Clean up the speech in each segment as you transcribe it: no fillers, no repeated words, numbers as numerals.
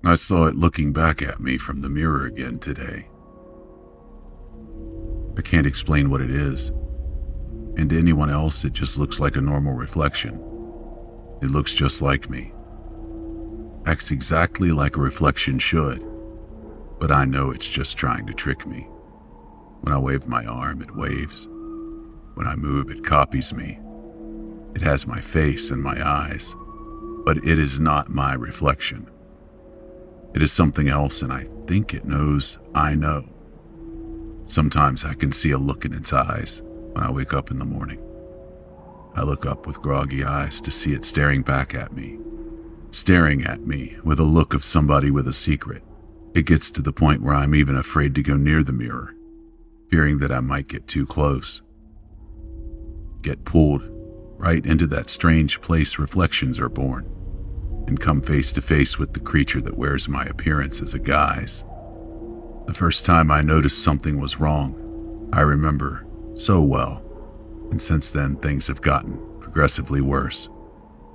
I saw it looking back at me from the mirror again today. I can't explain what it is, and to anyone else it just looks like a normal reflection. It looks just like me. Acts exactly like a reflection should, but I know it's just trying to trick me. When I wave my arm, it waves. When I move, it copies me. It has my face and my eyes, but it is not my reflection. It is something else, and I think it knows I know. Sometimes I can see a look in its eyes when I wake up in the morning. I look up with groggy eyes to see it staring back at me. Staring at me with a look of somebody with a secret. It gets to the point where I'm even afraid to go near the mirror, fearing that I might get too close. Get pulled right into that strange place reflections are born, and come face to face with the creature that wears my appearance as a guise. The first time I noticed something was wrong, I remember so well, and since then things have gotten progressively worse.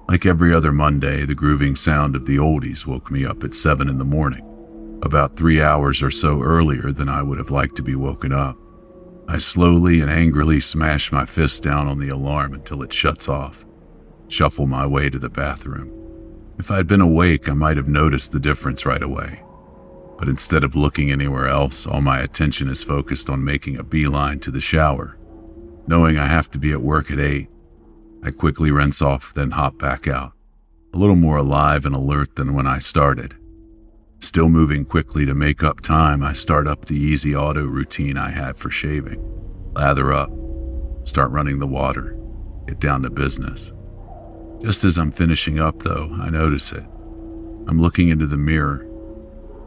Like every other Monday, the grooving sound of the oldies woke me up at 7 in the morning, about 3 hours or so earlier than I would have liked to be woken up. I slowly and angrily smash my fist down on the alarm until it shuts off, shuffle my way to the bathroom. If I'd been awake, I might have noticed the difference right away. But instead of looking anywhere else, all my attention is focused on making a beeline to the shower. Knowing I have to be at work at 8, I quickly rinse off, then hop back out, a little more alive and alert than when I started. Still moving quickly to make up time, I start up the easy auto routine I have for shaving. Lather up, start running the water, get down to business. Just as I'm finishing up though, I notice it. I'm looking into the mirror,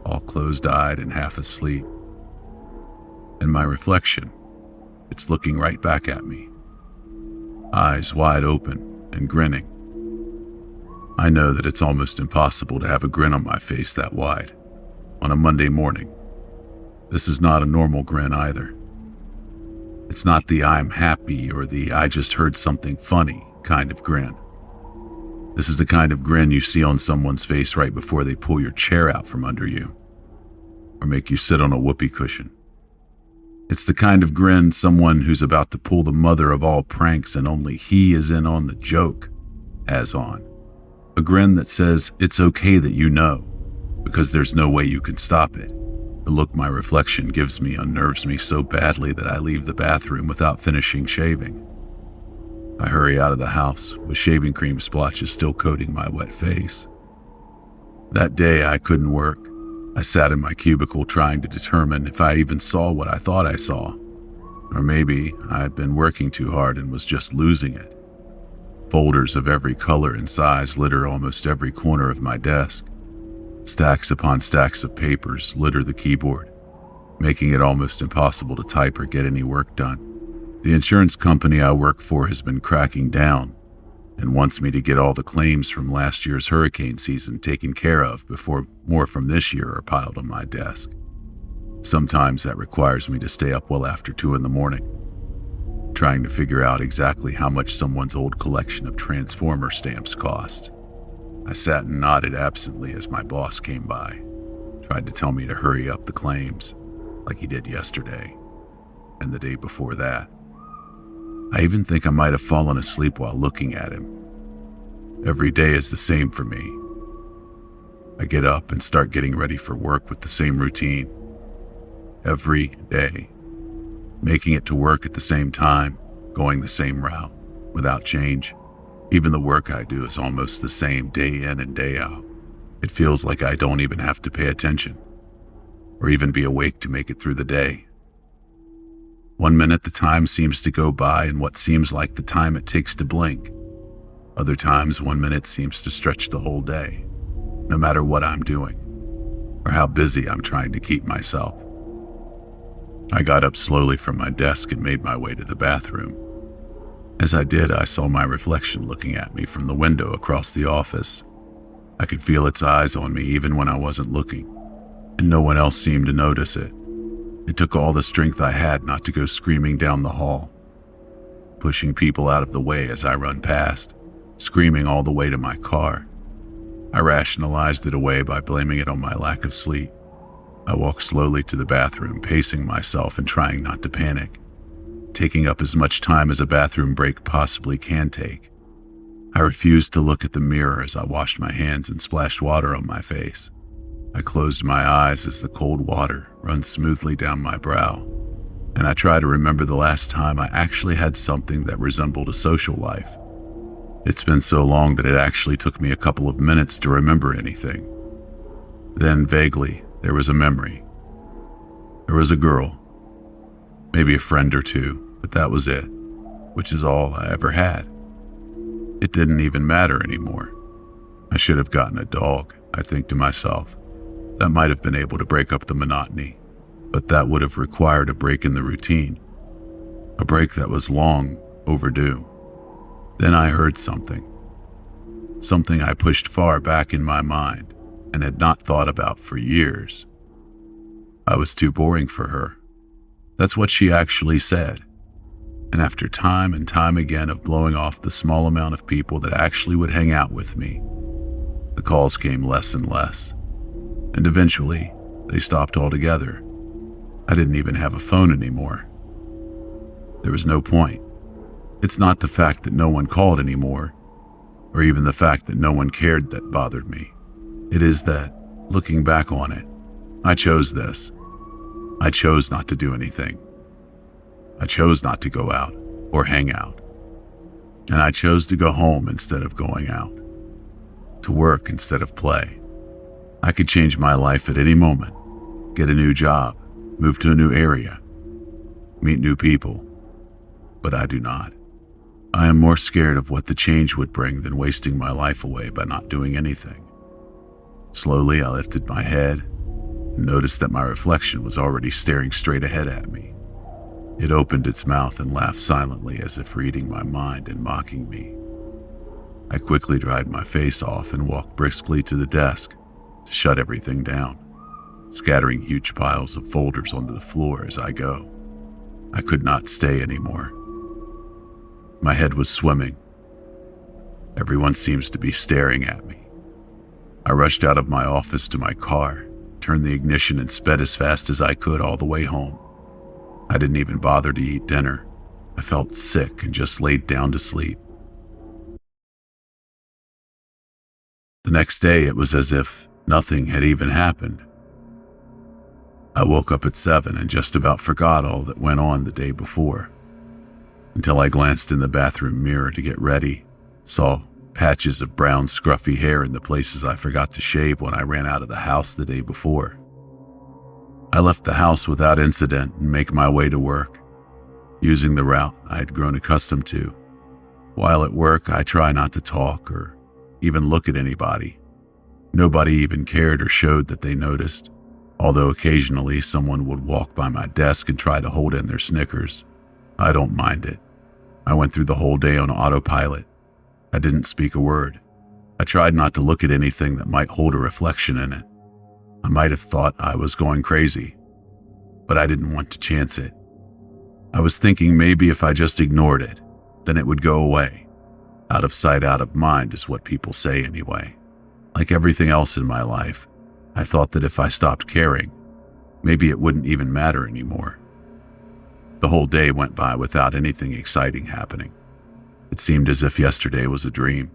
all closed-eyed and half asleep. And my reflection, it's looking right back at me. Eyes wide open and grinning. I know that it's almost impossible to have a grin on my face that wide on a Monday morning. This is not a normal grin either. It's not the I'm happy or the I just heard something funny kind of grin. This is the kind of grin you see on someone's face right before they pull your chair out from under you or make you sit on a whoopee cushion. It's the kind of grin someone who's about to pull the mother of all pranks and only he is in on the joke has on. A grin that says it's okay that you know, because there's no way you can stop it. The look my reflection gives me unnerves me so badly that I leave the bathroom without finishing shaving. I hurry out of the house with shaving cream splotches still coating my wet face. That day I couldn't work. I sat in my cubicle trying to determine if I even saw what I thought I saw. Or maybe I had been working too hard and was just losing it. Folders of every color and size litter almost every corner of my desk. Stacks upon stacks of papers litter the keyboard, making it almost impossible to type or get any work done. The insurance company I work for has been cracking down and wants me to get all the claims from last year's hurricane season taken care of before more from this year are piled on my desk. Sometimes that requires me to stay up well after 2 in the morning, trying to figure out exactly how much someone's old collection of Transformer stamps cost. I sat and nodded absently as my boss came by, tried to tell me to hurry up the claims, like he did yesterday, and the day before that. I even think I might have fallen asleep while looking at him. Every day is the same for me. I get up and start getting ready for work with the same routine. Every day. Making it to work at the same time, going the same route, without change. Even the work I do is almost the same day in and day out. It feels like I don't even have to pay attention, or even be awake to make it through the day. 1 minute the time seems to go by in what seems like the time it takes to blink. Other times 1 minute seems to stretch the whole day, no matter what I'm doing, or how busy I'm trying to keep myself. I got up slowly from my desk and made my way to the bathroom. As I did, I saw my reflection looking at me from the window across the office. I could feel its eyes on me even when I wasn't looking, and no one else seemed to notice it. It took all the strength I had not to go screaming down the hall, pushing people out of the way as I run past, screaming all the way to my car. I rationalized it away by blaming it on my lack of sleep. I walked slowly to the bathroom, pacing myself and trying not to panic, taking up as much time as a bathroom break possibly can take. I refused to look at the mirror as I washed my hands and splashed water on my face. I closed my eyes as the cold water runs smoothly down my brow, and I try to remember the last time I actually had something that resembled a social life. It's been so long that it actually took me a couple of minutes to remember anything. Then, vaguely, there was a memory. There was a girl, maybe a friend or two, but that was it, which is all I ever had. It didn't even matter anymore. I should have gotten a dog, I think to myself. That might have been able to break up the monotony, but that would have required a break in the routine, a break that was long overdue. Then I heard something I pushed far back in my mind and had not thought about for years. I was too boring for her. That's what she actually said. And after time and time again of blowing off the small amount of people that actually would hang out with me, the calls came less and less. And eventually, they stopped altogether. I didn't even have a phone anymore. There was no point. It's not the fact that no one called anymore, or even the fact that no one cared that bothered me. It is that, looking back on it, I chose this. I chose not to do anything. I chose not to go out or hang out. And I chose to go home instead of going out, to work instead of play. I could change my life at any moment, get a new job, move to a new area, meet new people, but I do not. I am more scared of what the change would bring than wasting my life away by not doing anything. Slowly, I lifted my head and noticed that my reflection was already staring straight ahead at me. It opened its mouth and laughed silently as if reading my mind and mocking me. I quickly dried my face off and walked briskly to the desk to shut everything down, scattering huge piles of folders onto the floor as I go. I could not stay anymore. My head was swimming. Everyone seems to be staring at me. I rushed out of my office to my car, turned the ignition and sped as fast as I could all the way home. I didn't even bother to eat dinner. I felt sick and just laid down to sleep. The next day, it was as if nothing had even happened. I woke up at 7 and just about forgot all that went on the day before, until I glanced in the bathroom mirror to get ready, saw patches of brown scruffy hair in the places I forgot to shave when I ran out of the house the day before. I left the house without incident and make my way to work, using the route I had grown accustomed to. While at work, I try not to talk or even look at anybody. Nobody even cared or showed that they noticed, although occasionally someone would walk by my desk and try to hold in their Snickers. I don't mind it. I went through the whole day on autopilot. I didn't speak a word. I tried not to look at anything that might hold a reflection in it. I might have thought I was going crazy, but I didn't want to chance it. I was thinking maybe if I just ignored it, then it would go away. Out of sight, out of mind is what people say anyway. Like everything else in my life, I thought that if I stopped caring, maybe it wouldn't even matter anymore. The whole day went by without anything exciting happening. It seemed as if yesterday was a dream,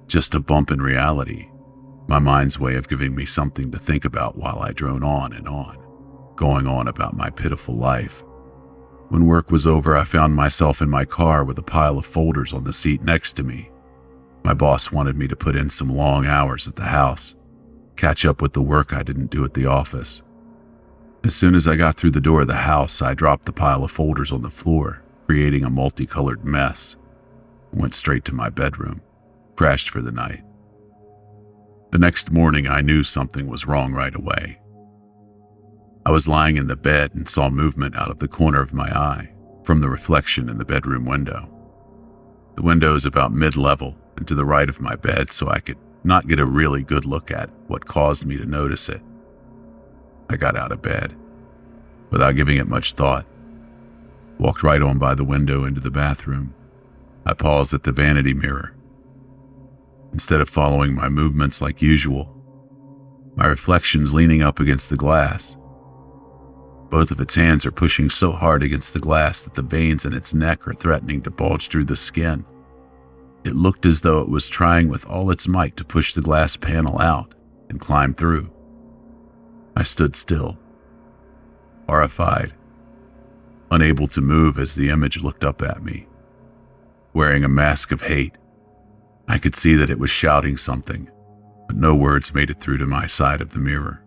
just a bump in reality, my mind's way of giving me something to think about while I drone on and on, going on about my pitiful life. When work was over, I found myself in my car with a pile of folders on the seat next to me. My boss wanted me to put in some long hours at the house, catch up with the work I didn't do at the office. As soon as I got through the door of the house, I dropped the pile of folders on the floor, creating a multicolored mess. Went straight to my bedroom, crashed for the night. The next morning, I knew something was wrong right away. I was lying in the bed and saw movement out of the corner of my eye from the reflection in the bedroom window. The window is about mid-level and to the right of my bed, so I could not get a really good look at what caused me to notice it. I got out of bed, without giving it much thought, walked right on by the window into the bathroom. I paused at the vanity mirror. Instead of following my movements like usual, my reflection's leaning up against the glass. Both of its hands are pushing so hard against the glass that the veins in its neck are threatening to bulge through the skin. It looked as though it was trying with all its might to push the glass panel out and climb through. I stood still, horrified, unable to move as the image looked up at me, wearing a mask of hate. I could see that it was shouting something, but no words made it through to my side of the mirror.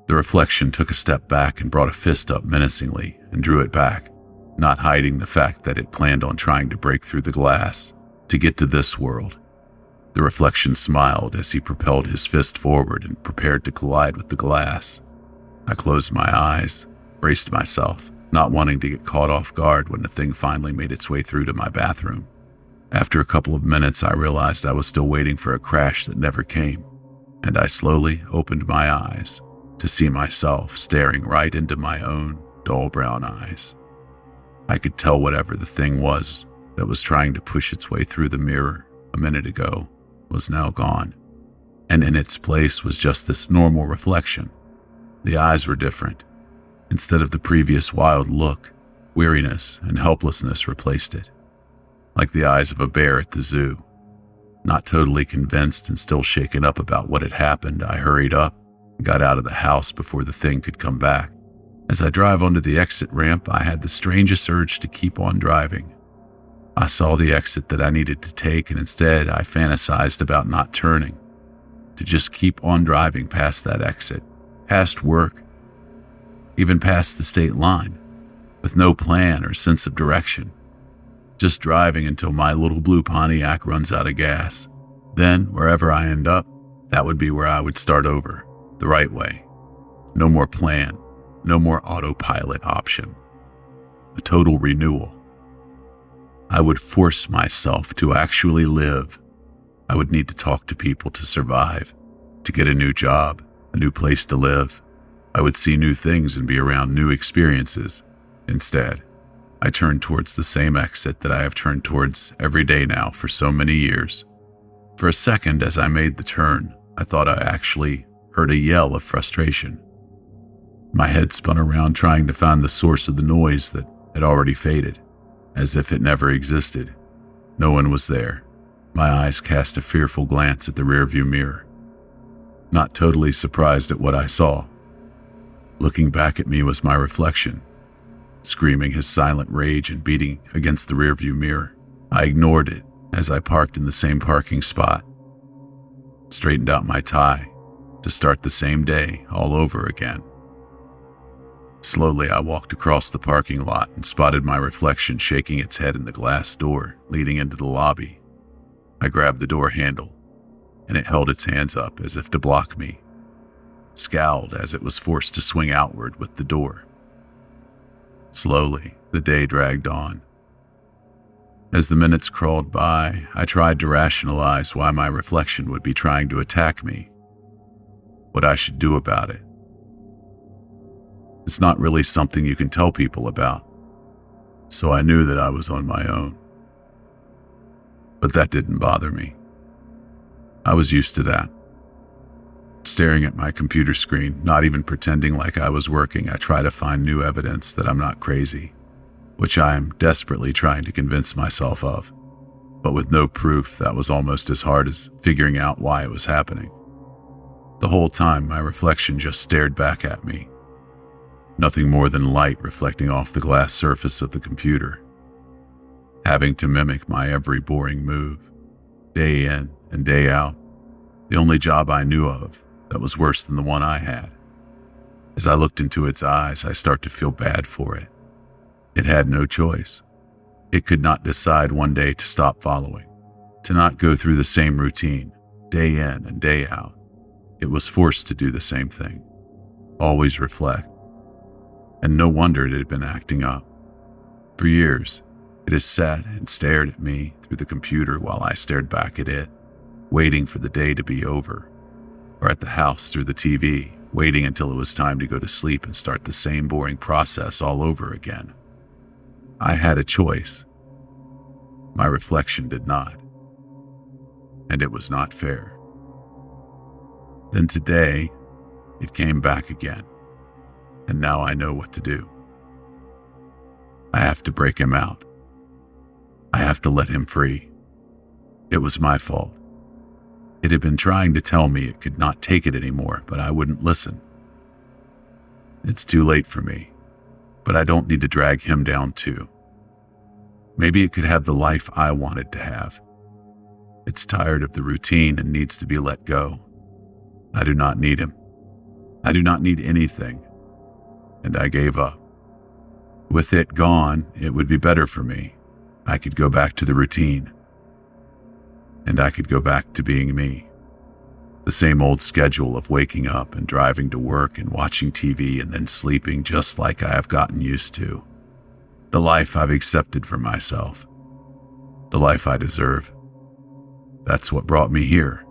The reflection took a step back and brought a fist up menacingly and drew it back, not hiding the fact that it planned on trying to break through the glass to get to this world. The reflection smiled as he propelled his fist forward and prepared to collide with the glass. I closed my eyes, braced myself, not wanting to get caught off guard when the thing finally made its way through to my bathroom. After a couple of minutes, I realized I was still waiting for a crash that never came, and I slowly opened my eyes to see myself staring right into my own dull brown eyes. I could tell whatever the thing was that was trying to push its way through the mirror a minute ago was now gone, and in its place was just this normal reflection. The eyes were different. Instead of the previous wild look, weariness and helplessness replaced it, like the eyes of a bear at the zoo. Not totally convinced and still shaken up about what had happened, I hurried up and got out of the house before the thing could come back. As I drive onto the exit ramp, I had the strangest urge to keep on driving. I saw the exit that I needed to take, and instead I fantasized about not turning, to just keep on driving past that exit, past work, even past the state line, with no plan or sense of direction. Just driving until my little blue Pontiac runs out of gas. Then, wherever I end up, that would be where I would start over, the right way. No more plan, no more autopilot option. A total renewal. I would force myself to actually live. I would need to talk to people to survive, to get a new job, a new place to live. I would see new things and be around new experiences. Instead, I turned towards the same exit that I have turned towards every day now for so many years. For a second, as I made the turn, I thought I actually heard a yell of frustration. My head spun around trying to find the source of the noise that had already faded, as if it never existed. No one was there. My eyes cast a fearful glance at the rearview mirror, not totally surprised at what I saw. Looking back at me was my reflection, screaming his silent rage and beating against the rearview mirror. I ignored it as I parked in the same parking spot, straightened out my tie to start the same day all over again. Slowly, I walked across the parking lot and spotted my reflection shaking its head in the glass door leading into the lobby. I grabbed the door handle, and it held its hands up as if to block me, scowled as it was forced to swing outward with the door. Slowly, the day dragged on. As the minutes crawled by, I tried to rationalize why my reflection would be trying to attack me, what I should do about it. It's not really something you can tell people about, so I knew that I was on my own. But that didn't bother me. I was used to that. Staring at my computer screen, not even pretending like I was working, I try to find new evidence that I'm not crazy, which I am desperately trying to convince myself of. But with no proof, that was almost as hard as figuring out why it was happening. The whole time, my reflection just stared back at me. Nothing more than light reflecting off the glass surface of the computer, having to mimic my every boring move, day in and day out. The only job I knew of that was worse than the one I had. As I looked into its eyes, I start to feel bad for it. It had no choice. It could not decide one day to stop following, to not go through the same routine, day in and day out. It was forced to do the same thing, always reflect. And no wonder it had been acting up. For years, it has sat and stared at me through the computer while I stared back at it, waiting for the day to be over, or at the house through the TV, waiting until it was time to go to sleep and start the same boring process all over again. I had a choice. My reflection did not. and it was not fair. Then today, it came back again, and now I know what to do. I have to break him out. I have to let him free. It was my fault. It had been trying to tell me it could not take it anymore, but I wouldn't listen. It's too late for me, but I don't need to drag him down too. Maybe it could have the life I wanted to have. It's tired of the routine and needs to be let go. I do not need him. I do not need anything. And I gave up. With it gone, it would be better for me. I could go back to the routine. And I could go back to being me. The same old schedule of waking up and driving to work and watching TV and then sleeping just like I have gotten used to. The life I've accepted for myself. The life I deserve. That's what brought me here.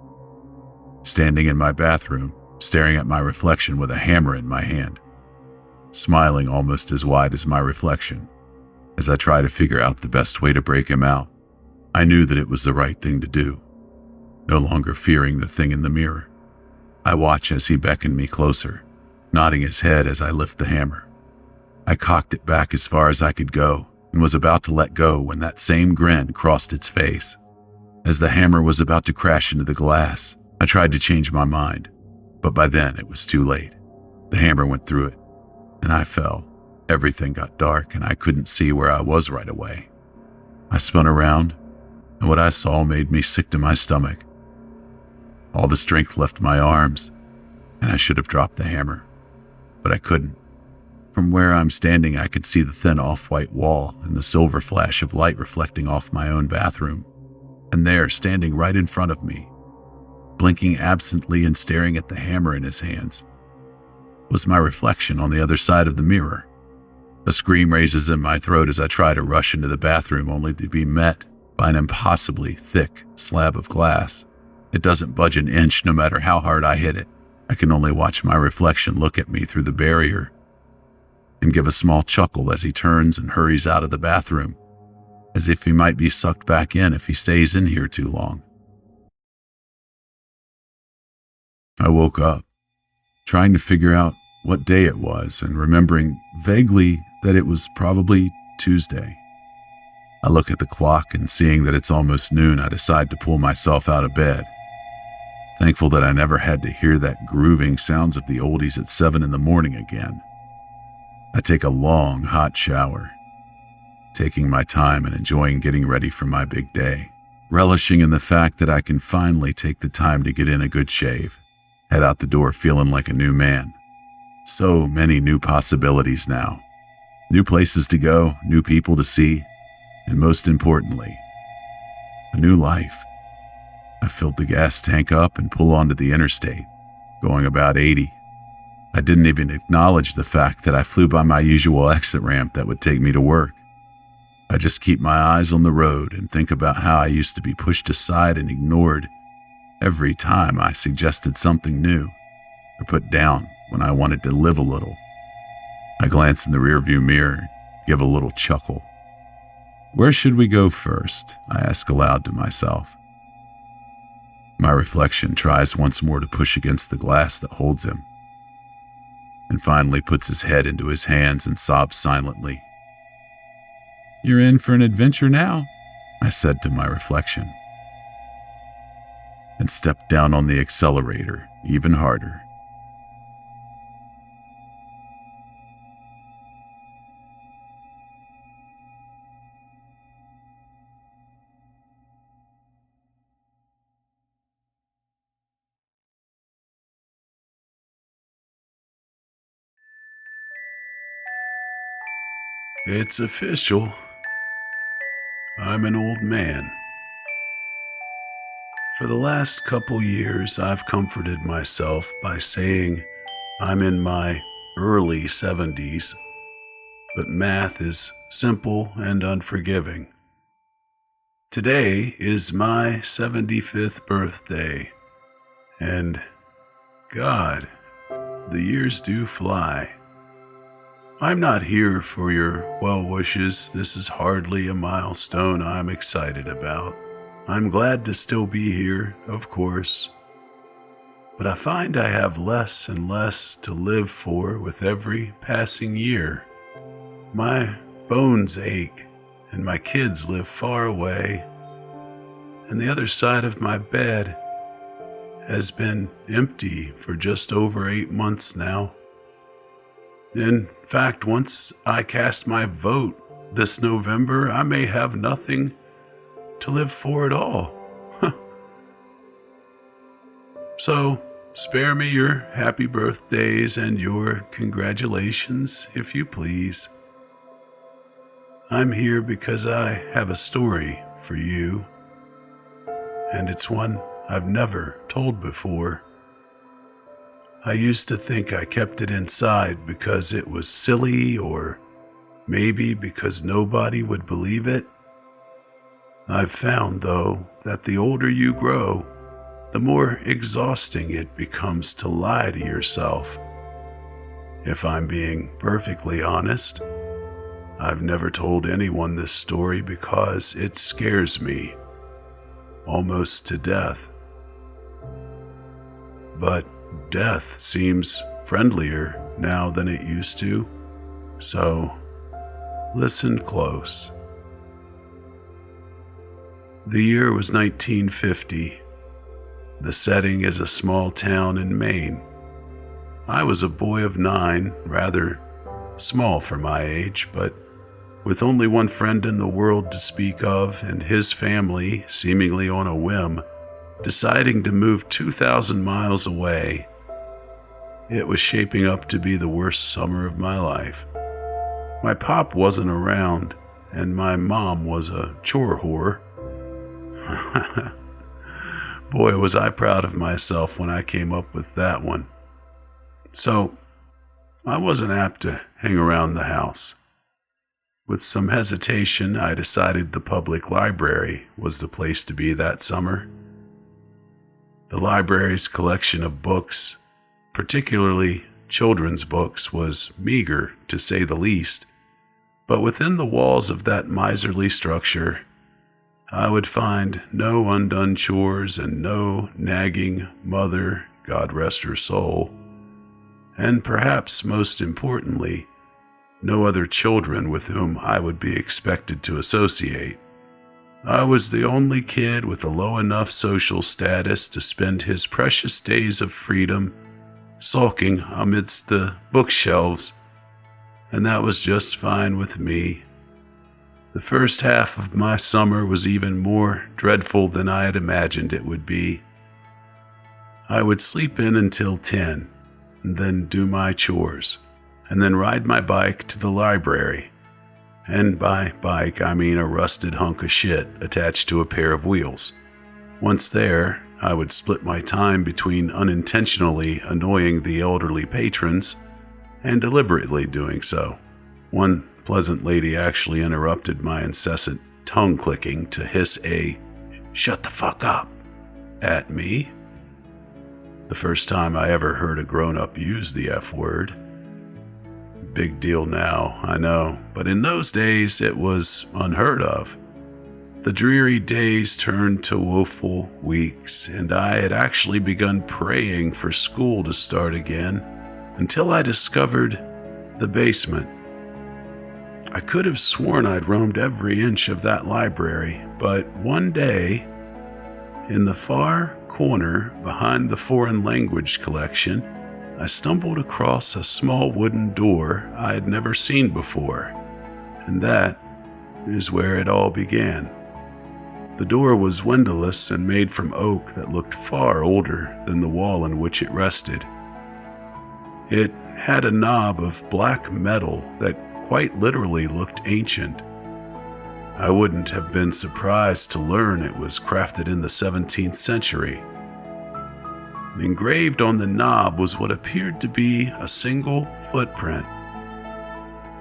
Standing in my bathroom, staring at my reflection with a hammer in my hand. Smiling almost as wide as my reflection, as I try to figure out the best way to break him out. I knew that it was the right thing to do, no longer fearing the thing in the mirror. I watch as he beckoned me closer, nodding his head as I lift the hammer. I cocked it back as far as I could go and was about to let go when that same grin crossed its face. As the hammer was about to crash into the glass, I tried to change my mind, but by then it was too late. The hammer went through it, and I fell. Everything got dark, and I couldn't see where I was right away. I spun around, and what I saw made me sick to my stomach. All the strength left my arms, and I should have dropped the hammer, but I couldn't. From where I'm standing, I could see the thin off-white wall and the silver flash of light reflecting off my own bathroom. And there, standing right in front of me, blinking absently and staring at the hammer in his hands, was my reflection on the other side of the mirror. A scream raises in my throat as I try to rush into the bathroom, only to be met by an impossibly thick slab of glass. It doesn't budge an inch no matter how hard I hit it. I can only watch my reflection look at me through the barrier and give a small chuckle as he turns and hurries out of the bathroom, as if he might be sucked back in if he stays in here too long. I woke up, trying to figure out what day it was and remembering vaguely that it was probably Tuesday. I look at the clock and seeing that it's almost noon, I decide to pull myself out of bed. Thankful that I never had to hear that grooving sounds of the oldies at 7 in the morning again. I take a long, hot shower, taking my time and enjoying getting ready for my big day, relishing in the fact that I can finally take the time to get in a good shave, head out the door feeling like a new man. So many new possibilities now. New places to go, new people to see, and most importantly, a new life. I filled the gas tank up and pull onto the interstate, going about 80. I didn't even acknowledge the fact that I flew by my usual exit ramp that would take me to work. I just keep my eyes on the road and think about how I used to be pushed aside and ignored every time I suggested something new or put down when I wanted to live a little. I glance in the rearview mirror, give a little chuckle. Where should we go first? I ask aloud to myself. My reflection tries once more to push against the glass that holds him, and finally puts his head into his hands and sobs silently. "You're in for an adventure now," I said to my reflection, and stepped down on the accelerator even harder. It's official. I'm an old man. For the last couple years, I've comforted myself by saying I'm in my early 70s, but math is simple and unforgiving. Today is my 75th birthday, and God, the years do fly. I'm not here for your well wishes. This is hardly a milestone I'm excited about. I'm glad to still be here, of course, but I find I have less and less to live for with every passing year. My bones ache, and my kids live far away, and the other side of my bed has been empty for just over 8 months now. In fact, once I cast my vote this November, I may have nothing to live for at all. So, spare me your happy birthdays and your congratulations, if you please. I'm here because I have a story for you, and it's one I've never told before. I used to think I kept it inside because it was silly, or maybe because nobody would believe it. I've found, though, that the older you grow, the more exhausting it becomes to lie to yourself. If I'm being perfectly honest, I've never told anyone this story because it scares me, almost to death. But death seems friendlier now than it used to, so listen close. The year was 1950. The setting is a small town in Maine. I was a boy of 9, rather small for my age, but with only one friend in the world to speak of, and his family, seemingly on a whim, deciding to move 2,000 miles away. It was shaping up to be the worst summer of my life. My pop wasn't around, and my mom was a chore whore. Boy, was I proud of myself when I came up with that one. So, I wasn't apt to hang around the house. With some hesitation, I decided the public library was the place to be that summer. The library's collection of books, particularly children's books, was meager, to say the least. But within the walls of that miserly structure, I would find no undone chores and no nagging mother, God rest her soul. And perhaps most importantly, no other children with whom I would be expected to associate. I was the only kid with a low enough social status to spend his precious days of freedom sulking amidst the bookshelves, and that was just fine with me. The first half of my summer was even more dreadful than I had imagined it would be. I would sleep in until 10, and then do my chores, and then ride my bike to the library. And by bike, I mean a rusted hunk of shit attached to a pair of wheels. Once there, I would split my time between unintentionally annoying the elderly patrons and deliberately doing so. One pleasant lady actually interrupted my incessant tongue clicking to hiss a "shut the fuck up" at me. The first time I ever heard a grown-up use the F word. Big deal now, I know, but in those days it was unheard of. The dreary days turned to woeful weeks, and I had actually begun praying for school to start again until I discovered the basement. I could have sworn I'd roamed every inch of that library, but one day, in the far corner behind the foreign language collection, I stumbled across a small wooden door I had never seen before, and that is where it all began. The door was windowless and made from oak that looked far older than the wall in which it rested. It had a knob of black metal that quite literally looked ancient. I wouldn't have been surprised to learn it was crafted in the 17th century. Engraved on the knob was what appeared to be a single footprint.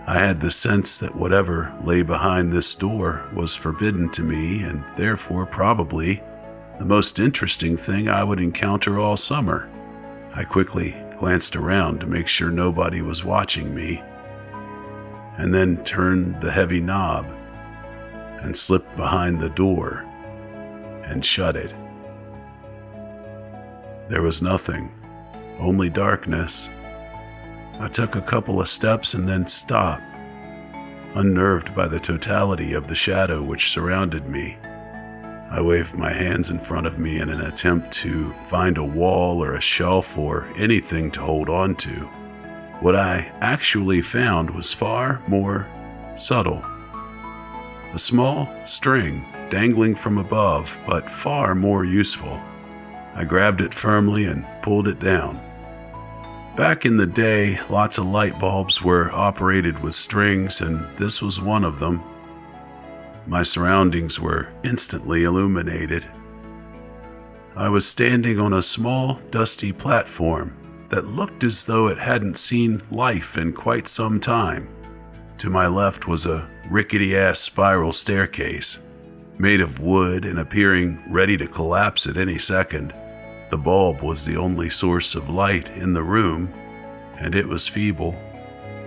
I had the sense that whatever lay behind this door was forbidden to me, and therefore probably the most interesting thing I would encounter all summer. I quickly glanced around to make sure nobody was watching me, and then turned the heavy knob and slipped behind the door. and shut it. There was nothing, only darkness. I took a couple of steps and then stopped, unnerved by the totality of the shadow which surrounded me. I waved my hands in front of me in an attempt to find a wall or a shelf or anything to hold on to. What I actually found was far more subtle. A small string dangling from above, but far more useful. I grabbed it firmly and pulled it down. Back in the day, lots of light bulbs were operated with strings, and this was one of them. My surroundings were instantly illuminated. I was standing on a small, dusty platform that looked as though it hadn't seen life in quite some time. To my left was a rickety-ass spiral staircase, made of wood and appearing ready to collapse at any second. The bulb was the only source of light in the room, and it was feeble.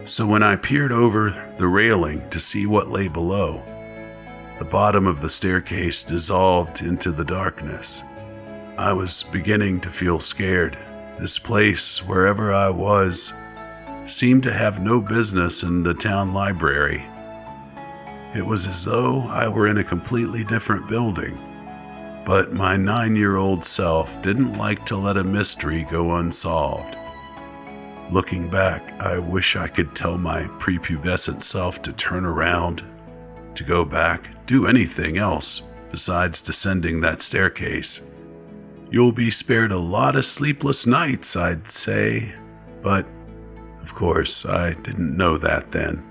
So when I peered over the railing to see what lay below, the bottom of the staircase dissolved into the darkness. I was beginning to feel scared. This place, wherever I was, seemed to have no business in the town library. It was as though I were in a completely different building. But my 9-year-old self didn't like to let a mystery go unsolved. Looking back, I wish I could tell my prepubescent self to turn around, to go back, do anything else besides descending that staircase. You'll be spared a lot of sleepless nights, I'd say, but of course I didn't know that then,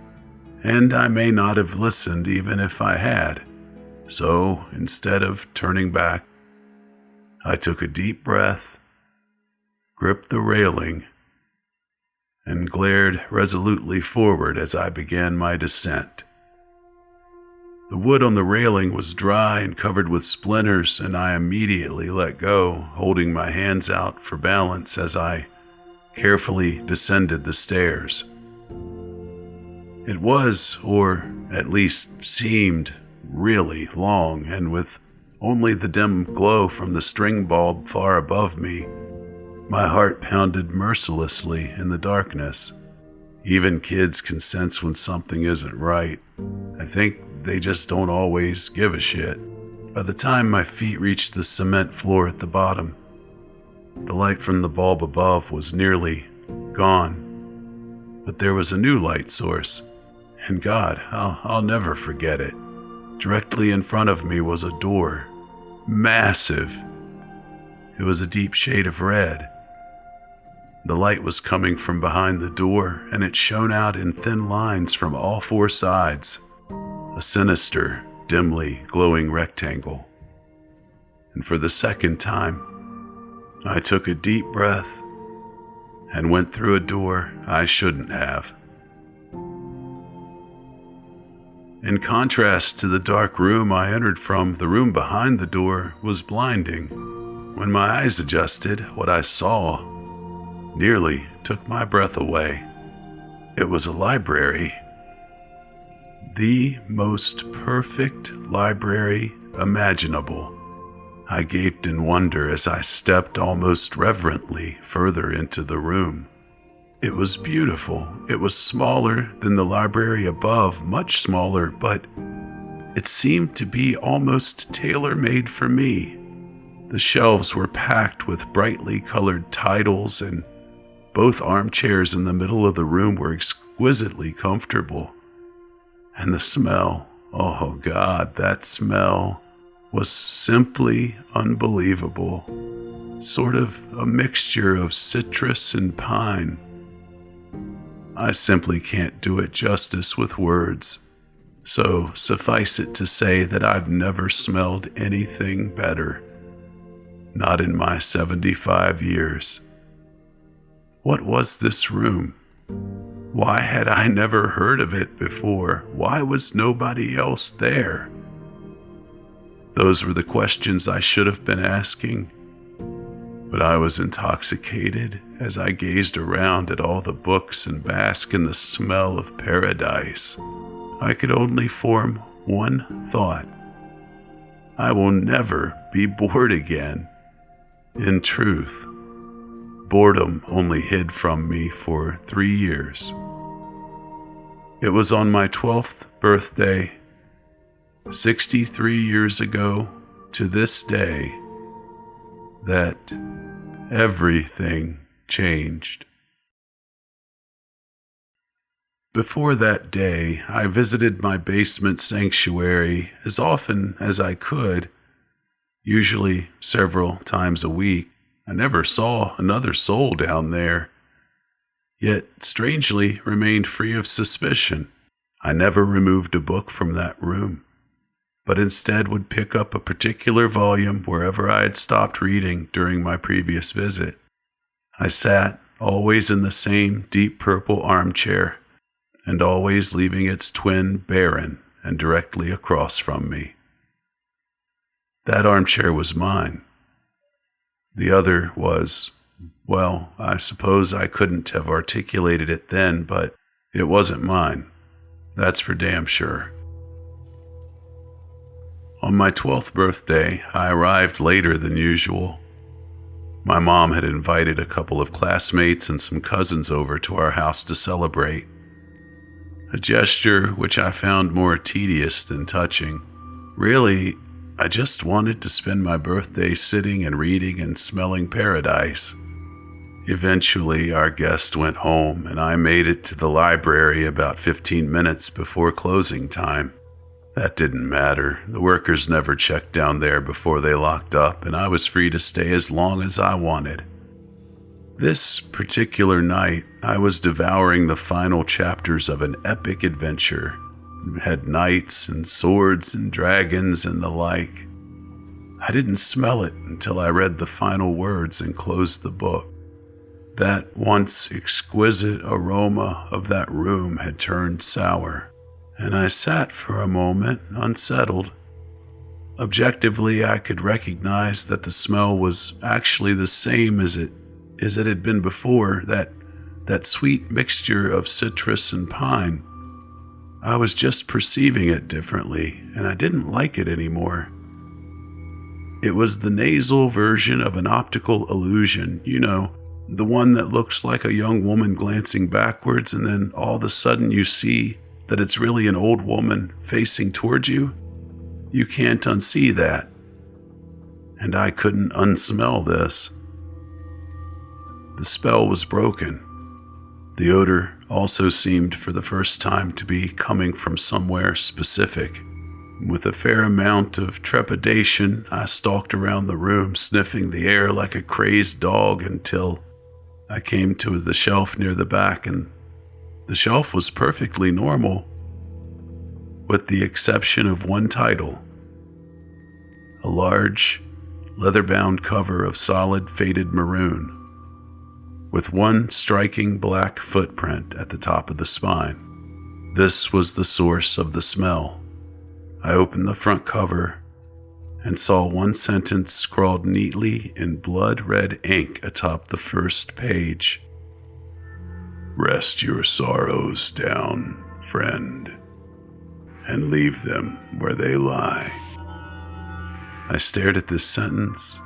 and I may not have listened even if I had. So instead of turning back, I took a deep breath, gripped the railing, and glared resolutely forward as I began my descent. The wood on the railing was dry and covered with splinters, and I immediately let go, holding my hands out for balance as I carefully descended the stairs. It was, or at least seemed, really long, and with only the dim glow from the string bulb far above me, my heart pounded mercilessly in the darkness. Even kids can sense when something isn't right. I think they just don't always give a shit. By the time my feet reached the cement floor at the bottom, the light from the bulb above was nearly gone. But there was a new light source, and God, I'll never forget it. Directly in front of me was a door. Massive. It was a deep shade of red. The light was coming from behind the door, and it shone out in thin lines from all four sides. A sinister, dimly glowing rectangle. And for the second time, I took a deep breath and went through a door I shouldn't have. In contrast to the dark room I entered from, the room behind the door was blinding. When my eyes adjusted, what I saw nearly took my breath away. It was a library. The most perfect library imaginable. I gaped in wonder as I stepped almost reverently further into the room. It was beautiful. It was smaller than the library above, much smaller, but it seemed to be almost tailor-made for me. The shelves were packed with brightly colored titles, and both armchairs in the middle of the room were exquisitely comfortable. And the smell, oh God, that smell was simply unbelievable. Sort of a mixture of citrus and pine. I simply can't do it justice with words. So suffice it to say that I've never smelled anything better. Not in my 75 years. What was this room? Why had I never heard of it before? Why was nobody else there? Those were the questions I should have been asking. But I was intoxicated as I gazed around at all the books and basked in the smell of paradise. I could only form one thought. I will never be bored again. In truth, boredom only hid from me for 3 years. It was on my 12th birthday, 63 years ago to this day, that everything changed. Before that day, I visited my basement sanctuary as often as I could, usually several times a week. I never saw another soul down there, yet strangely remained free of suspicion. I never removed a book from that room, but instead would pick up a particular volume wherever I had stopped reading during my previous visit. I sat always in the same deep purple armchair, and always leaving its twin barren and directly across from me. That armchair was mine. The other was, well, I suppose I couldn't have articulated it then, but it wasn't mine. That's for damn sure. On my 12th birthday, I arrived later than usual. My mom had invited a couple of classmates and some cousins over to our house to celebrate. A gesture which I found more tedious than touching. Really, I just wanted to spend my birthday sitting and reading and smelling paradise. Eventually, our guest went home, and I made it to the library about 15 minutes before closing time. That didn't matter. The workers never checked down there before they locked up, and I was free to stay as long as I wanted. This particular night, I was devouring the final chapters of an epic adventure. It had knights and swords and dragons and the like. I didn't smell it until I read the final words and closed the book. That once exquisite aroma of that room had turned sour, and I sat for a moment unsettled. Objectively, I could recognize that the smell was actually the same as it had been before, that sweet mixture of citrus and pine. I was just perceiving it differently, and I didn't like it anymore. It was the nasal version of an optical illusion, the one that looks like a young woman glancing backwards, and then all of a sudden you see that it's really an old woman facing towards you. You can't unsee that. And I couldn't unsmell this. The spell was broken. The odor also seemed for the first time to be coming from somewhere specific. With a fair amount of trepidation, I stalked around the room, sniffing the air like a crazed dog until I came to the shelf near the back, and the shelf was perfectly normal, with the exception of one title. A large, leather-bound cover of solid faded maroon, with one striking black footprint at the top of the spine. This was the source of the smell. I opened the front cover and saw one sentence scrawled neatly in blood-red ink atop the first page. "Rest your sorrows down, friend, and leave them where they lie." I stared at this sentence,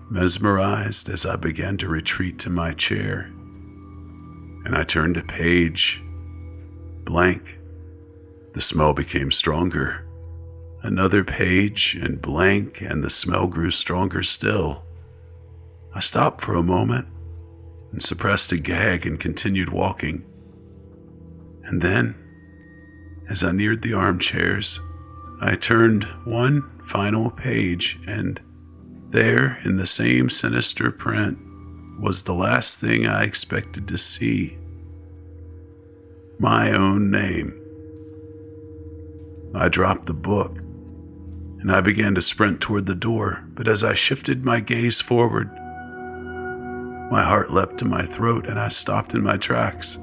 mesmerized as I began to retreat to my chair, and I turned a page, blank. The smell became stronger. Another page and blank, and the smell grew stronger still. I stopped for a moment and suppressed a gag and continued walking. And then, as I neared the armchairs, I turned one final page, and there, in the same sinister print, was the last thing I expected to see. My own name. I dropped the book, and I began to sprint toward the door, but as I shifted my gaze forward, my heart leapt to my throat and I stopped in my tracks.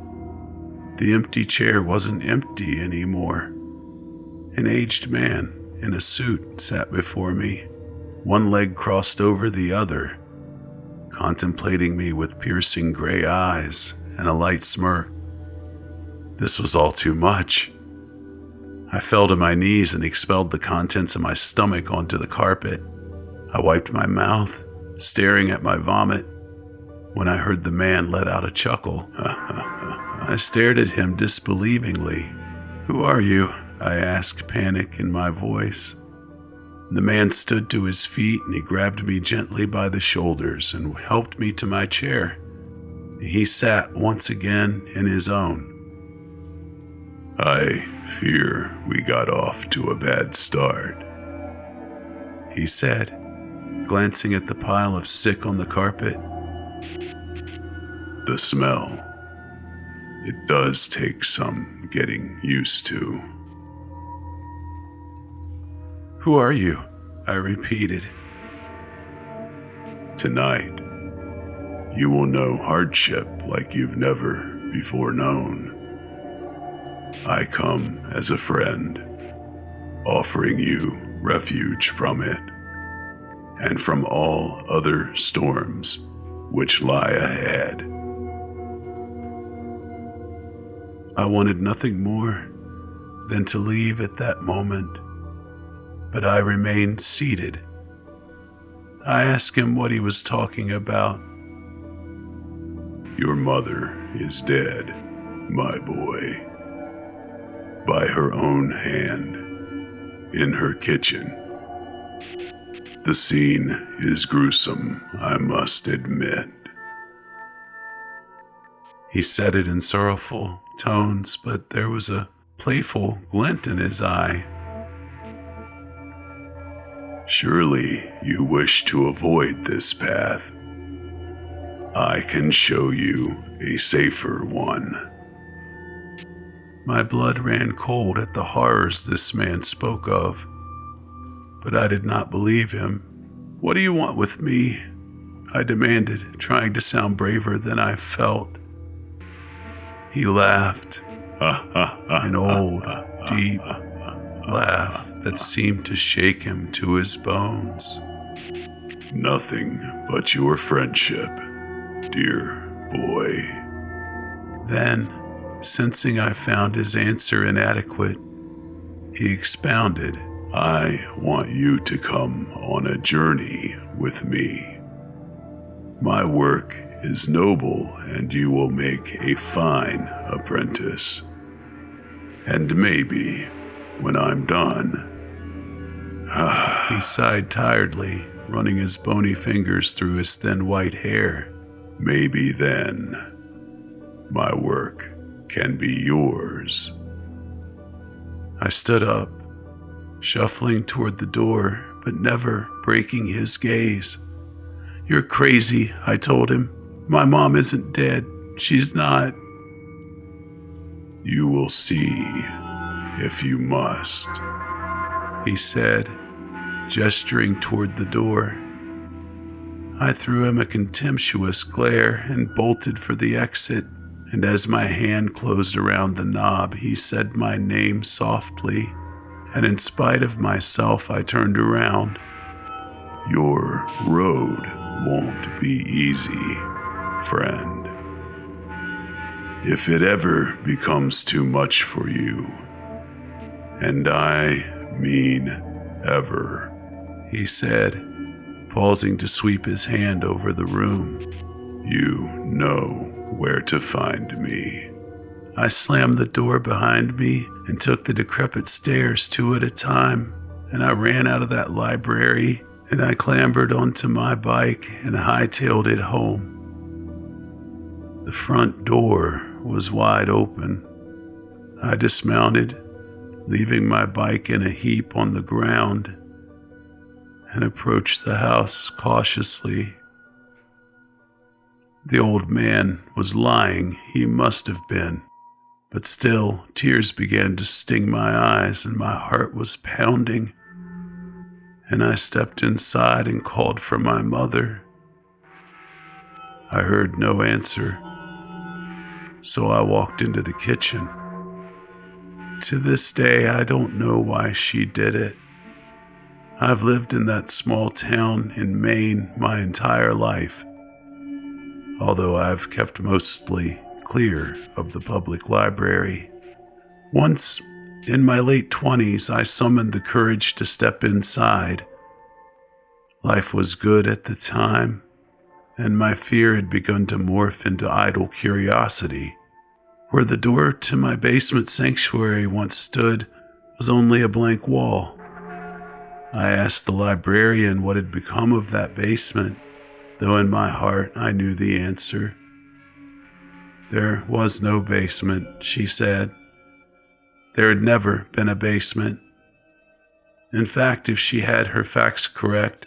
The empty chair wasn't empty anymore. An aged man in a suit sat before me, one leg crossed over the other, contemplating me with piercing gray eyes and a light smirk. This was all too much. I fell to my knees and expelled the contents of my stomach onto the carpet. I wiped my mouth, staring at my vomit, when I heard the man let out a chuckle. I stared at him disbelievingly. "Who are you?" I asked, panic in my voice. The man stood to his feet and he grabbed me gently by the shoulders and helped me to my chair. He sat once again in his own. "I fear we got off to a bad start," he said, glancing at the pile of sick on the carpet. "The smell. It does take some getting used to." "Who are you?" I repeated. "Tonight, you will know hardship like you've never before known. I come as a friend, offering you refuge from it, and from all other storms which lie ahead." I wanted nothing more than to leave at that moment, but I remained seated. I asked him what he was talking about. "Your mother is dead, my boy, by her own hand, in her kitchen. The scene is gruesome, I must admit." He said it in sorrowful tones, but there was a playful glint in his eye. "Surely you wish to avoid this path. I can show you a safer one." My blood ran cold at the horrors this man spoke of, but I did not believe him. "What do you want with me?" I demanded, trying to sound braver than I felt. He laughed, an old, deep laugh that seemed to shake him to his bones. "Nothing but your friendship, dear boy." Then, sensing I found his answer inadequate, he expounded. "I want you to come on a journey with me. My work is noble and you will make a fine apprentice. And maybe when I'm done..." He sighed tiredly, running his bony fingers through his thin white hair. "Maybe then, my work can be yours." I stood up, shuffling toward the door, but never breaking his gaze. "You're crazy," I told him. "My mom isn't dead. She's not." "You will see if you must," he said, gesturing toward the door. I threw him a contemptuous glare and bolted for the exit, and as my hand closed around the knob, he said my name softly, and in spite of myself, I turned around. "Your road won't be easy, friend. If it ever becomes too much for you, and I mean ever," he said, pausing to sweep his hand over the room, "you know where to find me." I slammed the door behind me and took the decrepit stairs 2 at a time, and I ran out of that library and I clambered onto my bike and hightailed it home. The front door was wide open. I dismounted, leaving my bike in a heap on the ground, and approached the house cautiously. The old man was lying, he must have been, but still tears began to sting my eyes and my heart was pounding, and I stepped inside and called for my mother. I heard no answer, so I walked into the kitchen. To this day, I don't know why she did it. I've lived in that small town in Maine my entire life, although I've kept mostly clear of the public library. Once In my late 20s, I summoned the courage to step inside. Life was good at the time, and my fear had begun to morph into idle curiosity. Where the door to my basement sanctuary once stood was only a blank wall. I asked the librarian what had become of that basement, though in my heart I knew the answer. There was no basement, she said. There had never been a basement. In fact, if she had her facts correct,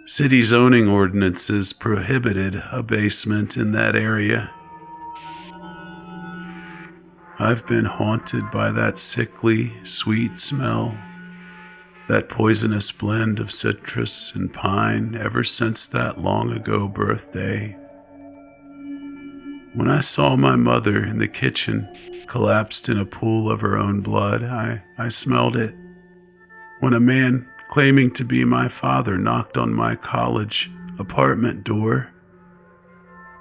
city zoning ordinances prohibited a basement in that area. I've been haunted by that sickly, sweet smell, that poisonous blend of citrus and pine ever since that long ago birthday. When I saw my mother in the kitchen, collapsed in a pool of her own blood, I smelled it. When a man claiming to be my father knocked on my college apartment door,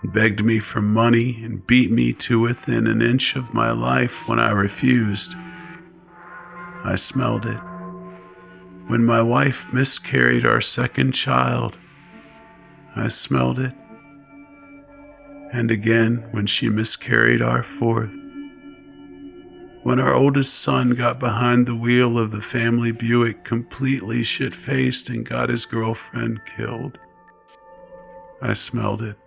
begged me for money and beat me to within an inch of my life when I refused, I smelled it. When my wife miscarried our second child, I smelled it. And again when she miscarried our fourth. When our oldest son got behind the wheel of the family Buick completely shit-faced and got his girlfriend killed, I smelled it.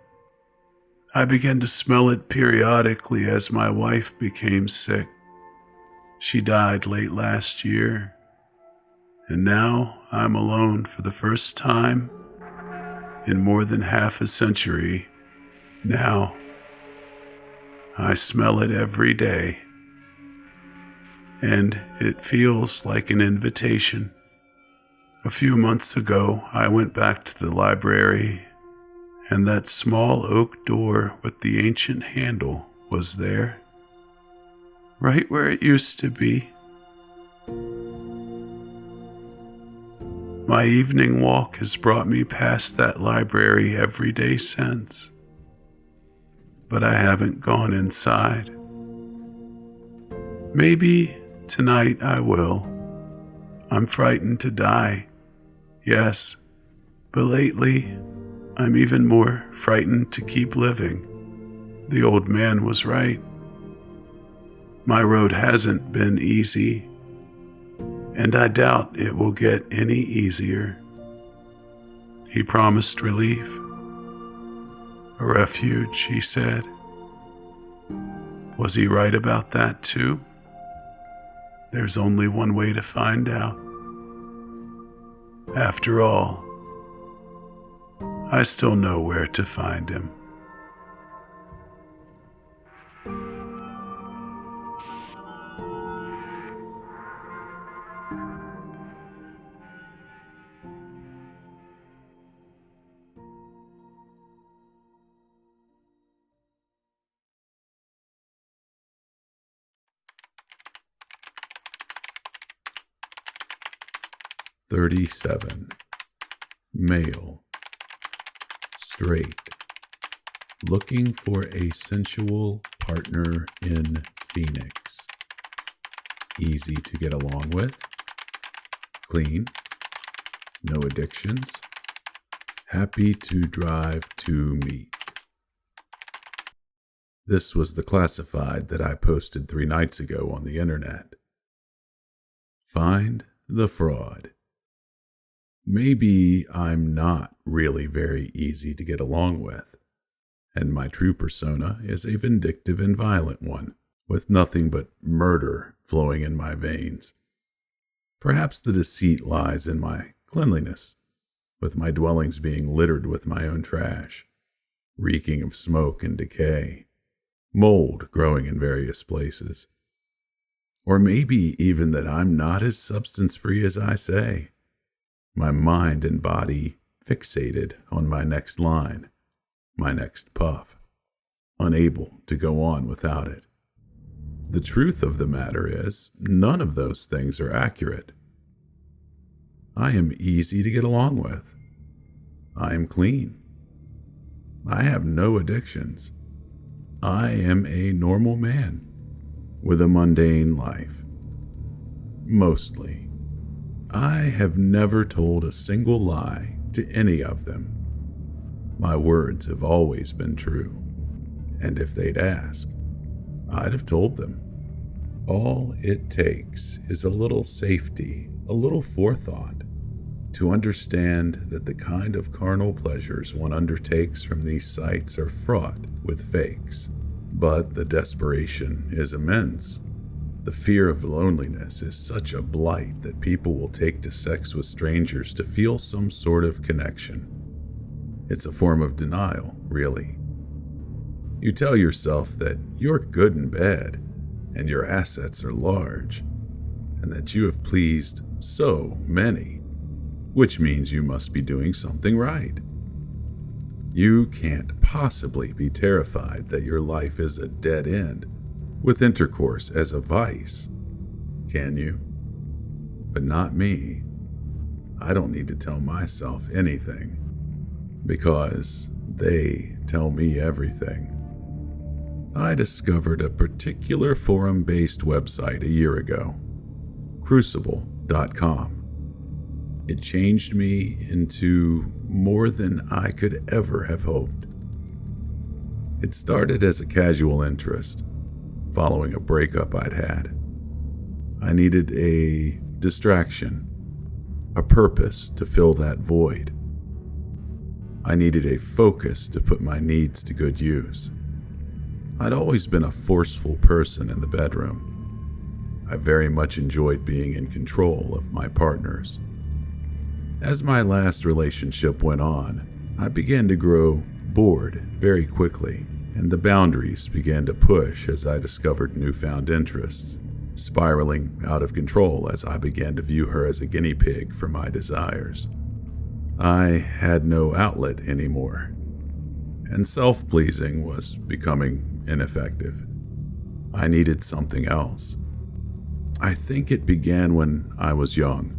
I began to smell it periodically as my wife became sick. She died late last year, and now I'm alone for the first time in more than half a century. Now, I smell it every day, and it feels like an invitation. A few months ago, I went back to the library, and that small oak door with the ancient handle was there, right where it used to be. My evening walk has brought me past that library every day since, but I haven't gone inside. Maybe tonight I will. I'm frightened to die, yes, but lately I'm even more frightened to keep living. The old man was right. My road hasn't been easy, and I doubt it will get any easier. He promised relief. A refuge, he said. Was he right about that too? There's only one way to find out. After all, I still know where to find him. "37. Male. Straight. Looking for a sensual partner in Phoenix. Easy to get along with. Clean. No addictions. Happy to drive to meet." This was the classified that I posted 3 nights ago on the internet. Find the fraud. Maybe I'm not really very easy to get along with, and my true persona is a vindictive and violent one, with nothing but murder flowing in my veins. Perhaps the deceit lies in my cleanliness, with my dwellings being littered with my own trash, reeking of smoke and decay, mold growing in various places. Or maybe even that I'm not as substance-free as I say. My mind and body fixated on my next line, my next puff, unable to go on without it. The truth of the matter is, none of those things are accurate. I am easy to get along with. I am clean. I have no addictions. I am a normal man with a mundane life. Mostly. I have never told a single lie to any of them. My words have always been true, and if they'd ask, I'd have told them. All it takes is a little safety, a little forethought, to understand that the kind of carnal pleasures one undertakes from these sites are fraught with fakes. But the desperation is immense. The fear of loneliness is such a blight that people will take to sex with strangers to feel some sort of connection. It's a form of denial, really. You tell yourself that you're good in bed, and your assets are large, and that you have pleased so many, which means you must be doing something right. You can't possibly be terrified that your life is a dead end, with intercourse as a vice, can you? But not me. I don't need to tell myself anything, because they tell me everything. I discovered a particular forum-based website a year ago, crucible.com. It changed me into more than I could ever have hoped. It started as a casual interest, following a breakup I'd had. I needed a distraction, a purpose to fill that void. I needed a focus to put my needs to good use. I'd always been a forceful person in the bedroom. I very much enjoyed being in control of my partners. As my last relationship went on, I began to grow bored very quickly, and the boundaries began to push as I discovered newfound interests, spiraling out of control as I began to view her as a guinea pig for my desires. I had no outlet anymore, and self-pleasing was becoming ineffective. I needed something else. I think it began when I was young.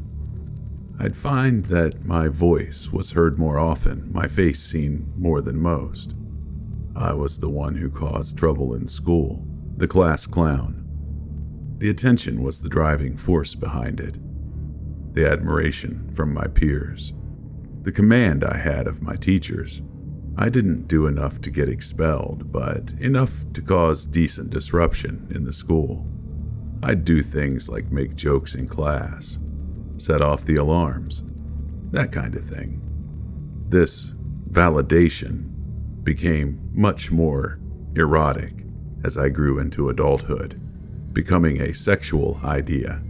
I'd find that my voice was heard more often, my face seen more than most. I was the one who caused trouble in school, the class clown. The attention was the driving force behind it, the admiration from my peers, the command I had of my teachers. I didn't do enough to get expelled, but enough to cause decent disruption in the school. I'd do things like make jokes in class, set off the alarms, that kind of thing. This validation became much more erotic as I grew into adulthood, becoming a sexual idea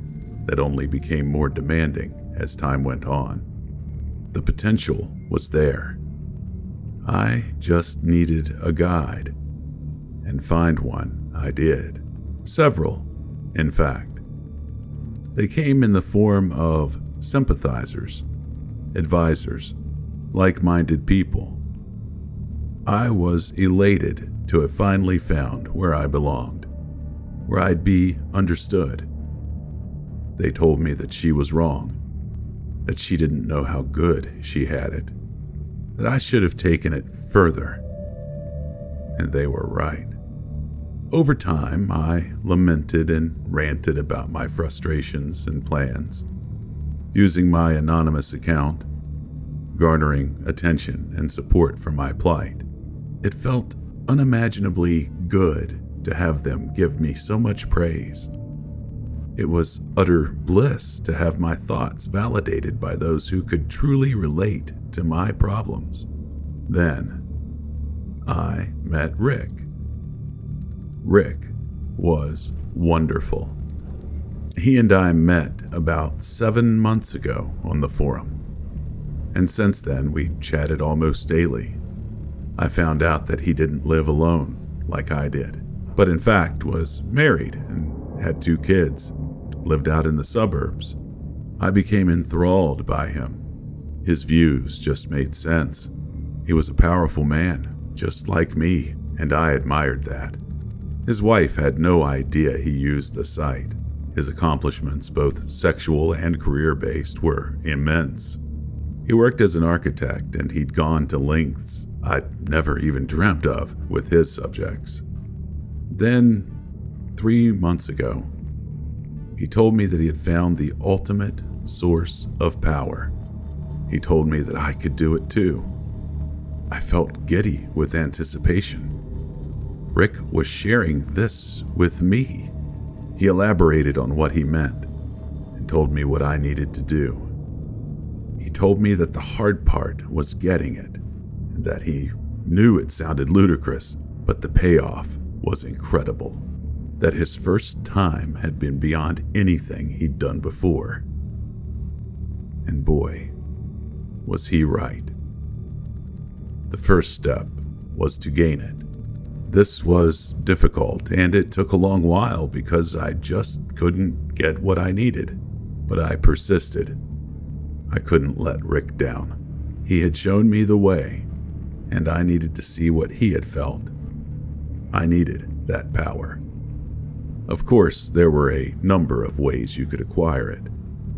that only became more demanding as time went on. The potential was there. I just needed a guide, and find one I did. Several, in fact. They came in the form of sympathizers, advisors, like-minded people. I was elated to have finally found where I belonged, where I'd be understood. They told me that she was wrong, that she didn't know how good she had it, that I should have taken it further. And they were right. Over time, I lamented and ranted about my frustrations and plans, using my anonymous account, garnering attention and support for my plight. It felt unimaginably good to have them give me so much praise. It was utter bliss to have my thoughts validated by those who could truly relate to my problems. Then, I met Rick. Rick was wonderful. He and I met about 7 months ago on the forum, and since then we chatted almost daily. I found out that he didn't live alone like I did, but in fact was married and had 2 kids, lived out in the suburbs. I became enthralled by him. His views just made sense. He was a powerful man, just like me, and I admired that. His wife had no idea he used the site. His accomplishments, both sexual and career-based, were immense. He worked as an architect, and he'd gone to lengths I'd never even dreamt of with his subjects. Then, 3 months ago, He told me that he had found the ultimate source of power. He told me that I could do it too. I felt giddy with anticipation. Rick was sharing this with me. He elaborated on what he meant and told me what I needed to do. He told me that the hard part was getting it, and that he knew it sounded ludicrous, but the payoff was incredible. That his first time had been beyond anything he'd done before. And boy, was he right. The first step was to gain it. This was difficult, and it took a long while because I just couldn't get what I needed. But I persisted. I couldn't let Rick down. He had shown me the way, and I needed to see what he had felt. I needed that power. Of course, there were a number of ways you could acquire it.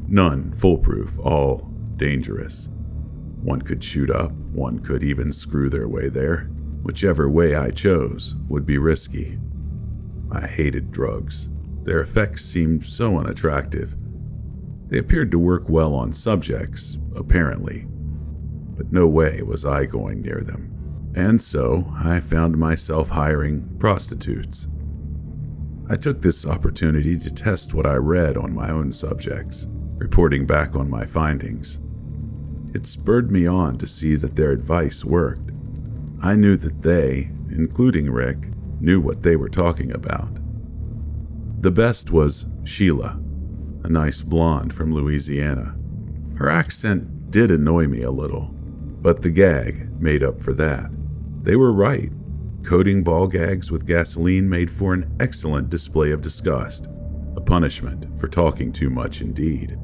None foolproof, all dangerous. One could shoot up, one could even screw their way there. Whichever way I chose would be risky. I hated drugs. Their effects seemed so unattractive. They appeared to work well on subjects, apparently, but no way was I going near them. And so I found myself hiring prostitutes. I took this opportunity to test what I read on my own subjects, reporting back on my findings. It spurred me on to see that their advice worked. I knew that they, including Rick, knew what they were talking about. The best was Sheila, a nice blonde from Louisiana. Her accent did annoy me a little, but the gag made up for that. They were right. Coating ball gags with gasoline made for an excellent display of disgust, a punishment for talking too much indeed.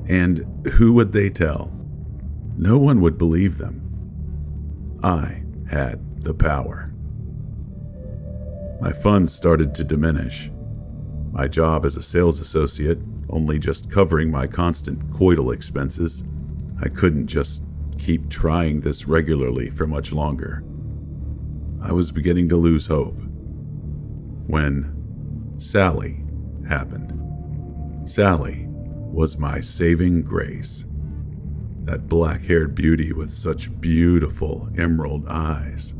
And who would they tell? No one would believe them. I had the power. My funds started to diminish. My job as a sales associate only just covering my constant coital expenses. I couldn't just keep trying this regularly for much longer. I was beginning to lose hope when Sally happened. Sally was my saving grace. That black-haired beauty with such beautiful emerald eyes.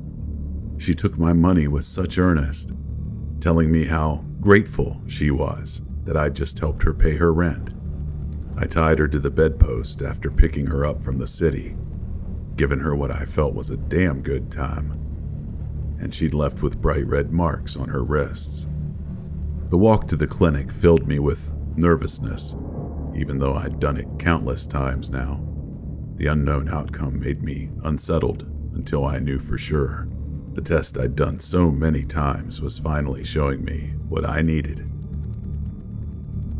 She took my money with such earnest, telling me how grateful she was that I'd just helped her pay her rent. I tied her to the bedpost after picking her up from the city, giving her what I felt was a damn good time, and she'd left with bright red marks on her wrists. The walk to the clinic filled me with nervousness, even though I'd done it countless times now. The unknown outcome made me unsettled until I knew for sure. The test I'd done so many times was finally showing me what I needed.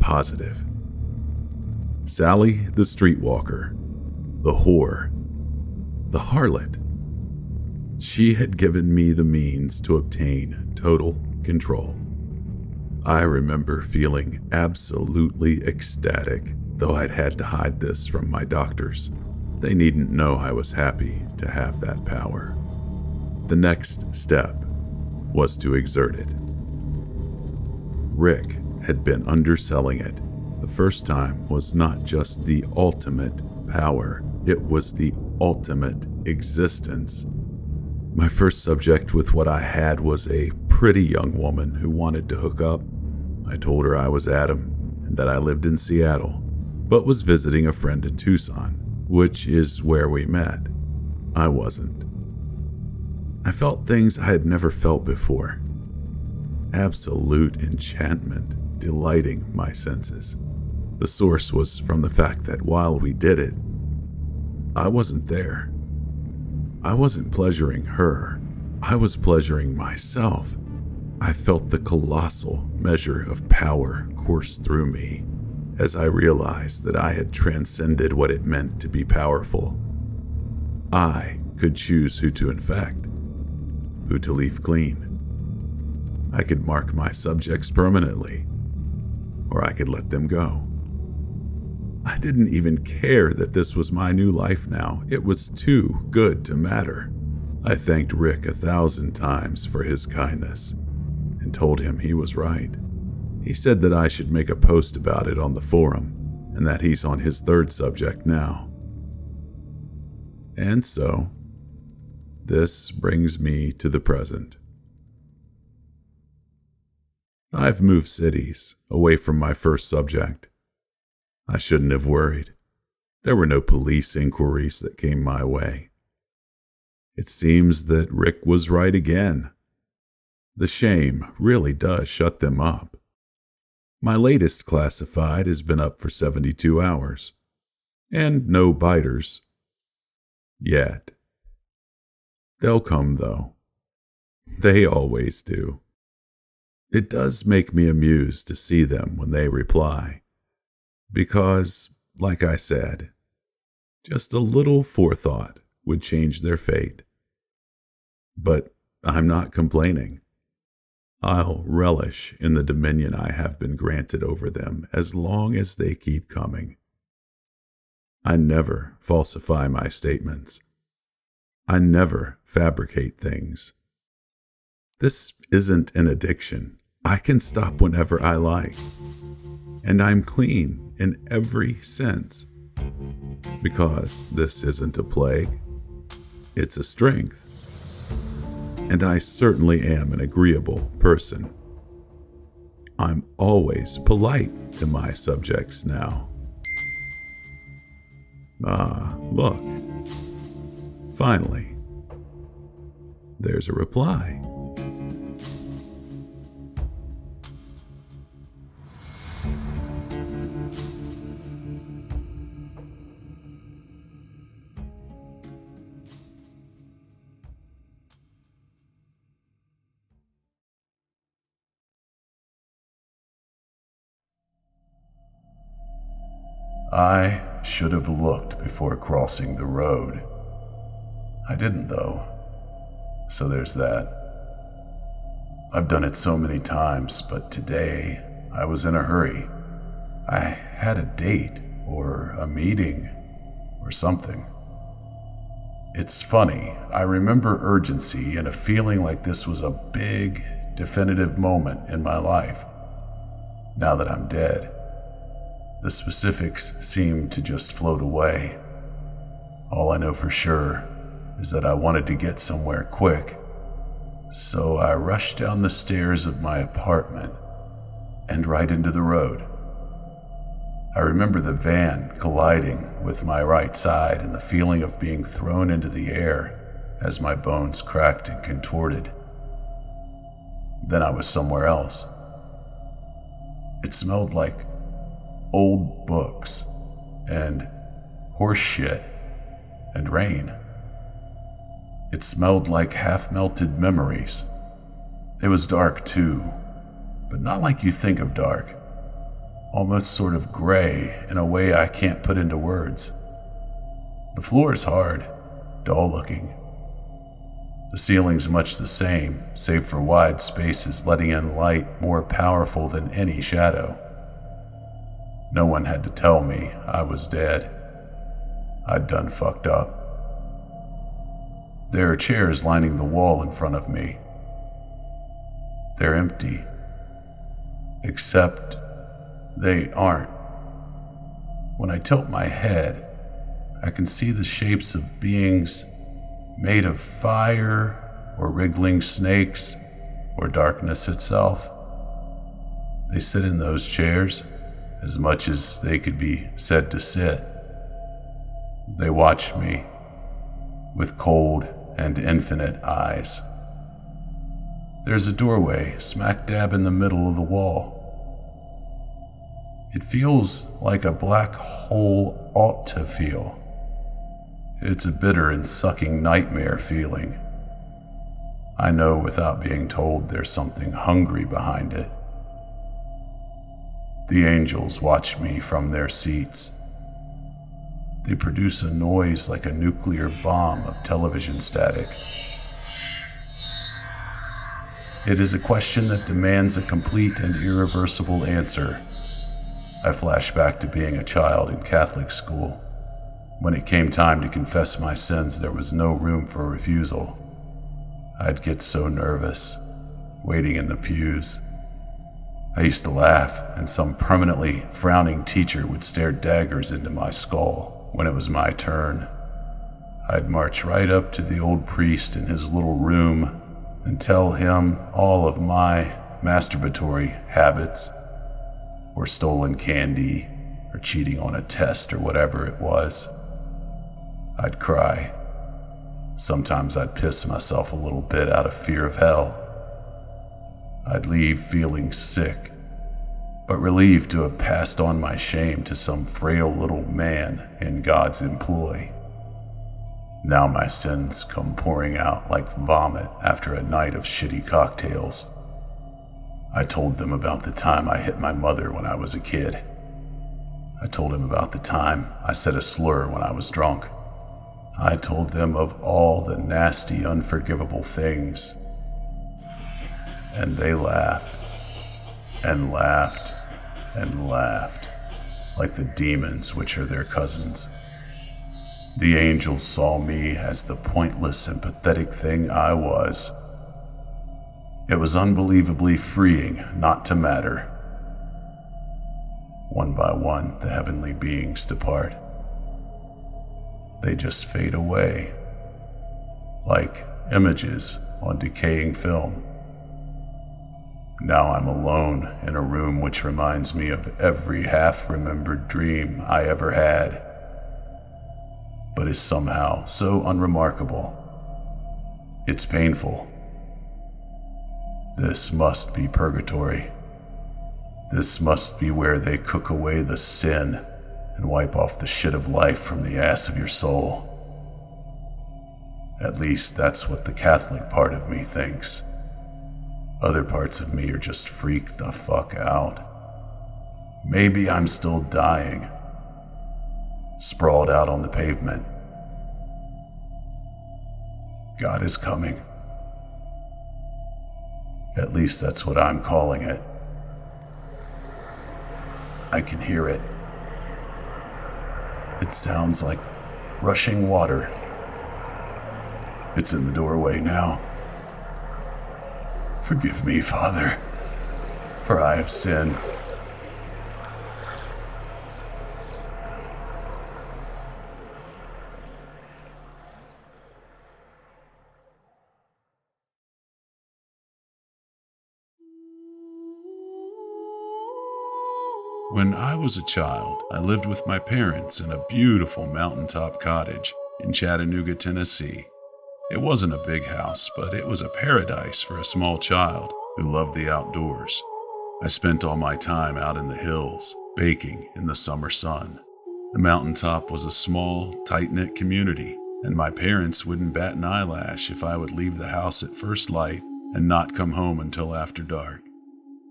Positive. Sally the streetwalker, the whore, the harlot. She had given me the means to obtain total control. I remember feeling absolutely ecstatic, though I'd had to hide this from my doctors. They needn't know I was happy to have that power. The next step was to exert it. Rick had been underselling it. The first time was not just the ultimate power, it was the ultimate existence. My first subject with what I had was a pretty young woman who wanted to hook up. I told her I was Adam and that I lived in Seattle, but was visiting a friend in Tucson, which is where we met. I wasn't. I felt things I had never felt before. Absolute enchantment, delighting my senses. The source was from the fact that while we did it, I wasn't there. I wasn't pleasuring her. I was pleasuring myself. I felt the colossal measure of power course through me as I realized that I had transcended what it meant to be powerful. I could choose who to infect, who to leave clean. I could mark my subjects permanently, or I could let them go. I didn't even care that this was my new life now. It was too good to matter. I thanked Rick 1,000 times for his kindness and told him he was right. He said that I should make a post about it on the forum, and that he's on his third subject now. And so, this brings me to the present. I've moved cities, away from my first subject. I shouldn't have worried. There were no police inquiries that came my way. It seems that Rick was right again. The shame really does shut them up. My latest classified has been up for 72 hours, and no biters. Yet. They'll come, though. They always do. It does make me amused to see them when they reply, because, like I said, just a little forethought would change their fate. But I'm not complaining. I'll relish in the dominion I have been granted over them as long as they keep coming. I never falsify my statements. I never fabricate things. This isn't an addiction. I can stop whenever I like. And I'm clean in every sense. Because this isn't a plague. It's a strength. And I certainly am an agreeable person. I'm always polite to my subjects now. Look. Finally, there's a reply. I should have looked before crossing the road. I didn't, though. So there's that. I've done it so many times, but today I was in a hurry. I had a date or a meeting or something. It's funny, I remember urgency and a feeling like this was a big, definitive moment in my life. Now that I'm dead, the specifics seem to just float away. All I know for sure is that I wanted to get somewhere quick, so I rushed down the stairs of my apartment and right into the road. I remember the van colliding with my right side and the feeling of being thrown into the air as my bones cracked and contorted. Then I was somewhere else. It smelled like old books and horse shit and rain. It smelled like half-melted memories. It was dark too, but not like you think of dark. Almost sort of gray in a way I can't put into words. The floor is hard, dull looking. The ceiling's much the same, save for wide spaces letting in light more powerful than any shadow. No one had to tell me I was dead. I'd done fucked up. There are chairs lining the wall in front of me. They're empty. Except they aren't. When I tilt my head, I can see the shapes of beings made of fire or wriggling snakes or darkness itself. They sit in those chairs as much as they could be said to sit. They watch me with cold and infinite eyes. There's a doorway smack dab in the middle of the wall. It feels like a black hole ought to feel. It's a bitter and sucking nightmare feeling. I know without being told there's something hungry behind it. The angels watch me from their seats. They produce a noise like a nuclear bomb of television static. It is a question that demands a complete and irreversible answer. I flash back to being a child in Catholic school. When it came time to confess my sins, there was no room for refusal. I'd get so nervous, waiting in the pews. I used to laugh, and some permanently frowning teacher would stare daggers into my skull when it was my turn. I'd march right up to the old priest in his little room and tell him all of my masturbatory habits, or stolen candy, or cheating on a test, or whatever it was. I'd cry. Sometimes I'd piss myself a little bit out of fear of hell. I'd leave feeling sick, but relieved to have passed on my shame to some frail little man in God's employ. Now my sins come pouring out like vomit after a night of shitty cocktails. I told them about the time I hit my mother when I was a kid. I told him about the time I said a slur when I was drunk. I told them of all the nasty, unforgivable things. And they laughed, and laughed, and laughed, like the demons which are their cousins. The angels saw me as the pointless and pathetic thing I was. It was unbelievably freeing not to matter. One by one, the heavenly beings depart. They just fade away, like images on decaying film. Now I'm alone in a room which reminds me of every half-remembered dream I ever had, but is somehow so unremarkable. It's painful. This must be purgatory. This must be where they cook away the sin and wipe off the shit of life from the ass of your soul. At least that's what the Catholic part of me thinks. Other parts of me are just freaked the fuck out. Maybe I'm still dying, sprawled out on the pavement. God is coming. At least that's what I'm calling it. I can hear it. It sounds like rushing water. It's in the doorway now. Forgive me, Father, for I have sinned. When I was a child, I lived with my parents in a beautiful mountaintop cottage in Chattanooga, Tennessee. It wasn't a big house, but it was a paradise for a small child who loved the outdoors. I spent all my time out in the hills, baking in the summer sun. The mountaintop was a small, tight-knit community, and my parents wouldn't bat an eyelash if I would leave the house at first light and not come home until after dark.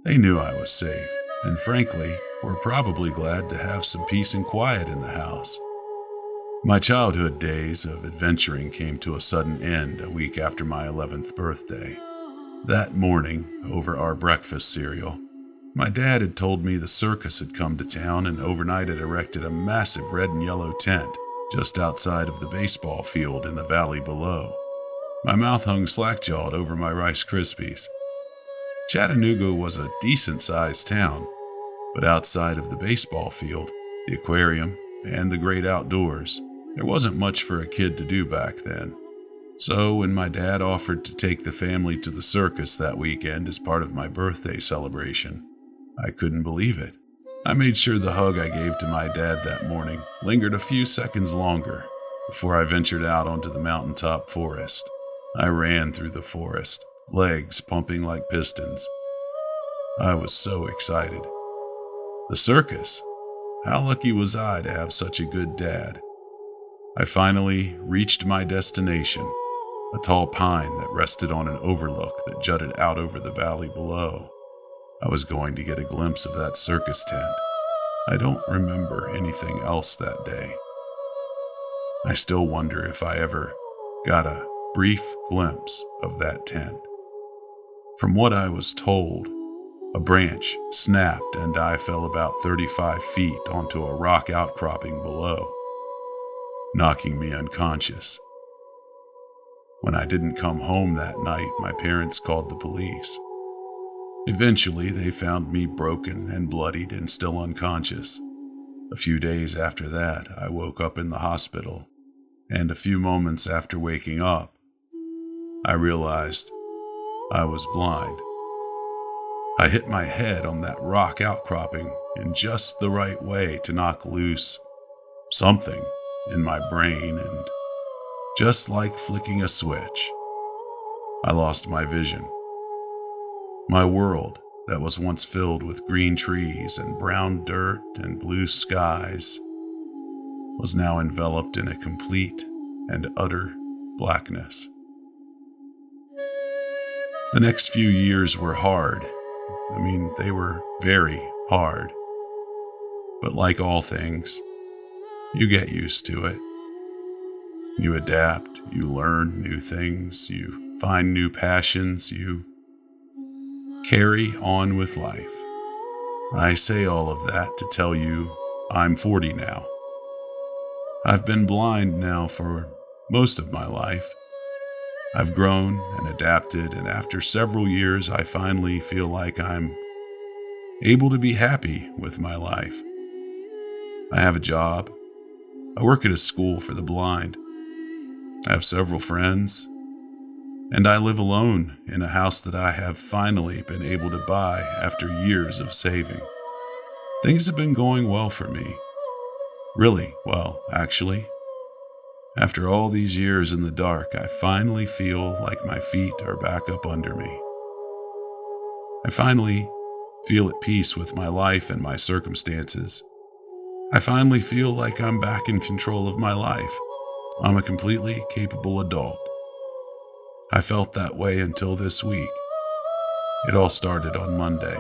They knew I was safe, and frankly, were probably glad to have some peace and quiet in the house. My childhood days of adventuring came to a sudden end a week after my 11th birthday. That morning, over our breakfast cereal, my dad had told me the circus had come to town and overnight had erected a massive red and yellow tent just outside of the baseball field in the valley below. My mouth hung slack-jawed over my Rice Krispies. Chattanooga was a decent-sized town, but outside of the baseball field, the aquarium, and the great outdoors, there wasn't much for a kid to do back then. So when my dad offered to take the family to the circus that weekend as part of my birthday celebration, I couldn't believe it. I made sure the hug I gave to my dad that morning lingered a few seconds longer before I ventured out onto the mountaintop forest. I ran through the forest, legs pumping like pistons. I was so excited. The circus? How lucky was I to have such a good dad? I finally reached my destination, a tall pine that rested on an overlook that jutted out over the valley below. I was going to get a glimpse of that circus tent. I don't remember anything else that day. I still wonder if I ever got a brief glimpse of that tent. From what I was told, a branch snapped and I fell about 35 feet onto a rock outcropping below, knocking me unconscious. When I didn't come home that night, my parents called the police. Eventually, they found me broken and bloodied and still unconscious. A few days after that, I woke up in the hospital, and a few moments after waking up, I realized I was blind. I hit my head on that rock outcropping in just the right way to knock loose something in my brain, and just like flicking a switch, I lost my vision. My world, that was once filled with green trees and brown dirt and blue skies, was now enveloped in a complete and utter blackness. The next few years were hard. They were very hard. But like all things, you get used to it. You adapt, you learn new things, you find new passions, you carry on with life. I say all of that to tell you I'm 40 now. I've been blind now for most of my life. I've grown and adapted, and after several years, I finally feel like I'm able to be happy with my life. I have a job. I work at a school for the blind. I have several friends, and I live alone in a house that I have finally been able to buy after years of saving. Things have been going well for me. Really well, actually. After all these years in the dark, I finally feel like my feet are back up under me. I finally feel at peace with my life and my circumstances. I finally feel like I'm back in control of my life. I'm a completely capable adult. I felt that way until this week. It all started on Monday.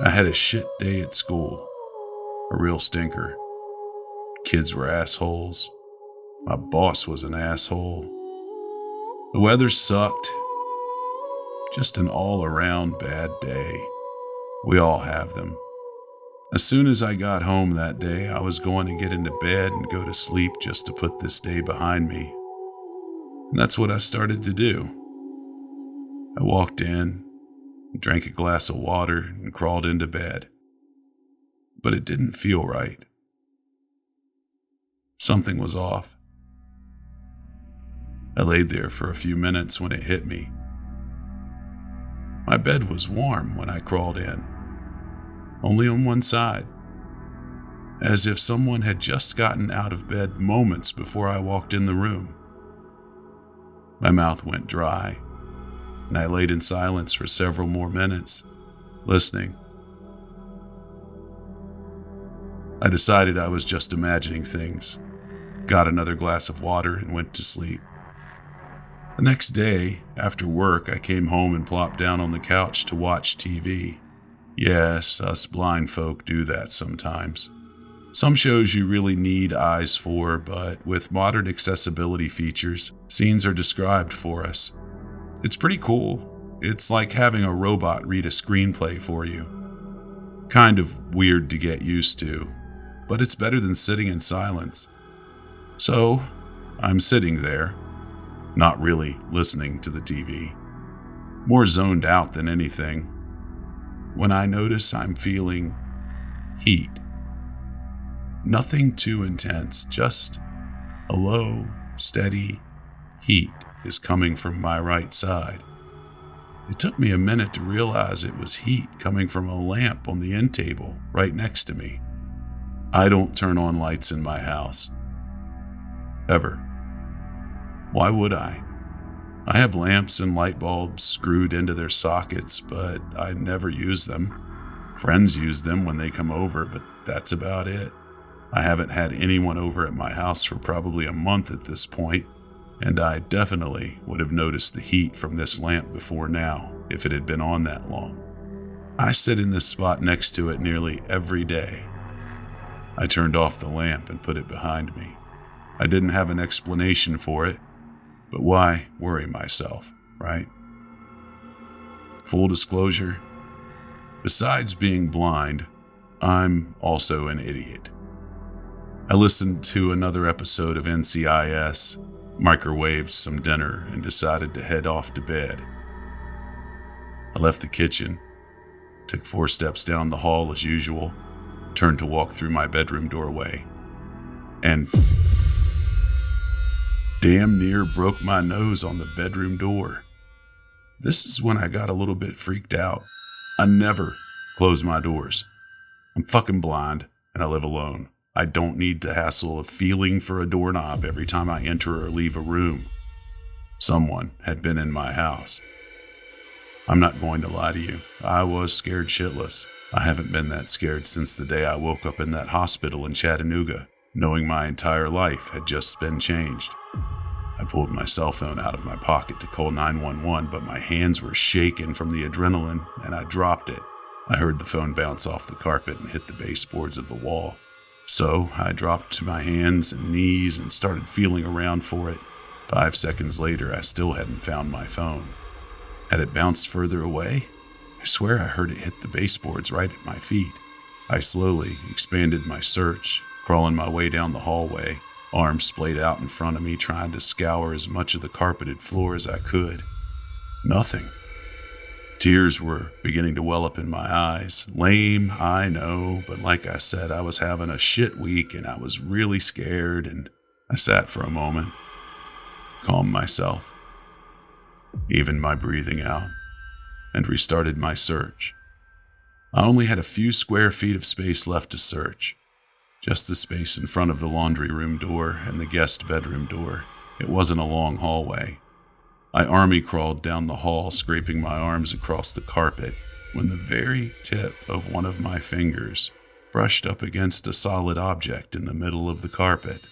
I had a shit day at school. A real stinker. Kids were assholes. My boss was an asshole. The weather sucked. Just an all-around bad day. We all have them. As soon as I got home that day, I was going to get into bed and go to sleep just to put this day behind me. And that's what I started to do. I walked in, drank a glass of water, and crawled into bed. But it didn't feel right. Something was off. I laid there for a few minutes when it hit me. My bed was warm when I crawled in, only on one side, as if someone had just gotten out of bed moments before I walked in the room. My mouth went dry, and I laid in silence for several more minutes, listening. I decided I was just imagining things, got another glass of water, and went to sleep. The next day, after work, I came home and plopped down on the couch to watch TV. Yes, us blind folk do that sometimes. Some shows you really need eyes for, but with modern accessibility features, scenes are described for us. It's pretty cool. It's like having a robot read a screenplay for you. Kind of weird to get used to, but it's better than sitting in silence. So, I'm sitting there, not really listening to the TV, more zoned out than anything, when I notice I'm feeling heat. Nothing too intense, just a low, steady heat is coming from my right side. It took me a minute to realize it was heat coming from a lamp on the end table right next to me. I don't turn on lights in my house. Ever. Why would I? I have lamps and light bulbs screwed into their sockets, but I never use them. Friends use them when they come over, but that's about it. I haven't had anyone over at my house for probably a month at this point, and I definitely would have noticed the heat from this lamp before now if it had been on that long. I sit in this spot next to it nearly every day. I turned off the lamp and put it behind me. I didn't have an explanation for it, but why worry myself, right? Full disclosure, besides being blind, I'm also an idiot. I listened to another episode of NCIS, microwaved some dinner, and decided to head off to bed. I left the kitchen, took 4 steps down the hall as usual, turned to walk through my bedroom doorway, and damn near broke my nose on the bedroom door. This is when I got a little bit freaked out. I never close my doors. I'm fucking blind and I live alone. I don't need the hassle of feeling for a doorknob every time I enter or leave a room. Someone had been in my house. I'm not going to lie to you. I was scared shitless. I haven't been that scared since the day I woke up in that hospital in Chattanooga, knowing my entire life had just been changed. I pulled my cell phone out of my pocket to call 911, but my hands were shaking from the adrenaline and I dropped it. I heard the phone bounce off the carpet and hit the baseboards of the wall. So I dropped to my hands and knees and started feeling around for it. 5 seconds later, I still hadn't found my phone. Had it bounced further away? I swear I heard it hit the baseboards right at my feet. I slowly expanded my search, crawling my way down the hallway, arms splayed out in front of me, trying to scour as much of the carpeted floor as I could. Nothing. Tears were beginning to well up in my eyes. Lame, I know, but like I said, I was having a shit week and I was really scared, and I sat for a moment, calmed myself, evened my breathing out, and restarted my search. I only had a few square feet of space left to search. Just the space in front of the laundry room door and the guest bedroom door. It wasn't a long hallway. I army crawled down the hall, scraping my arms across the carpet, when the very tip of one of my fingers brushed up against a solid object in the middle of the carpet.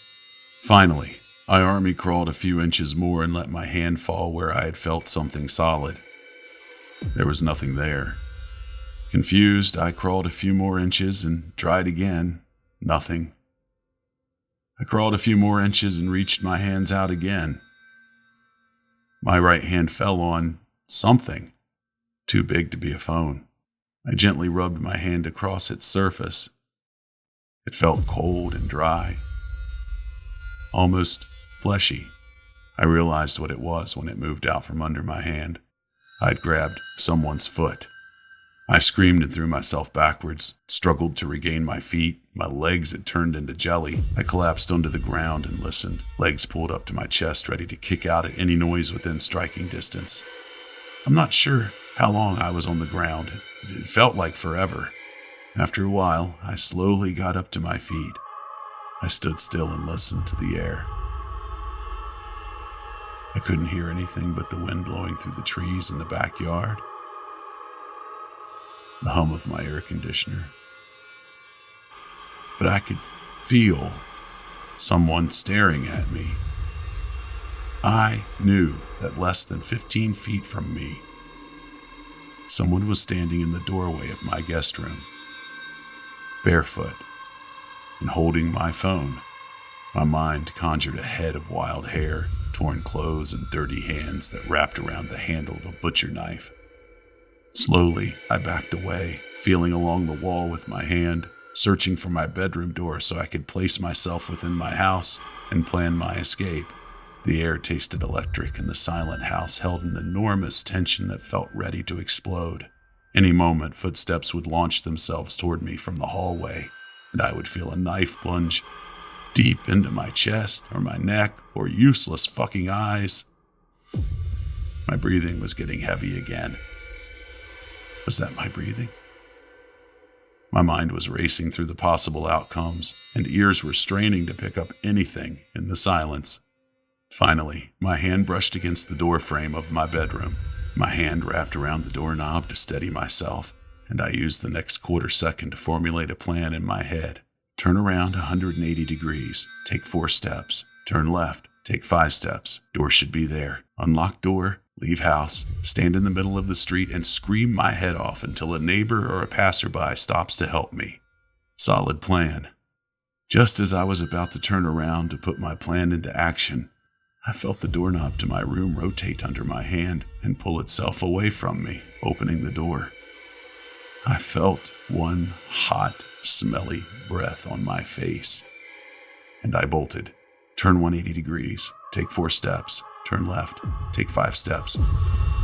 Finally, I army crawled a few inches more and let my hand fall where I had felt something solid. There was nothing there. Confused, I crawled a few more inches and tried again. Nothing. I crawled a few more inches and reached my hands out again. My right hand fell on something, too big to be a phone. I gently rubbed my hand across its surface. It felt cold and dry, almost fleshy. I realized what it was when it moved out from under my hand. I'd grabbed someone's foot. I screamed and threw myself backwards, struggled to regain my feet. My legs had turned into jelly. I collapsed onto the ground and listened, legs pulled up to my chest, ready to kick out at any noise within striking distance. I'm not sure how long I was on the ground. It felt like forever. After a while, I slowly got up to my feet. I stood still and listened to the air. I couldn't hear anything but the wind blowing through the trees in the backyard, the hum of my air conditioner. But I could feel someone staring at me. I knew that less than 15 feet from me, someone was standing in the doorway of my guest room, barefoot and holding my phone. My mind conjured a head of wild hair, torn clothes, and dirty hands that wrapped around the handle of a butcher knife. Slowly, I backed away, feeling along the wall with my hand, searching for my bedroom door so I could place myself within my house and plan my escape. The air tasted electric, and the silent house held an enormous tension that felt ready to explode. Any moment, footsteps would launch themselves toward me from the hallway, and I would feel a knife plunge deep into my chest or my neck or useless fucking eyes. My breathing was getting heavy again. Was that my breathing? My mind was racing through the possible outcomes, and ears were straining to pick up anything in the silence. Finally, my hand brushed against the door frame of my bedroom. My hand wrapped around the doorknob to steady myself, and I used the next quarter second to formulate a plan in my head. Turn around 180 degrees, take 4 steps. Turn left, take 5 steps. Door should be there. Unlock door, leave house, stand in the middle of the street, and scream my head off until a neighbor or a passerby stops to help me. Solid plan. Just as I was about to turn around to put my plan into action, I felt the doorknob to my room rotate under my hand and pull itself away from me, opening the door. I felt one hot, smelly breath on my face, and I bolted. Turn 180 degrees, take 4 steps, turn left, take 5 steps.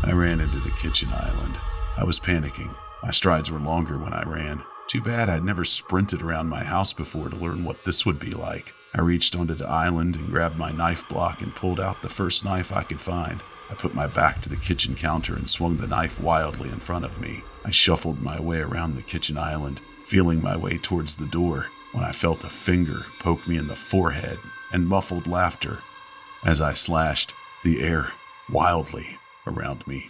I ran into the kitchen island. I was panicking. My strides were longer when I ran. Too bad I'd never sprinted around my house before to learn what this would be like. I reached onto the island and grabbed my knife block and pulled out the first knife I could find. I put my back to the kitchen counter and swung the knife wildly in front of me. I shuffled my way around the kitchen island, feeling my way towards the door, when I felt a finger poke me in the forehead and muffled laughter as I slashed the air wildly around me,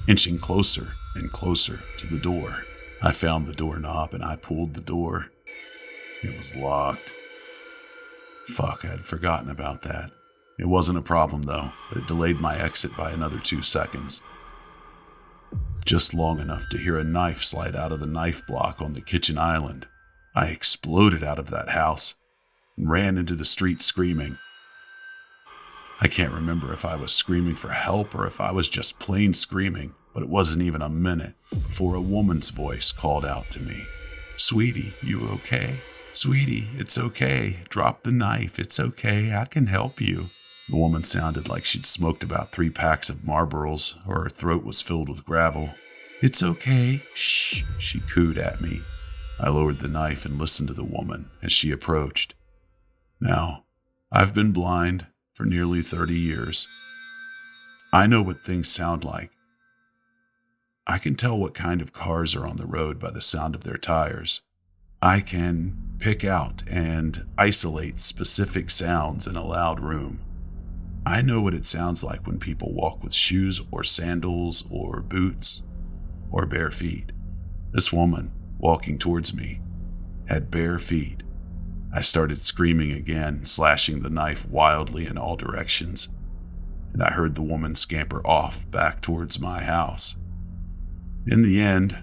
inching closer and closer to the door. I found the doorknob and I pulled the door. It was locked. Fuck, I had forgotten about that. It wasn't a problem though, but it delayed my exit by another 2 seconds. Just long enough to hear a knife slide out of the knife block on the kitchen island. I exploded out of that house and ran into the street screaming. I can't remember if I was screaming for help or if I was just plain screaming, but it wasn't even a minute before a woman's voice called out to me. "Sweetie, you okay? Sweetie, it's okay. Drop the knife. It's okay. I can help you." The woman sounded like she'd smoked about 3 packs of Marlboros, or her throat was filled with gravel. "It's okay. Shh," she cooed at me. I lowered the knife and listened to the woman as she approached. Now, I've been blind for nearly 30 years. I know what things sound like. I can tell what kind of cars are on the road by the sound of their tires. I can pick out and isolate specific sounds in a loud room. I know what it sounds like when people walk with shoes or sandals or boots or bare feet. This woman, walking towards me, had bare feet. I started screaming again, slashing the knife wildly in all directions, and I heard the woman scamper off back towards my house. In the end,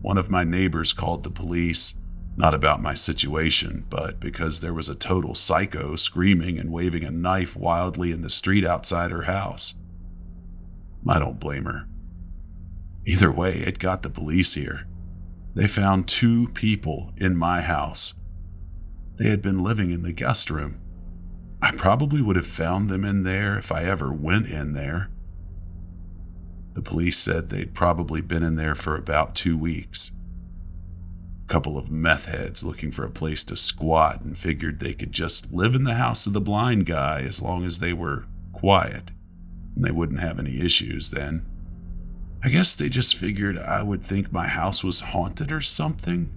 one of my neighbors called the police, not about my situation, but because there was a total psycho screaming and waving a knife wildly in the street outside her house. I don't blame her. Either way, it got the police here. They found 2 people in my house. They had been living in the guest room. I probably would have found them in there if I ever went in there. The police said they'd probably been in there for about 2 weeks. A couple of meth heads looking for a place to squat and figured they could just live in the house of the blind guy as long as they were quiet, and they wouldn't have any issues then. I guess they just figured I would think my house was haunted or something.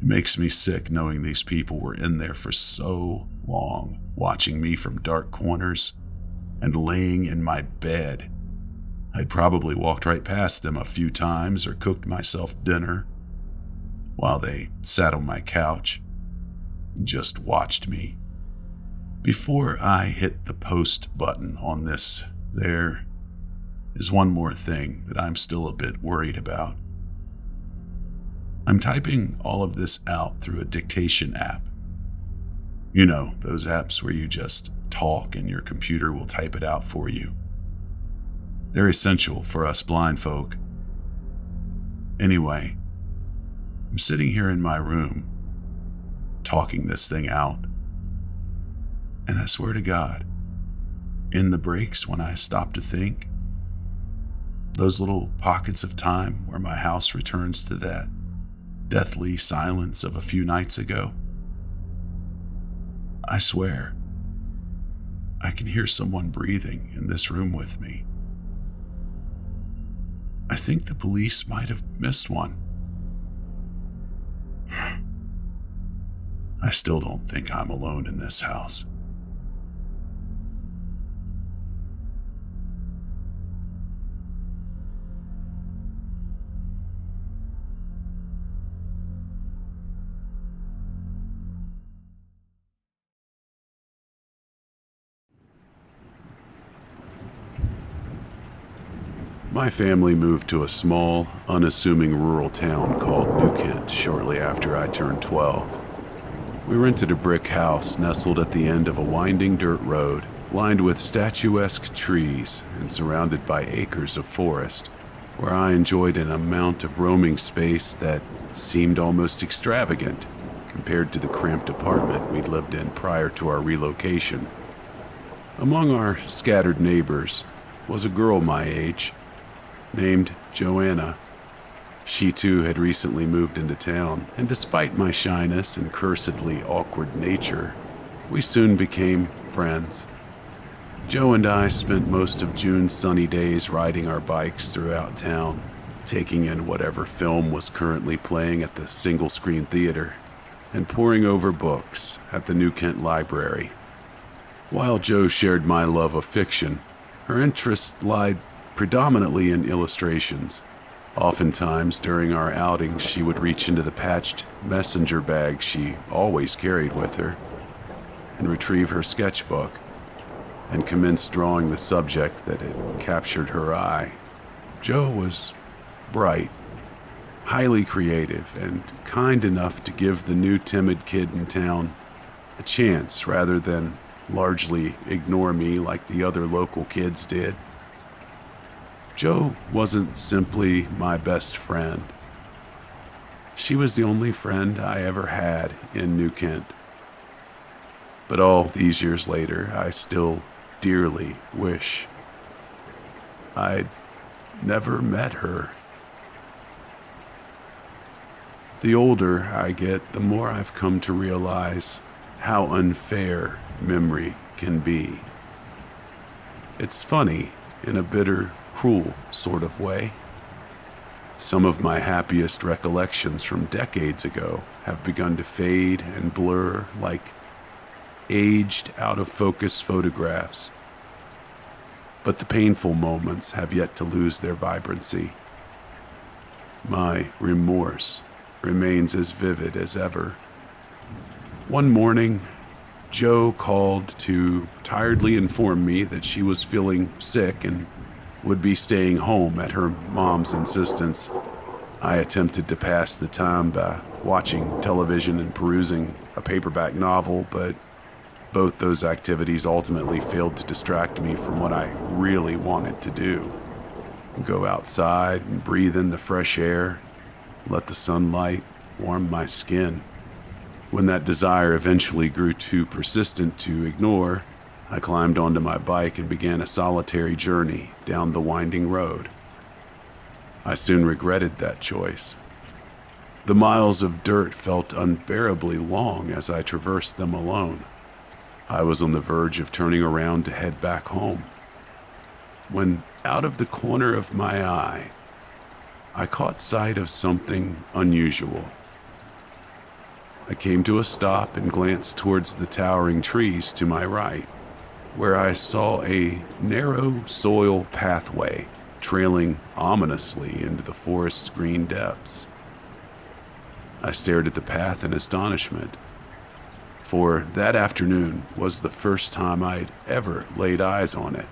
It makes me sick knowing these people were in there for so long, watching me from dark corners and laying in my bed. I'd probably walked right past them a few times or cooked myself dinner while they sat on my couch and just watched me. Before I hit the post button on this, there is one more thing that I'm still a bit worried about. I'm typing all of this out through a dictation app. You know, those apps where you just talk and your computer will type it out for you. They're essential for us blind folk. Anyway, I'm sitting here in my room, talking this thing out. And I swear to God, in the breaks when I stop to think, those little pockets of time where my house returns to that deathly silence of a few nights ago, I swear, I can hear someone breathing in this room with me. I think the police might have missed one. I still don't think I'm alone in this house. My family moved to a small, unassuming rural town called New Kent shortly after I turned 12. We rented a brick house nestled at the end of a winding dirt road, lined with statuesque trees and surrounded by acres of forest, where I enjoyed an amount of roaming space that seemed almost extravagant compared to the cramped apartment we'd lived in prior to our relocation. Among our scattered neighbors was a girl my age, named Joanna. She too had recently moved into town, and despite my shyness and cursedly awkward nature, we soon became friends. Joe and I spent most of June's sunny days riding our bikes throughout town, taking in whatever film was currently playing at the single-screen theater, and poring over books at the New Kent Library. While Joe shared my love of fiction, her interest lied predominantly in illustrations. Oftentimes, during our outings, she would reach into the patched messenger bag she always carried with her and retrieve her sketchbook and commence drawing the subject that had captured her eye. Joe was bright, highly creative, and kind enough to give the new timid kid in town a chance rather than largely ignore me like the other local kids did. Joe wasn't simply my best friend. She was the only friend I ever had in New Kent. But all these years later, I still dearly wish I'd never met her. The older I get, the more I've come to realize how unfair memory can be. It's funny in a bitter, cruel sort of way. Some of my happiest recollections from decades ago have begun to fade and blur like aged, out-of-focus photographs. But the painful moments have yet to lose their vibrancy. My remorse remains as vivid as ever. One morning, Joe called to tiredly inform me that she was feeling sick and would be staying home at her mom's insistence. I attempted to pass the time by watching television and perusing a paperback novel, but both those activities ultimately failed to distract me from what I really wanted to do. Go outside and breathe in the fresh air, let the sunlight warm my skin. When that desire eventually grew too persistent to ignore, I climbed onto my bike and began a solitary journey down the winding road. I soon regretted that choice. The miles of dirt felt unbearably long as I traversed them alone. I was on the verge of turning around to head back home, when out of the corner of my eye, I caught sight of something unusual. I came to a stop and glanced towards the towering trees to my right, where I saw a narrow soil pathway trailing ominously into the forest's green depths. I stared at the path in astonishment, for that afternoon was the first time I'd ever laid eyes on it.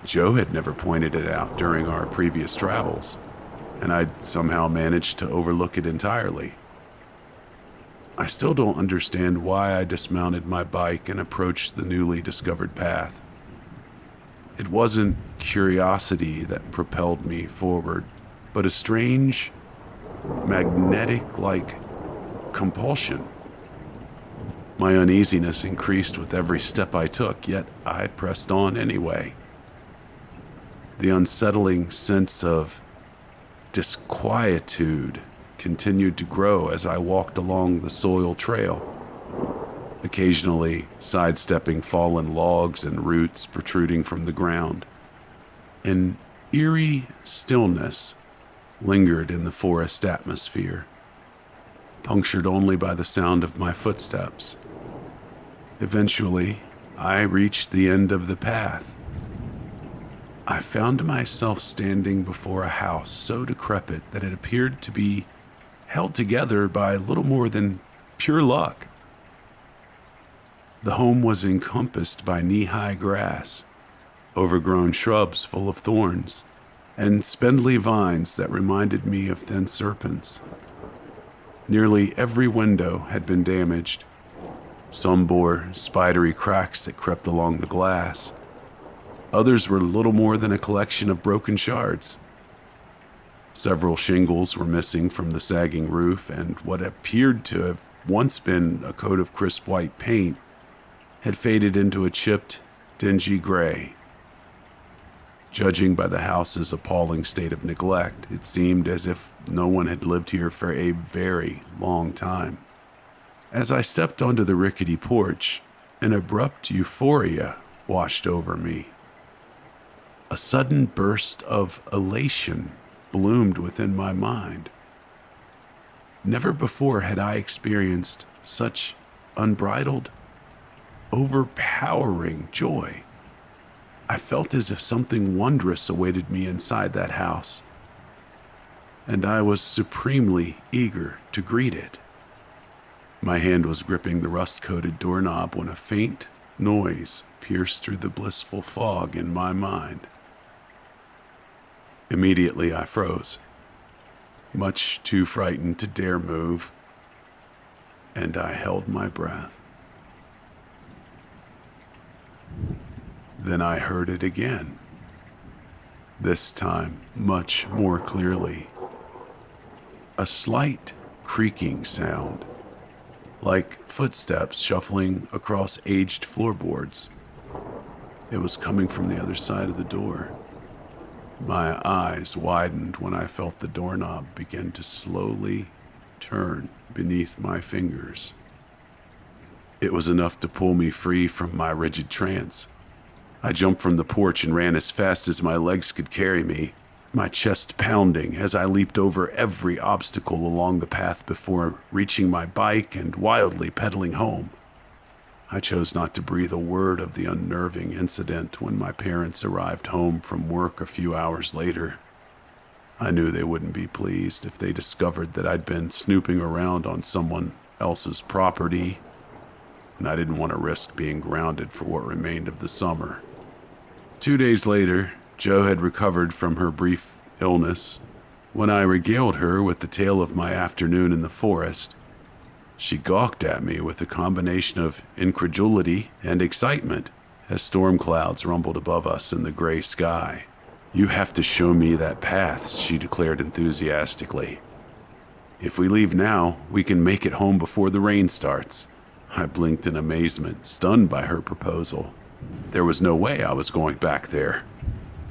Joe had never pointed it out during our previous travels, and I'd somehow managed to overlook it entirely. I still don't understand why I dismounted my bike and approached the newly discovered path. It wasn't curiosity that propelled me forward, but a strange, magnetic-like compulsion. My uneasiness increased with every step I took, yet I pressed on anyway. The unsettling sense of disquietude continued to grow as I walked along the soil trail, occasionally sidestepping fallen logs and roots protruding from the ground. An eerie stillness lingered in the forest atmosphere, punctured only by the sound of my footsteps. Eventually, I reached the end of the path. I found myself standing before a house so decrepit that it appeared to be held together by little more than pure luck. The home was encompassed by knee-high grass, overgrown shrubs full of thorns, and spindly vines that reminded me of thin serpents. Nearly every window had been damaged. Some bore spidery cracks that crept along the glass. Others were little more than a collection of broken shards. Several shingles were missing from the sagging roof, and what appeared to have once been a coat of crisp white paint had faded into a chipped, dingy gray. Judging by the house's appalling state of neglect, it seemed as if no one had lived here for a very long time. As I stepped onto the rickety porch, an abrupt euphoria washed over me. A sudden burst of elation bloomed within my mind. Never before had I experienced such unbridled, overpowering joy. I felt as if something wondrous awaited me inside that house, and I was supremely eager to greet it. My hand was gripping the rust-coated doorknob when a faint noise pierced through the blissful fog in my mind. Immediately I froze, much too frightened to dare move, and I held my breath. Then I heard it again, this time much more clearly. A slight creaking sound, like footsteps shuffling across aged floorboards. It was coming from the other side of the door. My eyes widened when I felt the doorknob begin to slowly turn beneath my fingers. It was enough to pull me free from my rigid trance. I jumped from the porch and ran as fast as my legs could carry me, my chest pounding as I leaped over every obstacle along the path before reaching my bike and wildly pedaling home. I chose not to breathe a word of the unnerving incident when my parents arrived home from work a few hours later. I knew they wouldn't be pleased if they discovered that I'd been snooping around on someone else's property, and I didn't want to risk being grounded for what remained of the summer. 2 days later, Jo had recovered from her brief illness. When I regaled her with the tale of my afternoon in the forest, she gawked at me with a combination of incredulity and excitement as storm clouds rumbled above us in the gray sky. "You have to show me that path," she declared enthusiastically. "If we leave now, we can make it home before the rain starts." I blinked in amazement, stunned by her proposal. There was no way I was going back there.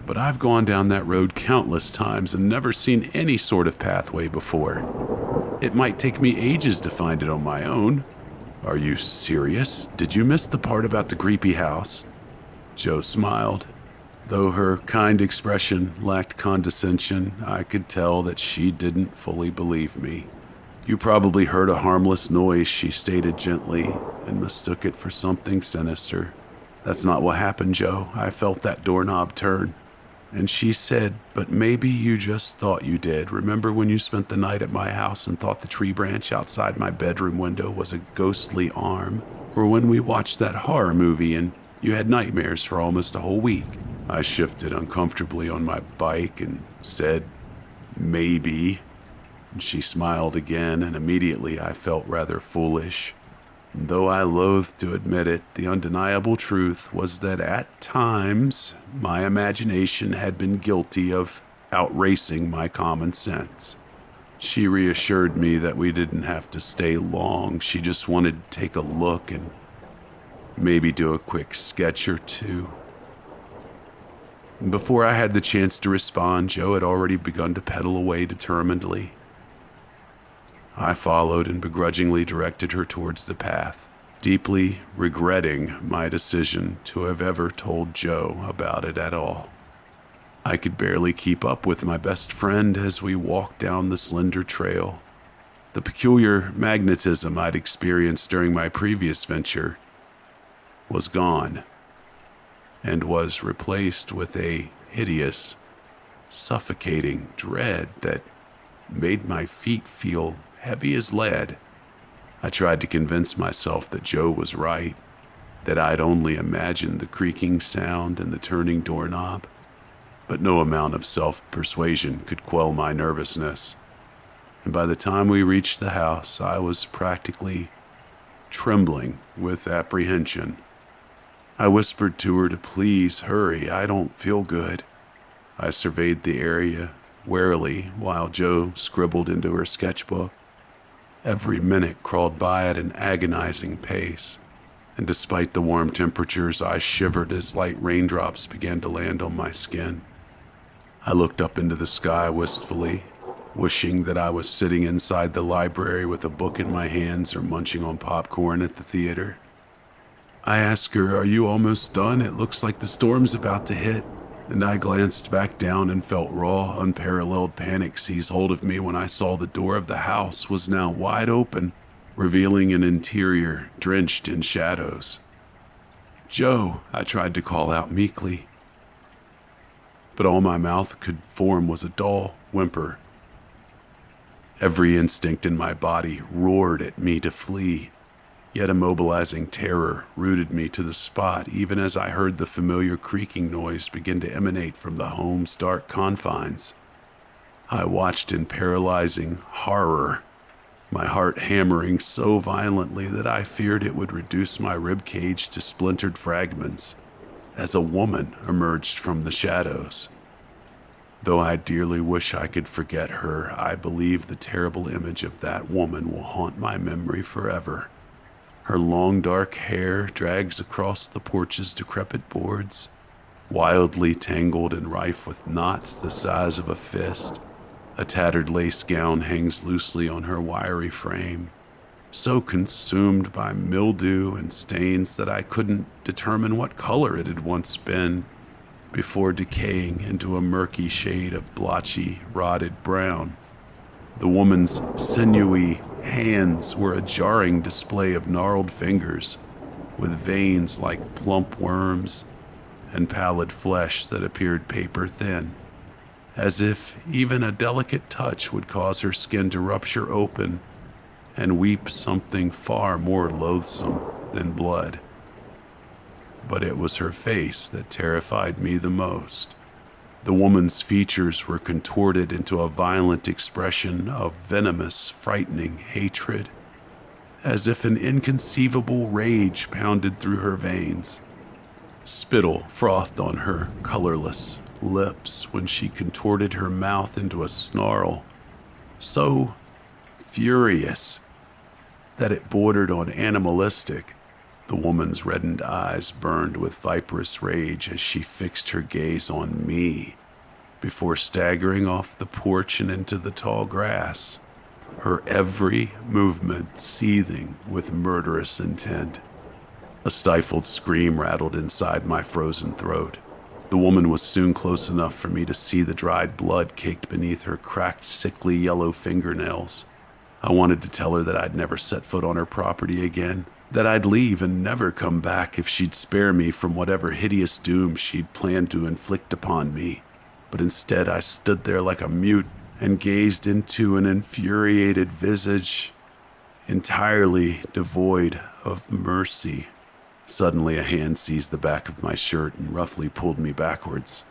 But I've gone down that road countless times and never seen any sort of pathway before. It might take me ages to find it on my own. "Are you serious? Did you miss the part about the creepy house?" Jo smiled. Though her kind expression lacked condescension, I could tell that she didn't fully believe me. "You probably heard a harmless noise," she stated gently, "and mistook it for something sinister. That's not what happened, Jo. I felt that doorknob turn." And she said, "But maybe you just thought you did. Remember when you spent the night at my house and thought the tree branch outside my bedroom window was a ghostly arm? Or when we watched that horror movie and you had nightmares for almost a whole week?" I shifted uncomfortably on my bike and said, "Maybe." And she smiled again, and immediately I felt rather foolish. Though I loathed to admit it, the undeniable truth was that at times my imagination had been guilty of outracing my common sense. She reassured me that we didn't have to stay long. She just wanted to take a look and maybe do a quick sketch or two. Before I had the chance to respond, Jo had already begun to pedal away determinedly. I followed and begrudgingly directed her towards the path, deeply regretting my decision to have ever told Jo about it at all. I could barely keep up with my best friend as we walked down the slender trail. The peculiar magnetism I'd experienced during my previous venture was gone and was replaced with a hideous, suffocating dread that made my feet feel heavy as lead. I tried to convince myself that Jo was right, that I'd only imagined the creaking sound and the turning doorknob, but no amount of self-persuasion could quell my nervousness. And by the time we reached the house, I was practically trembling with apprehension. I whispered to her to please hurry, "I don't feel good." I surveyed the area warily while Jo scribbled into her sketchbook. Every minute crawled by at an agonizing pace, and despite the warm temperatures, I shivered as light raindrops began to land on my skin. I looked up into the sky wistfully, wishing that I was sitting inside the library with a book in my hands or munching on popcorn at the theater. I asked her, "Are you almost done? It looks like the storm's about to hit." And I glanced back down and felt raw, unparalleled panic seize hold of me when I saw the door of the house was now wide open, revealing an interior drenched in shadows. "Joe," I tried to call out meekly, but all my mouth could form was a dull whimper. Every instinct in my body roared at me to flee, yet immobilizing terror rooted me to the spot even as I heard the familiar creaking noise begin to emanate from the home's dark confines. I watched in paralyzing horror, my heart hammering so violently that I feared it would reduce my ribcage to splintered fragments, as a woman emerged from the shadows. Though I dearly wish I could forget her, I believe the terrible image of that woman will haunt my memory forever. Her long dark hair drags across the porch's decrepit boards, wildly tangled and rife with knots the size of a fist. A tattered lace gown hangs loosely on her wiry frame, so consumed by mildew and stains that I couldn't determine what color it had once been before decaying into a murky shade of blotchy, rotted brown. The woman's sinewy hands were a jarring display of gnarled fingers, with veins like plump worms and pallid flesh that appeared paper thin, as if even a delicate touch would cause her skin to rupture open and weep something far more loathsome than blood. But it was her face that terrified me the most. The woman's features were contorted into a violent expression of venomous, frightening hatred, as if an inconceivable rage pounded through her veins. Spittle frothed on her colorless lips when she contorted her mouth into a snarl, so furious that it bordered on animalistic. The woman's reddened eyes burned with viperous rage as she fixed her gaze on me before staggering off the porch and into the tall grass, her every movement seething with murderous intent. A stifled scream rattled inside my frozen throat. The woman was soon close enough for me to see the dried blood caked beneath her cracked, sickly yellow fingernails. I wanted to tell her that I'd never set foot on her property again, that I'd leave and never come back if she'd spare me from whatever hideous doom she'd planned to inflict upon me. But instead I stood there like a mute and gazed into an infuriated visage entirely devoid of mercy. Suddenly a hand seized the back of my shirt and roughly pulled me backwards.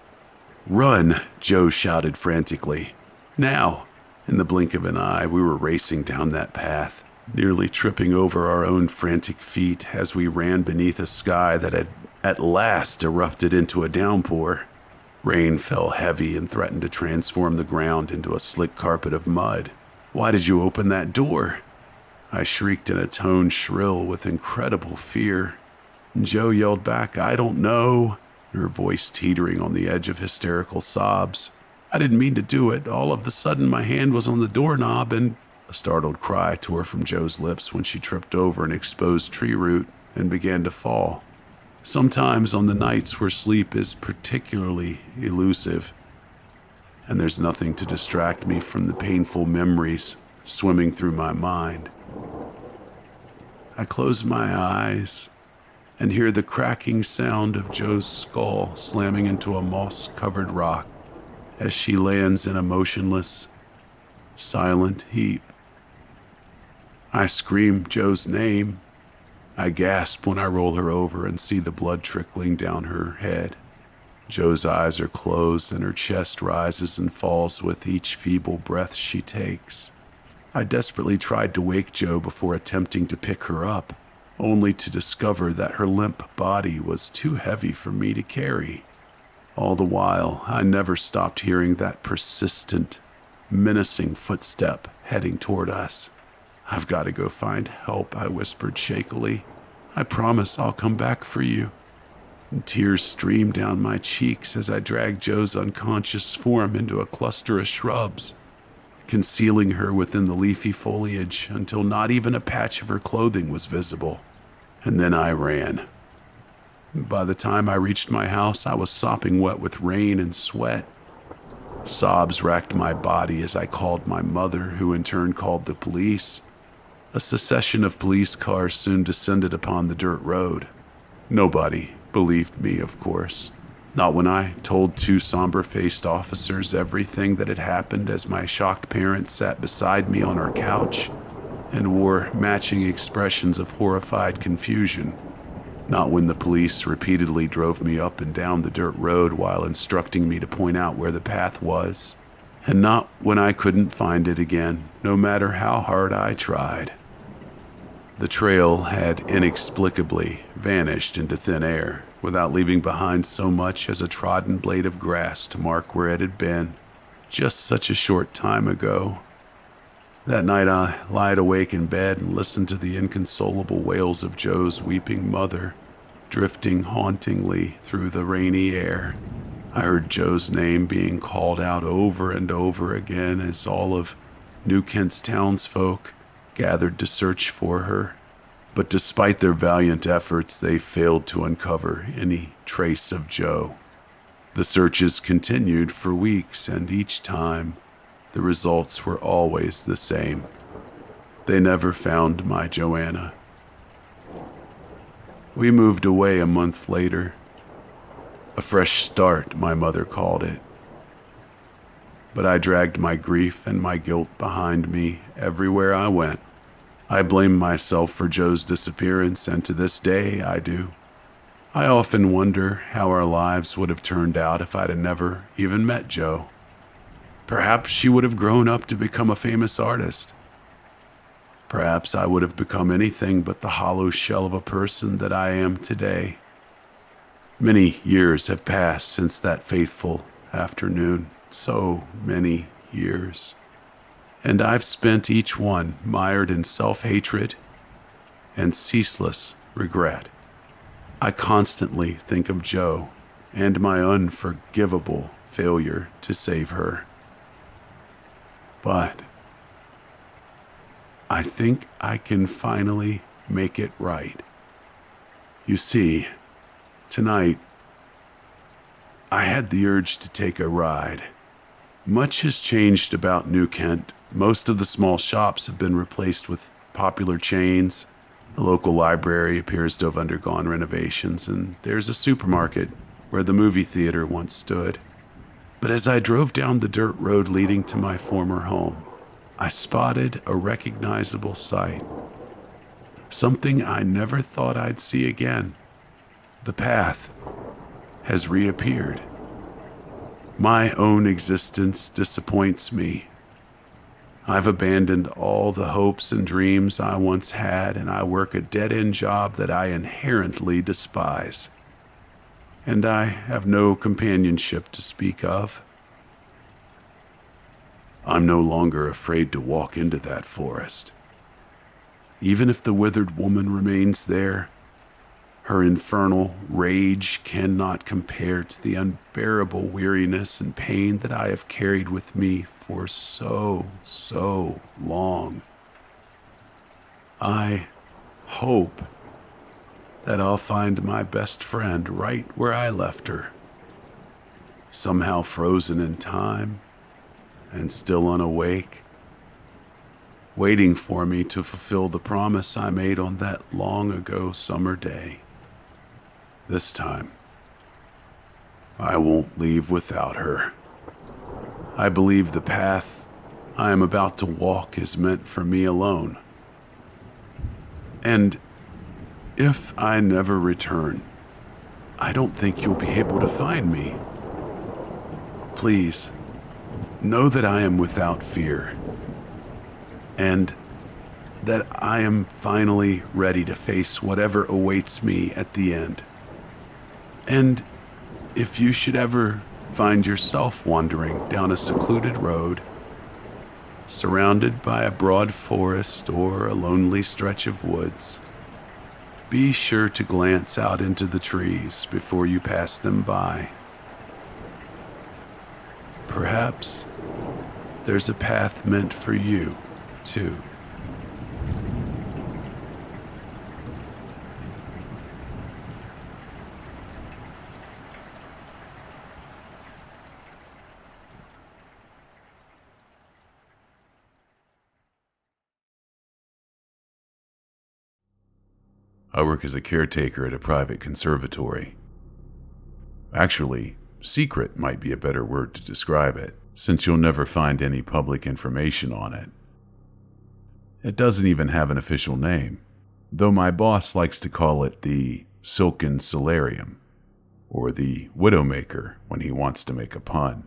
"Run!" Joe shouted frantically. "Now!" In the blink of an eye, we were racing down that path, nearly tripping over our own frantic feet as we ran beneath a sky that had at last erupted into a downpour. Rain fell heavy and threatened to transform the ground into a slick carpet of mud. "Why did you open that door?" I shrieked in a tone shrill with incredible fear. Joe yelled back, "I don't know," her voice teetering on the edge of hysterical sobs. "I didn't mean to do it. All of a sudden my hand was on the doorknob and—" A startled cry tore from Joe's lips when she tripped over an exposed tree root and began to fall. Sometimes on the nights where sleep is particularly elusive, and there's nothing to distract me from the painful memories swimming through my mind, I close my eyes and hear the cracking sound of Joe's skull slamming into a moss-covered rock as she lands in a motionless, silent heap. I scream Joe's name. I gasp when I roll her over and see the blood trickling down her head. Joe's eyes are closed and her chest rises and falls with each feeble breath she takes. I desperately tried to wake Joe before attempting to pick her up, only to discover that her limp body was too heavy for me to carry. All the while, I never stopped hearing that persistent, menacing footstep heading toward us. "I've got to go find help," I whispered shakily. "I promise I'll come back for you." and tears streamed down my cheeks as I dragged Joe's unconscious form into a cluster of shrubs, concealing her within the leafy foliage until not even a patch of her clothing was visible. And then I ran. By the time I reached my house, I was sopping wet with rain and sweat. Sobs racked my body as I called my mother, who in turn called the police. A succession of police cars soon descended upon the dirt road. Nobody believed me, of course. Not when I told two somber-faced officers everything that had happened as my shocked parents sat beside me on our couch and wore matching expressions of horrified confusion. Not when the police repeatedly drove me up and down the dirt road while instructing me to point out where the path was. And not when I couldn't find it again, no matter how hard I tried. The trail had inexplicably vanished into thin air, without leaving behind so much as a trodden blade of grass to mark where it had been, just such a short time ago. That night I lied awake in bed and listened to the inconsolable wails of Joe's weeping mother, drifting hauntingly through the rainy air. I heard Joe's name being called out over and over again as all of New Kent's townsfolk gathered to search for her. But despite their valiant efforts, they failed to uncover any trace of Joe. The searches continued for weeks, and each time, the results were always the same. They never found my Joanna. We moved away a month later. A fresh start, my mother called it. But I dragged my grief and my guilt behind me everywhere I went. I blame myself for Joe's disappearance, and to this day I do. I often wonder how our lives would have turned out if I'd have never even met Joe. Perhaps she would have grown up to become a famous artist. Perhaps I would have become anything but the hollow shell of a person that I am today. Many years have passed since that fateful afternoon, so many years. And I've spent each one mired in self-hatred and ceaseless regret. I constantly think of Joe and my unforgivable failure to save her. But I think I can finally make it right. You see, tonight, I had the urge to take a ride. Much has changed about New Kent. Most of the small shops have been replaced with popular chains. The local library appears to have undergone renovations, and there's a supermarket where the movie theater once stood. But as I drove down the dirt road leading to my former home, I spotted a recognizable sight. Something I never thought I'd see again. The path has reappeared. My own existence disappoints me. I've abandoned all the hopes and dreams I once had, and I work a dead-end job that I inherently despise. And I have no companionship to speak of. I'm no longer afraid to walk into that forest. Even if the withered woman remains there, her infernal rage cannot compare to the unbearable weariness and pain that I have carried with me for so long. I hope that I'll find my best friend right where I left her, somehow frozen in time and still unawake, waiting for me to fulfill the promise I made on that long ago summer day. This time, I won't leave without her. I believe the path I am about to walk is meant for me alone. And if I never return, I don't think you'll be able to find me. Please, know that I am without fear, and that I am finally ready to face whatever awaits me at the end. And if you should ever find yourself wandering down a secluded road, surrounded by a broad forest or a lonely stretch of woods, Be sure to glance out into the trees before you pass them by. Perhaps there's a path meant for you, too. I work as a caretaker at a private conservatory. Actually, secret might be a better word to describe it, since you'll never find any public information on it. It doesn't even have an official name, though my boss likes to call it the Silken Solarium, or the Widowmaker when he wants to make a pun.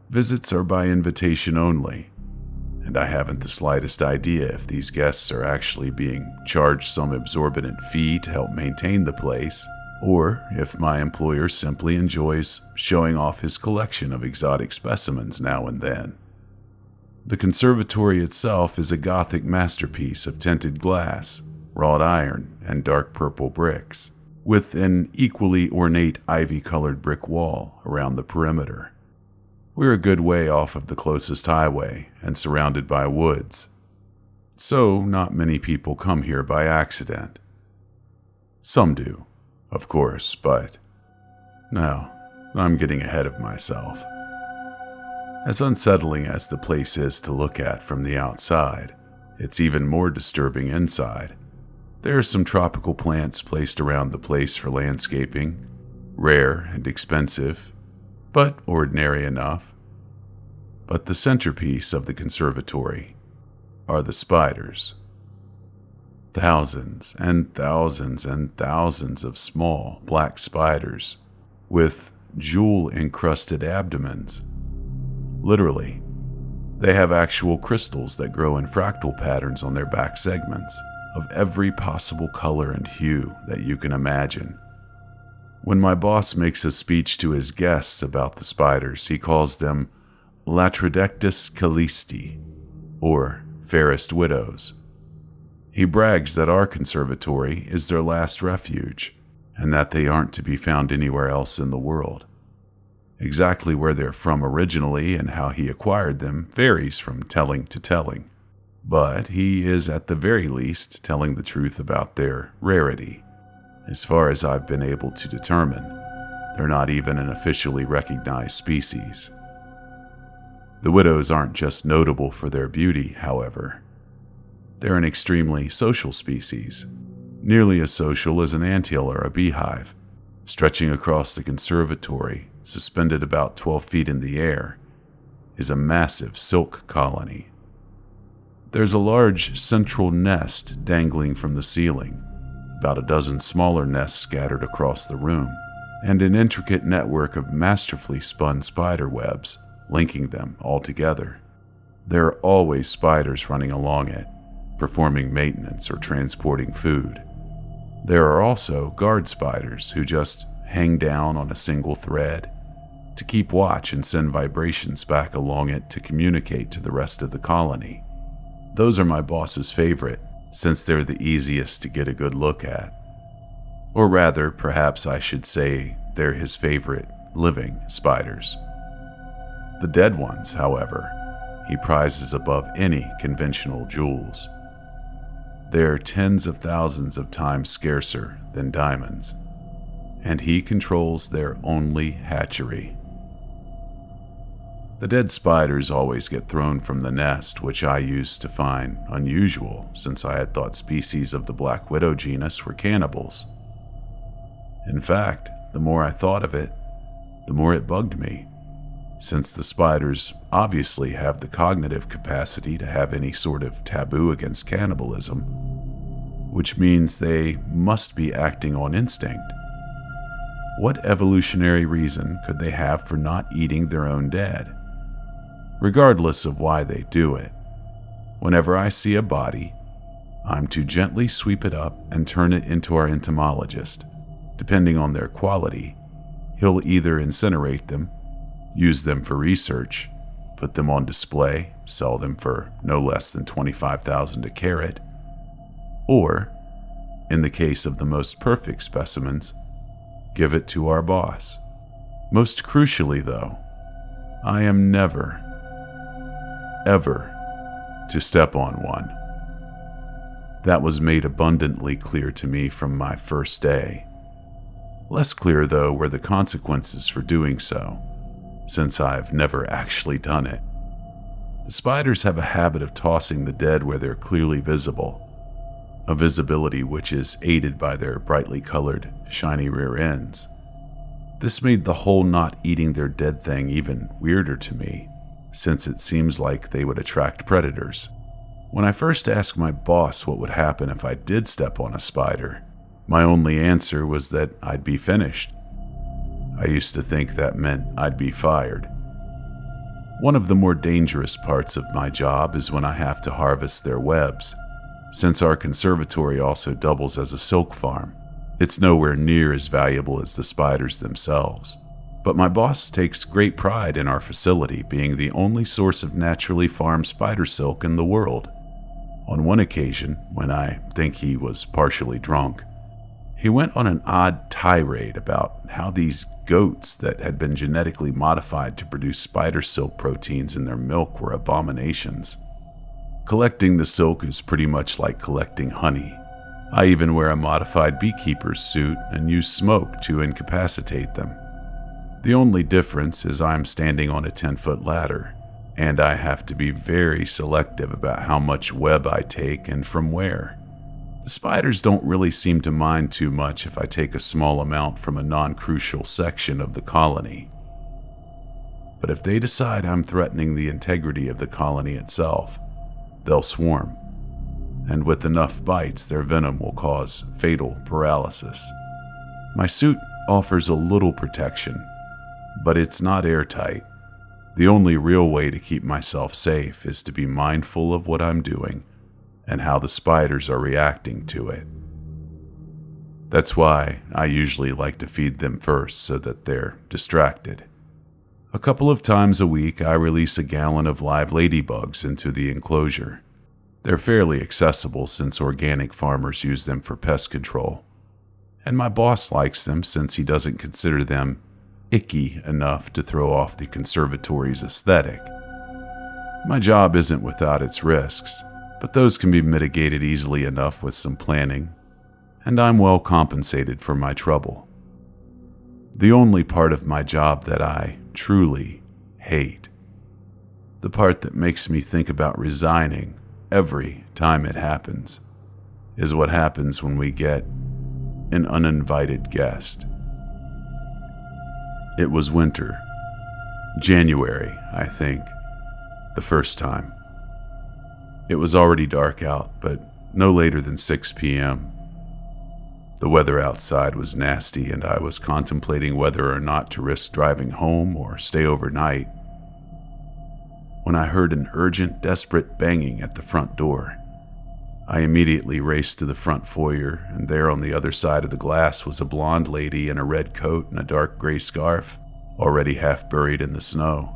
Visits are by invitation only, and I haven't the slightest idea if these guests are actually being charged some exorbitant fee to help maintain the place, or if my employer simply enjoys showing off his collection of exotic specimens now and then. The conservatory itself is a Gothic masterpiece of tinted glass, wrought iron, and dark purple bricks, with an equally ornate ivy-colored brick wall around the perimeter. We're a good way off of the closest highway and surrounded by woods, so not many people come here by accident. Some do, of course, but no, I'm getting ahead of myself. As unsettling as the place is to look at from the outside, it's even more disturbing inside. There are some tropical plants placed around the place for landscaping, rare and expensive, but ordinary enough. But the centerpiece of the conservatory are the spiders. Thousands and thousands and thousands of small black spiders with jewel-encrusted abdomens. Literally, they have actual crystals that grow in fractal patterns on their back segments of every possible color and hue that you can imagine. When my boss makes a speech to his guests about the spiders, he calls them Latrodectus Callisti, or fairest widows. He brags that our conservatory is their last refuge, and that they aren't to be found anywhere else in the world. Exactly where they're from originally and how he acquired them varies from telling to telling, but he is at the very least telling the truth about their rarity. As far as I've been able to determine, they're not even an officially recognized species. The widows aren't just notable for their beauty, however. They're an extremely social species, nearly as social as an anthill or a beehive. Stretching across the conservatory, suspended about 12 feet in the air, is a massive silk colony. There's a large central nest dangling from the ceiling, about a dozen smaller nests scattered across the room, and an intricate network of masterfully spun spider webs linking them all together. There are always spiders running along it, performing maintenance or transporting food. There are also guard spiders who just hang down on a single thread to keep watch and send vibrations back along it to communicate to the rest of the colony. Those are my boss's favorite, since they're the easiest to get a good look at. Or rather, perhaps I should say they're his favorite living spiders. The dead ones, however, he prizes above any conventional jewels. They're tens of thousands of times scarcer than diamonds, and he controls their only hatchery. The dead spiders always get thrown from the nest, which I used to find unusual since I had thought species of the Black Widow genus were cannibals. In fact, the more I thought of it, the more it bugged me, since the spiders obviously have the cognitive capacity to have any sort of taboo against cannibalism, which means they must be acting on instinct. What evolutionary reason could they have for not eating their own dead? Regardless of why they do it, whenever I see a body, I'm to gently sweep it up and turn it into our entomologist. Depending on their quality, he'll either incinerate them, use them for research, put them on display, sell them for no less than $25,000 a carat, or In the case of the most perfect specimens, give it to our boss. Most crucially, though, I am never, ever to step on one. That was made abundantly clear to me from my first day. Less clear, though, were the consequences for doing so, since I've never actually done it. The spiders have a habit of tossing the dead where they're clearly visible, a visibility which is aided by their brightly colored, shiny rear ends. This made the whole not eating their dead thing even weirder to me, since it seems like they would attract predators. When I first asked my boss what would happen if I did step on a spider, my only answer was that I'd be finished. I used to think that meant I'd be fired. One of the more dangerous parts of my job is when I have to harvest their webs. Since our conservatory also doubles as a silk farm, it's nowhere near as valuable as the spiders themselves. But my boss takes great pride in our facility being the only source of naturally farmed spider silk in the world. On one occasion, when I think he was partially drunk, he went on an odd tirade about how these goats that had been genetically modified to produce spider silk proteins in their milk were abominations. Collecting the silk is pretty much like collecting honey. I even wear a modified beekeeper's suit and use smoke to incapacitate them. The only difference is I'm standing on a 10-foot ladder, and I have to be very selective about how much web I take and from where. The spiders don't really seem to mind too much if I take a small amount from a non-crucial section of the colony. But if they decide I'm threatening the integrity of the colony itself, they'll swarm. And with enough bites, their venom will cause fatal paralysis. My suit offers a little protection, but it's not airtight. The only real way to keep myself safe is to be mindful of what I'm doing and how the spiders are reacting to it. That's why I usually like to feed them first so that they're distracted. A couple of times a week, I release a gallon of live ladybugs into the enclosure. They're fairly accessible since organic farmers use them for pest control. And my boss likes them since he doesn't consider them icky enough to throw off the conservatory's aesthetic. My job isn't without its risks, but those can be mitigated easily enough with some planning, and I'm well compensated for my trouble. The only part of my job that I truly hate, the part that makes me think about resigning every time it happens, is what happens when we get an uninvited guest. It was winter, January, I think, the first time. It was already dark out, but no later than 6 p.m. The weather outside was nasty, and I was contemplating whether or not to risk driving home or stay overnight, when I heard an urgent, desperate banging at the front door. I immediately raced to the front foyer, and there on the other side of the glass was a blonde lady in a red coat and a dark gray scarf, already half buried in the snow.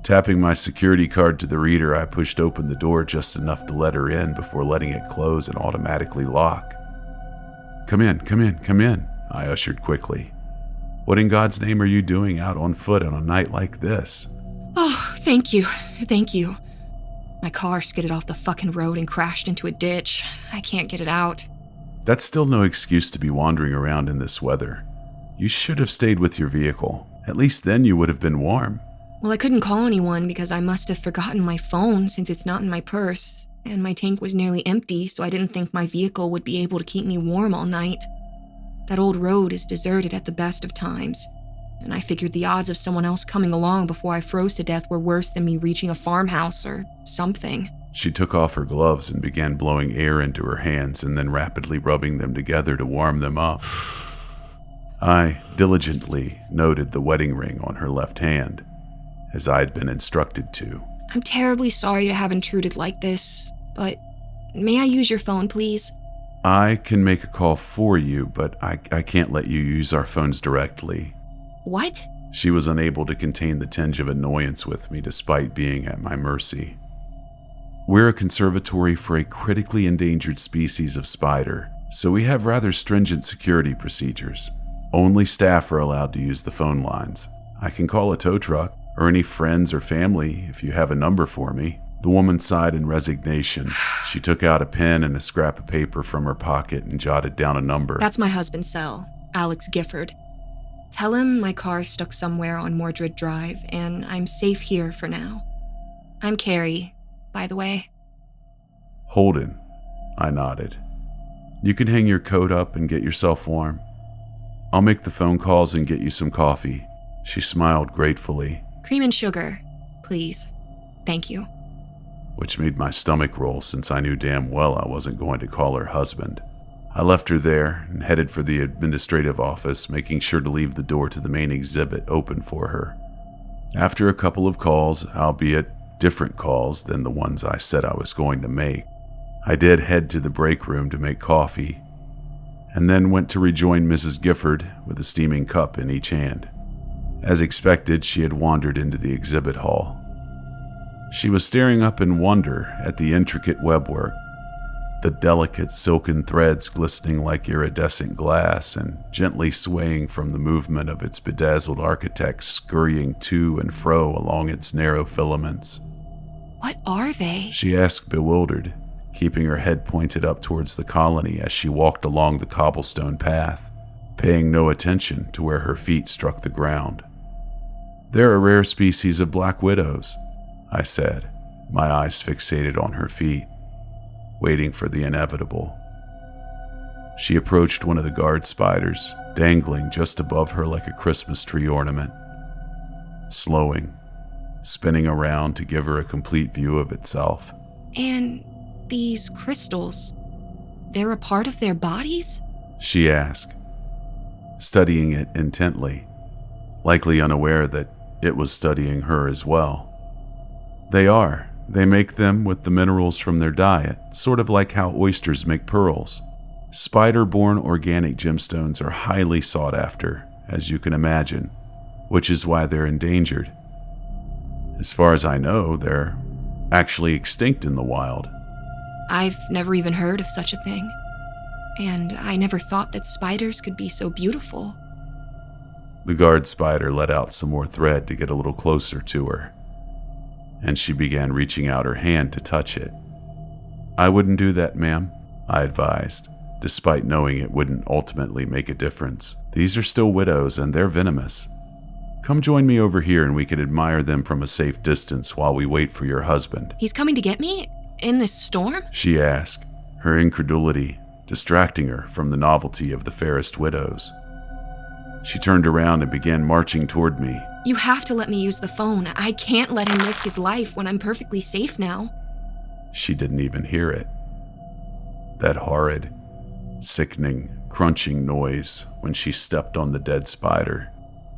Tapping my security card to the reader, I pushed open the door just enough to let her in before letting it close and automatically lock. Come in, come in, come in," I ushered quickly. "What in God's name are you doing out on foot on a night like this?" "Oh, thank you. My car skidded off the fucking road and crashed into a ditch. I can't get it out." "That's still no excuse to be wandering around in this weather. You should have stayed with your vehicle. At least then you would have been warm." "Well, I couldn't call anyone because I must have forgotten my phone since it's not in my purse, and my tank was nearly empty, so I didn't think my vehicle would be able to keep me warm all night. That old road is deserted at the best of times, and I figured the odds of someone else coming along before I froze to death were worse than me reaching a farmhouse or something." She took off her gloves and began blowing air into her hands and then rapidly rubbing them together to warm them up. I diligently noted the wedding ring on her left hand, as I had been instructed to. "I'm terribly sorry to have intruded like this, but may I use your phone, please?" "I can make a call for you, but I can't let you use our phones directly." "What?" She was unable to contain the tinge of annoyance with me despite being at my mercy. "We're a conservatory for a critically endangered species of spider, So we have rather stringent security procedures. Only staff are allowed to use the phone lines. I can call a tow truck or any friends or family if you have a number for me." The woman sighed in resignation. She took out a pen and a scrap of paper from her pocket and jotted down a number. "That's my husband's cell, Alex Gifford. Tell him my car's stuck somewhere on Mordred Drive, and I'm safe here for now. I'm Carrie, by the way." "Holden," I nodded. "You can hang your coat up and get yourself warm. I'll make the phone calls and get you some coffee." She smiled gratefully. "Cream and sugar, please. Thank you." Which made my stomach roll since I knew damn well I wasn't going to call her husband. I left her there and headed for the administrative office, making sure to leave the door to the main exhibit open for her. After a couple of calls, albeit different calls than the ones I said I was going to make, I did head to the break room to make coffee, and then went to rejoin Mrs. Gifford with a steaming cup in each hand. As expected, she had wandered into the exhibit hall. She was staring up in wonder at the intricate webwork, the delicate silken threads glistening like iridescent glass and gently swaying from the movement of its bedazzled architects scurrying to and fro along its narrow filaments. "What are they?" she asked, bewildered, keeping her head pointed up towards the colony as she walked along the cobblestone path, paying no attention to where her feet struck the ground. "They're a rare species of black widows," I said, my eyes fixated on her feet, waiting for the inevitable. She approached one of the guard spiders, dangling just above her like a Christmas tree ornament, slowing, spinning around to give her a complete view of itself. "And these crystals, they're a part of their bodies?" she asked, studying it intently, likely unaware that it was studying her as well. "They are. They make them with the minerals from their diet, sort of like how oysters make pearls. Spider-born organic gemstones are highly sought after, as you can imagine, which is why they're endangered. As far as I know, they're actually extinct in the wild." "I've never even heard of such a thing. And I never thought that spiders could be so beautiful." The guard spider let out some more thread to get a little closer to her, and she began reaching out her hand to touch it. "I wouldn't do that, ma'am," I advised, despite knowing it wouldn't ultimately make a difference. "These are still widows and they're venomous. Come join me over here and we can admire them from a safe distance while we wait for your husband." "He's coming to get me? In this storm?" she asked, her incredulity distracting her from the novelty of the fairest widows. She turned around and began marching toward me. "You have to let me use the phone. I can't let him risk his life when I'm perfectly safe now." She didn't even hear it. That horrid, sickening, crunching noise when she stepped on the dead spider.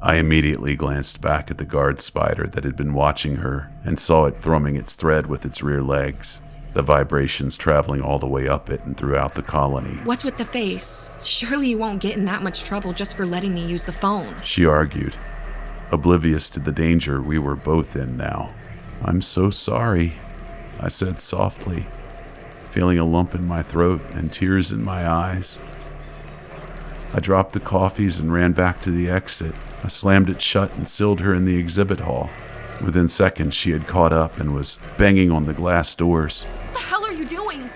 I immediately glanced back at the guard spider that had been watching her and saw it thrumming its thread with its rear legs, the vibrations traveling all the way up it and throughout the colony. "What's with the face? Surely you won't get in that much trouble just for letting me use the phone," she argued, oblivious to the danger we were both in now. "I'm so sorry," I said softly, feeling a lump in my throat and tears in my eyes. I dropped the coffees and ran back to the exit. I slammed it shut and sealed her in the exhibit hall. Within seconds, she had caught up and was banging on the glass doors. "What the hell are you doing?"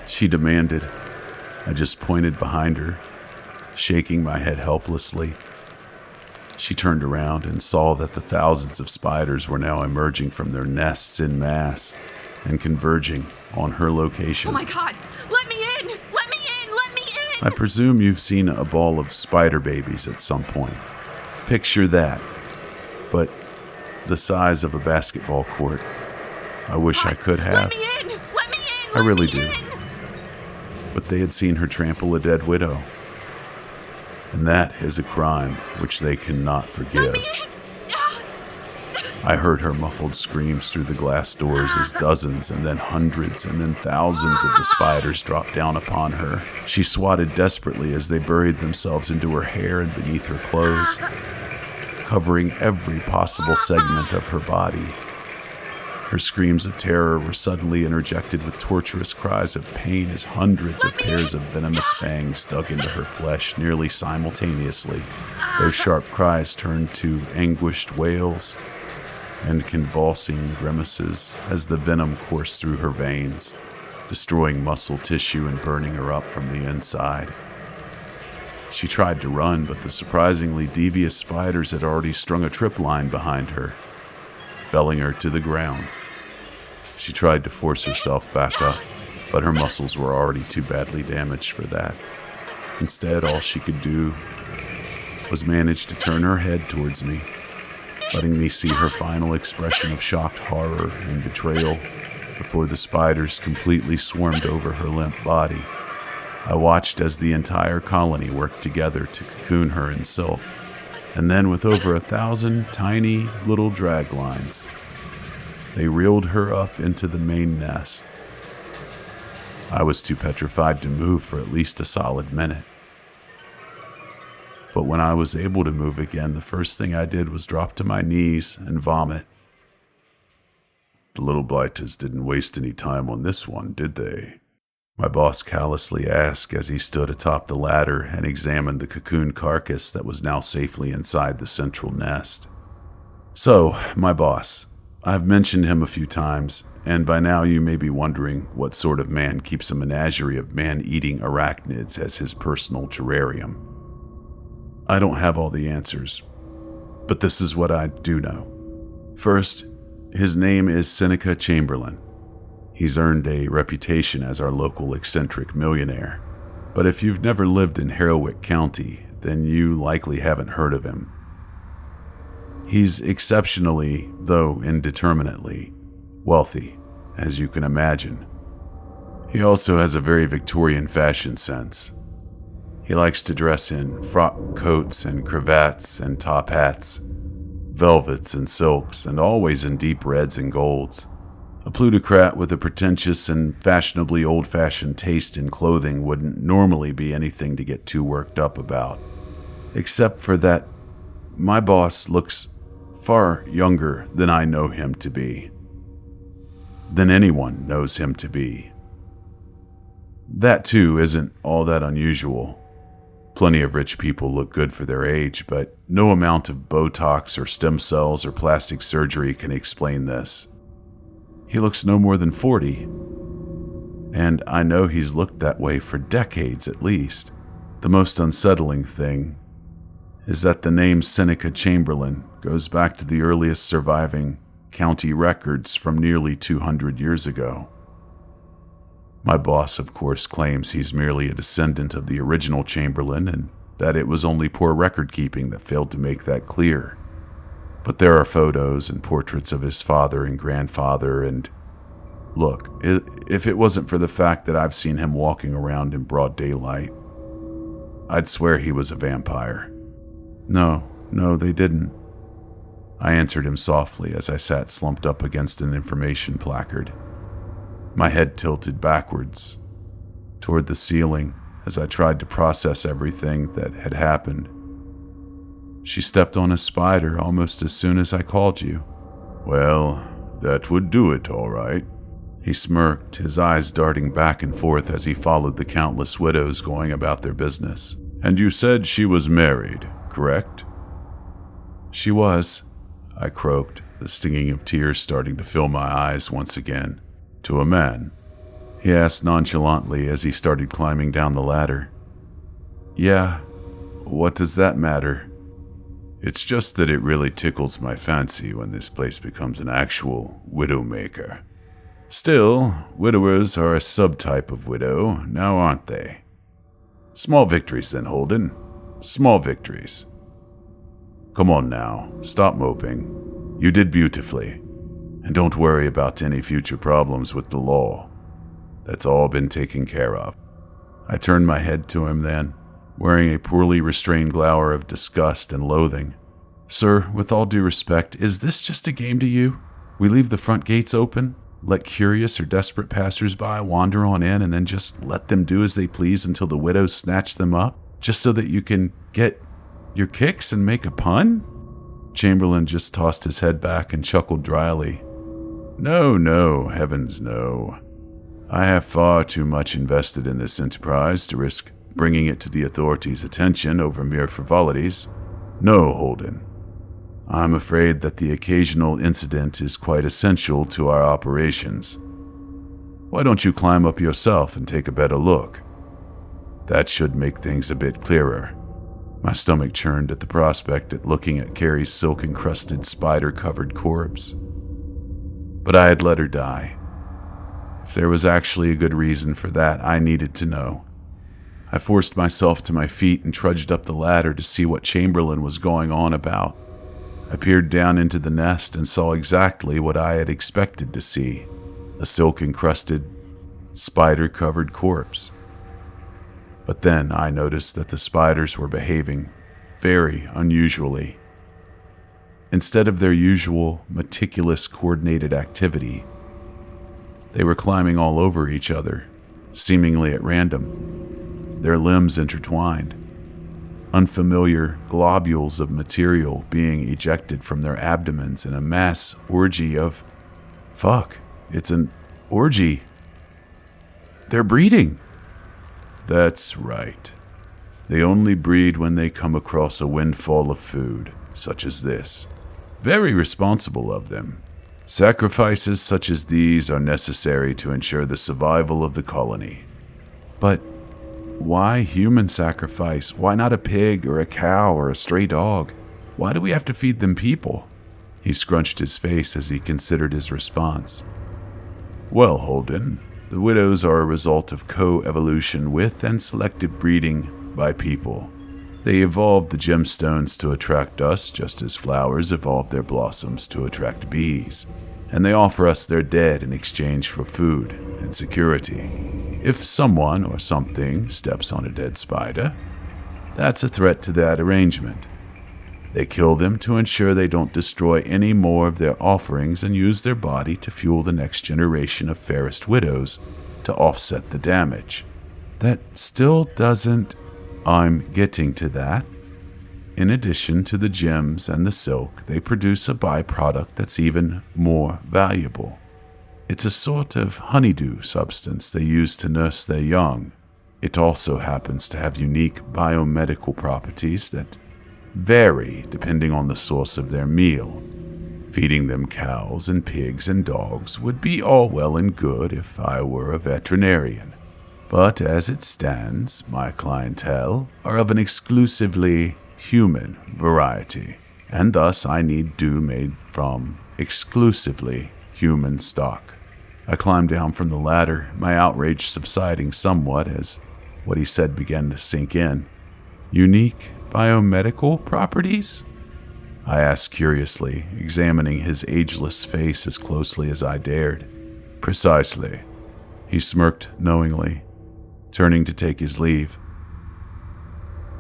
she demanded. I just pointed behind her, shaking my head helplessly. She turned around and saw that the thousands of spiders were now emerging from their nests en masse and converging on her location. "Oh my God, let me in! Let me in! Let me in!" I presume you've seen a ball of spider babies at some point. Picture that, but the size of a basketball court. I wish I could have. "Let me in! Let me in! I Let really me do. in!" But they had seen her trample a dead widow. And that is a crime which they cannot forgive. I heard her muffled screams through the glass doors as dozens and then hundreds and then thousands of the spiders dropped down upon her. She swatted desperately as they buried themselves into her hair and beneath her clothes, covering every possible segment of her body. Her screams of terror were suddenly interjected with torturous cries of pain as hundreds of pairs of venomous fangs dug into her flesh nearly simultaneously. Those sharp cries turned to anguished wails and convulsing grimaces as the venom coursed through her veins, destroying muscle tissue and burning her up from the inside. She tried to run, but the surprisingly devious spiders had already strung a tripline behind her, felling her to the ground. She tried to force herself back up, but her muscles were already too badly damaged for that. Instead, all she could do was manage to turn her head towards me, letting me see her final expression of shocked horror and betrayal before the spiders completely swarmed over her limp body. I watched as the entire colony worked together to cocoon her in silk, and then with over 1,000 tiny little drag lines, they reeled her up into the main nest. I was too petrified to move for at least a solid minute. But when I was able to move again, the first thing I did was drop to my knees and vomit. The little blighters didn't waste any time on this one, did they? My boss callously asked as he stood atop the ladder and examined the cocoon carcass that was now safely inside the central nest. So, my boss. I've mentioned him a few times, and by now you may be wondering what sort of man keeps a menagerie of man-eating arachnids as his personal terrarium. I don't have all the answers, but this is what I do know. First, his name is Seneca Chamberlain. He's earned a reputation as our local eccentric millionaire. But if you've never lived in Harrowick County, then you likely haven't heard of him. He's exceptionally, though indeterminately, wealthy, as you can imagine. He also has a very Victorian fashion sense. He likes to dress in frock coats and cravats and top hats, velvets and silks, and always in deep reds and golds. A plutocrat with a pretentious and fashionably old-fashioned taste in clothing wouldn't normally be anything to get too worked up about. Except for that, my boss looks far younger than I know him to be. Than anyone knows him to be. That, too, isn't all that unusual. Plenty of rich people look good for their age, but no amount of Botox or stem cells or plastic surgery can explain this. He looks no more than 40, and I know he's looked that way for decades at least. The most unsettling thing is that the name Seneca Chamberlain goes back to the earliest surviving county records from nearly 200 years ago. My boss, of course, claims he's merely a descendant of the original Chamberlain and that it was only poor record-keeping that failed to make that clear. But there are photos and portraits of his father and grandfather, and look, if it wasn't for the fact that I've seen him walking around in broad daylight, I'd swear he was a vampire. No, they didn't. I answered him softly as I sat slumped up against an information placard, my head tilted backwards toward the ceiling as I tried to process everything that had happened. She stepped on a spider almost as soon as I called you. Well, that would do it, all right. He smirked, his eyes darting back and forth as he followed the countless widows going about their business. And you said she was married, correct? She was, I croaked, the stinging of tears starting to fill my eyes once again. To a man? He asked nonchalantly as he started climbing down the ladder. Yeah, what does that matter? It's just that it really tickles my fancy when this place becomes an actual widowmaker. Still, widowers are a subtype of widow, now aren't they? Small victories then, Holden. Small victories. Come on now, stop moping. You did beautifully. And don't worry about any future problems with the law. That's all been taken care of. I turned my head to him then, wearing a poorly restrained glower of disgust and loathing. Sir, with all due respect, is this just a game to you? We leave the front gates open, let curious or desperate passers-by wander on in, and then just let them do as they please until the widows snatch them up, just so that you can get your kicks and make a pun? Chamberlain just tossed his head back and chuckled dryly. No, heavens no. I have far too much invested in this enterprise to risk bringing it to the authorities' attention over mere frivolities. No, Holden. I'm afraid that the occasional incident is quite essential to our operations. Why don't you climb up yourself and take a better look? That should make things a bit clearer. My stomach churned at the prospect at looking at Carrie's silk-encrusted, spider-covered corpse. But I had let her die. If there was actually a good reason for that, I needed to know. I forced myself to my feet and trudged up the ladder to see what Chamberlain was going on about. I peered down into the nest and saw exactly what I had expected to see: a silk-encrusted, spider-covered corpse. But then I noticed that the spiders were behaving very unusually. Instead of their usual, meticulous, coordinated activity, they were climbing all over each other, seemingly at random, their limbs intertwined, unfamiliar globules of material being ejected from their abdomens in a mass orgy of... Fuck, it's an orgy. They're breeding. That's right. They only breed when they come across a windfall of food, such as this. Very responsible of them. Sacrifices such as these are necessary to ensure the survival of the colony. But why human sacrifice? Why not a pig or a cow or a stray dog? Why do we have to feed them people? He scrunched his face as he considered his response. Well, Holden, the widows are a result of co-evolution with and selective breeding by people. They evolved the gemstones to attract us just as flowers evolved their blossoms to attract bees, and they offer us their dead in exchange for food and security. If someone or something steps on a dead spider, that's a threat to that arrangement. They kill them to ensure they don't destroy any more of their offerings and use their body to fuel the next generation of fairest widows to offset the damage. That still doesn't... I'm getting to that. In addition to the gems and the silk, they produce a byproduct that's even more valuable. It's a sort of honeydew substance they use to nurse their young. It also happens to have unique biomedical properties that vary depending on the source of their meal. Feeding them cows and pigs and dogs would be all well and good if I were a veterinarian. But as it stands, my clientele are of an exclusively human variety, and thus I need dew made from exclusively human stock. I climbed down from the ladder, my outrage subsiding somewhat as what he said began to sink in. Unique biomedical properties? I asked curiously, examining his ageless face as closely as I dared. Precisely. He smirked knowingly, turning to take his leave.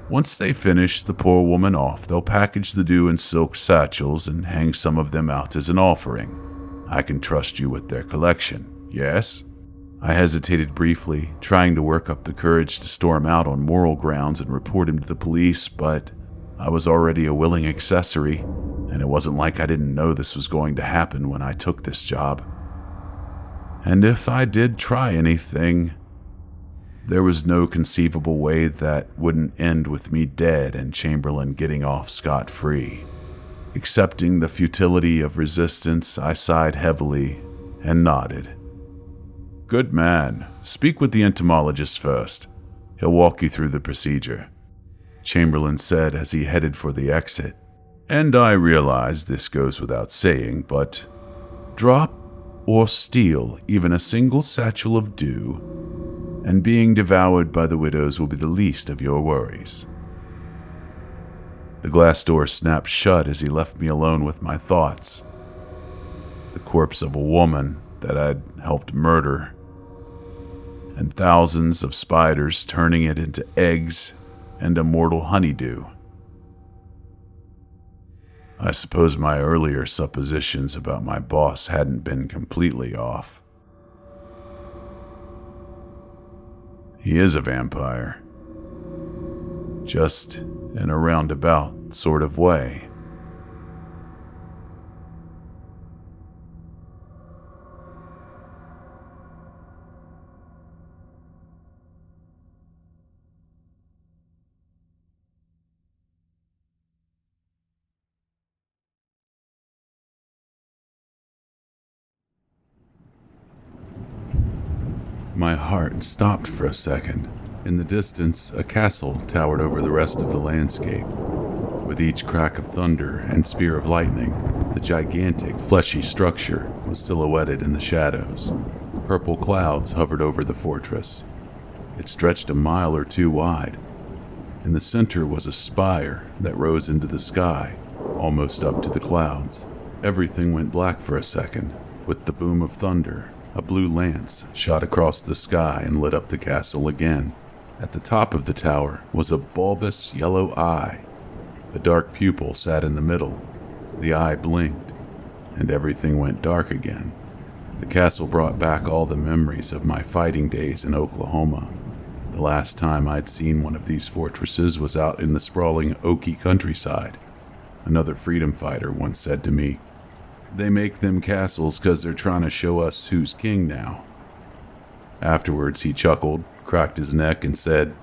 Once they finish the poor woman off, they'll package the dew in silk satchels and hang some of them out as an offering. I can trust you with their collection, yes? I hesitated briefly, trying to work up the courage to storm out on moral grounds and report him to the police, but I was already a willing accessory, and it wasn't like I didn't know this was going to happen when I took this job. And if I did try anything, there was no conceivable way that wouldn't end with me dead and Chamberlain getting off scot-free. Accepting the futility of resistance, I sighed heavily and nodded. Good man. Speak with the entomologist first. He'll walk you through the procedure, Chamberlain said as he headed for the exit. And I realize this goes without saying, but drop or steal even a single satchel of dew, and being devoured by the widows will be the least of your worries. The glass door snapped shut as he left me alone with my thoughts. The corpse of a woman that I'd helped murder, and thousands of spiders turning it into eggs and immortal honeydew. I suppose my earlier suppositions about my boss hadn't been completely off. He is a vampire, just in a roundabout sort of way. My heart stopped for a second. In the distance, a castle towered over the rest of the landscape. With each crack of thunder and spear of lightning, the gigantic, fleshy structure was silhouetted in the shadows. Purple clouds hovered over the fortress. It stretched a mile or two wide. In the center was a spire that rose into the sky, almost up to the clouds. Everything went black for a second. With the boom of thunder, a blue lance shot across the sky and lit up the castle again. At the top of the tower was a bulbous yellow eye. A dark pupil sat in the middle. The eye blinked, and everything went dark again. The castle brought back all the memories of my fighting days in Oklahoma. The last time I'd seen one of these fortresses was out in the sprawling Okie countryside. Another freedom fighter once said to me, "They make them castles 'cause they're trying to show us who's king now." Afterwards, he chuckled, cracked his neck, and said,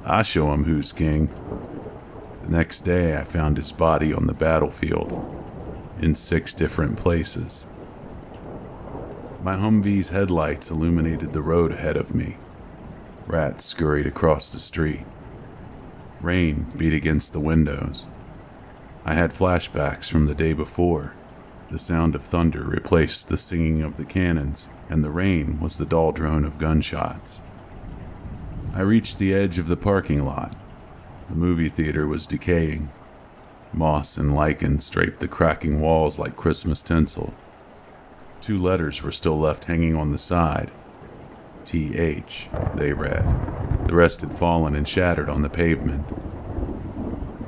"I show 'em who's king." The next day, I found his body on the battlefield, in 6 different places. My Humvee's headlights illuminated the road ahead of me. Rats scurried across the street. Rain beat against the windows. I had flashbacks from the day before. The sound of thunder replaced the singing of the cannons, and the rain was the dull drone of gunshots. I reached the edge of the parking lot. The movie theater was decaying. Moss and lichen draped the cracking walls like Christmas tinsel. 2 letters were still left hanging on the side. TH, they read. The rest had fallen and shattered on the pavement.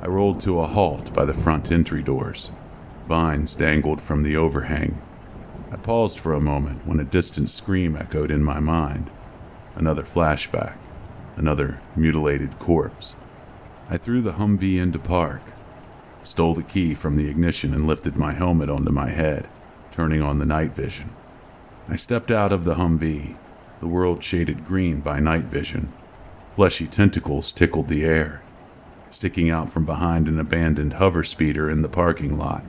I rolled to a halt by the front entry doors. Vines dangled from the overhang. I paused for a moment when a distant scream echoed in my mind. Another flashback. Another mutilated corpse. I threw the Humvee into park, stole the key from the ignition and lifted my helmet onto my head, turning on the night vision. I stepped out of the Humvee, the world shaded green by night vision. Fleshy tentacles tickled the air, sticking out from behind an abandoned hover speeder in the parking lot.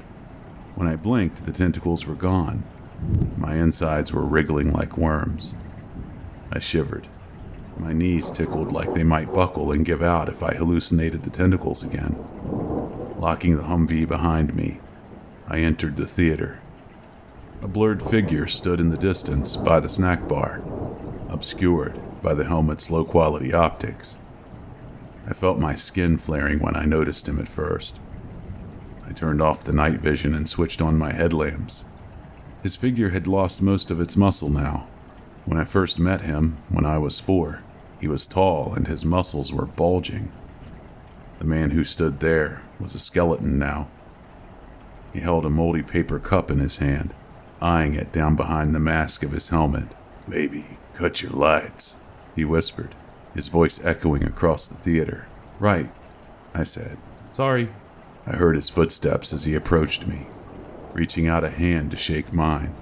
When I blinked, the tentacles were gone. My insides were wriggling like worms. I shivered. My knees tickled like they might buckle and give out if I hallucinated the tentacles again. Locking the Humvee behind me, I entered the theater. A blurred figure stood in the distance by the snack bar, obscured by the helmet's low-quality optics. I felt my skin flaring when I noticed him at first. I turned off the night vision and switched on my headlamps. His figure had lost most of its muscle now. When I first met him, when I was 4, he was tall and his muscles were bulging. The man who stood there was a skeleton now. He held a moldy paper cup in his hand, eyeing it down behind the mask of his helmet. "Maybe cut your lights," he whispered, his voice echoing across the theater. "Right," I said. "Sorry." I heard his footsteps as he approached me, reaching out a hand to shake mine.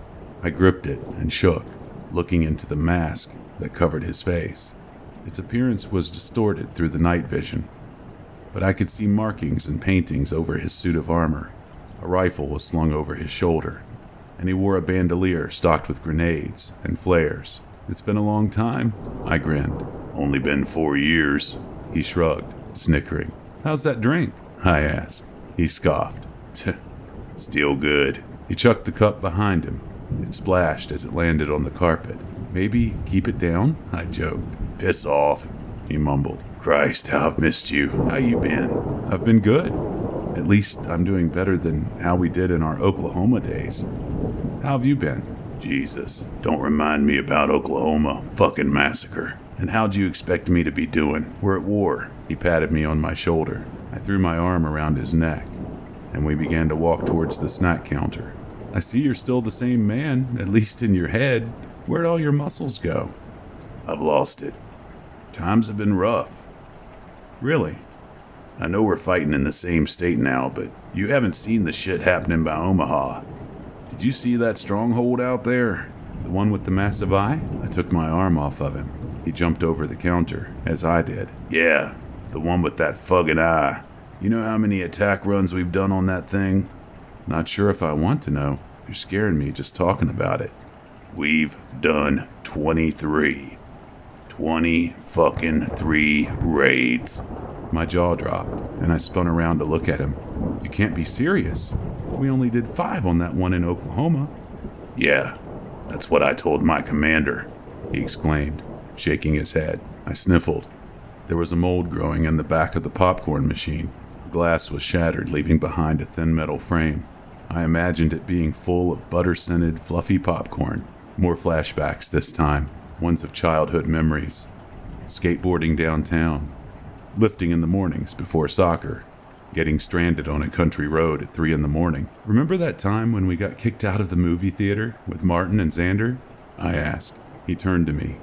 I gripped it and shook, looking into the mask that covered his face. Its appearance was distorted through the night vision, but I could see markings and paintings over his suit of armor. A rifle was slung over his shoulder, and he wore a bandolier stocked with grenades and flares. "It's been a long time," I grinned. "Only been 4 years," he shrugged, snickering. "How's that drink?" I asked. He scoffed. "Still good." He chucked the cup behind him. It splashed as it landed on the carpet. "Maybe keep it down?" I joked. "Piss off," he mumbled. "Christ, how I've missed you. How you been?" "I've been good. At least I'm doing better than how we did in our Oklahoma days. How have you been?" "Jesus, don't remind me about Oklahoma. Fucking massacre. And how'd you expect me to be doing? We're at war." He patted me on my shoulder. I threw my arm around his neck, and we began to walk towards the snack counter. "I see you're still the same man, at least in your head. Where'd all your muscles go?" "I've lost it. Times have been rough." "Really?" "I know we're fighting in the same state now, but you haven't seen the shit happening by Omaha. Did you see that stronghold out there? The one with the massive eye?" I took my arm off of him. He jumped over the counter, as I did. "Yeah, the one with that fucking eye. You know how many attack runs we've done on that thing?" "Not sure if I want to know. You're scaring me just talking about it." "We've done 23. 23 raids. My jaw dropped, and I spun around to look at him. You can't be serious. We only did 5 on that one in Oklahoma. Yeah, that's what I told my commander, he exclaimed, shaking his head. I sniffled. There was a mold growing in the back of the popcorn machine. The glass was shattered, leaving behind a thin metal frame. I imagined it being full of butter-scented, fluffy popcorn. More flashbacks this time, ones of childhood memories. Skateboarding downtown, lifting in the mornings before soccer, getting stranded on a country road at 3 a.m. Remember that time when we got kicked out of the movie theater with Martin and Xander? I asked. He turned to me.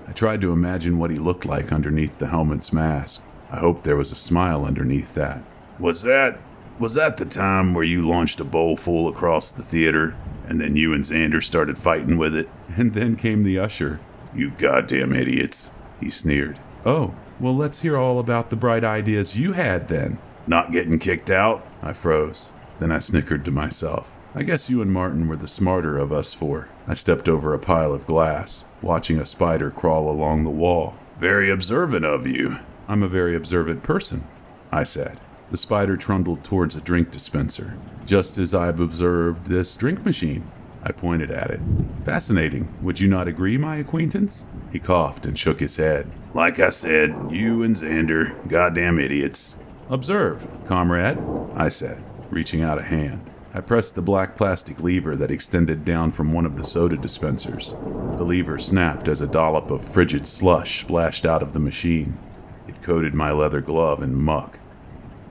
I tried to imagine what he looked like underneath the helmet's mask. I hoped there was a smile underneath that. Was that the time where you launched a bowl full across the theater, and then you and Xander started fighting with it? And then came the usher. You goddamn idiots, he sneered. Oh, well, let's hear all about the bright ideas you had then. Not getting kicked out? I froze. Then I snickered to myself. I guess you and Martin were the smarter of us 4. I stepped over a pile of glass, watching a spider crawl along the wall. Very observant of you. I'm a very observant person, I said. The spider trundled towards a drink dispenser, just as I've observed this drink machine. I pointed at it. Fascinating. Would you not agree, my acquaintance? He coughed and shook his head. Like I said, you and Xander, goddamn idiots. Observe, comrade, I said, reaching out a hand. I pressed the black plastic lever that extended down from one of the soda dispensers. The lever snapped as a dollop of frigid slush splashed out of the machine. It coated my leather glove in muck.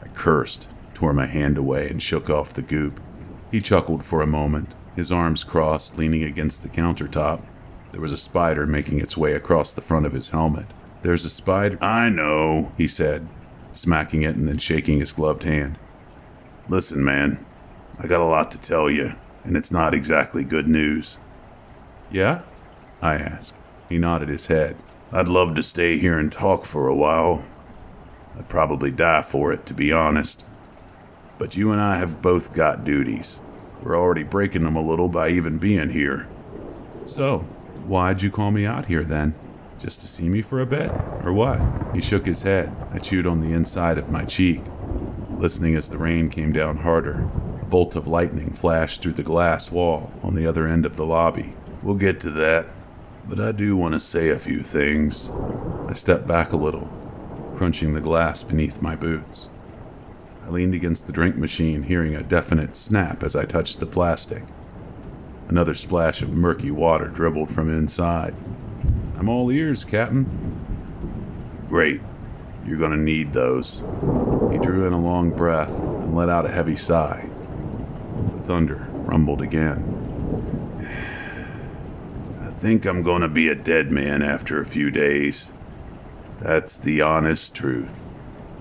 I cursed, tore my hand away, and shook off the goop. He chuckled for a moment, his arms crossed, leaning against the countertop. There was a spider making its way across the front of his helmet. There's a spider. I know, he said, smacking it and then shaking his gloved hand. Listen, man, I got a lot to tell you, and it's not exactly good news. Yeah? I asked. He nodded his head. I'd love to stay here and talk for a while. I'd probably die for it, to be honest. But you and I have both got duties. We're already breaking them a little by even being here. So, why'd you call me out here then? Just to see me for a bit? Or what? He shook his head. I chewed on the inside of my cheek, listening as the rain came down harder. A bolt of lightning flashed through the glass wall on the other end of the lobby. We'll get to that, but I do want to say a few things. I stepped back a little, crunching the glass beneath my boots. I leaned against the drink machine, hearing a definite snap as I touched the plastic. Another splash of murky water dribbled from inside. I'm all ears, Captain. Great. You're gonna need those. He drew in a long breath and let out a heavy sigh. The thunder rumbled again. I think I'm gonna be a dead man after a few days. That's the honest truth.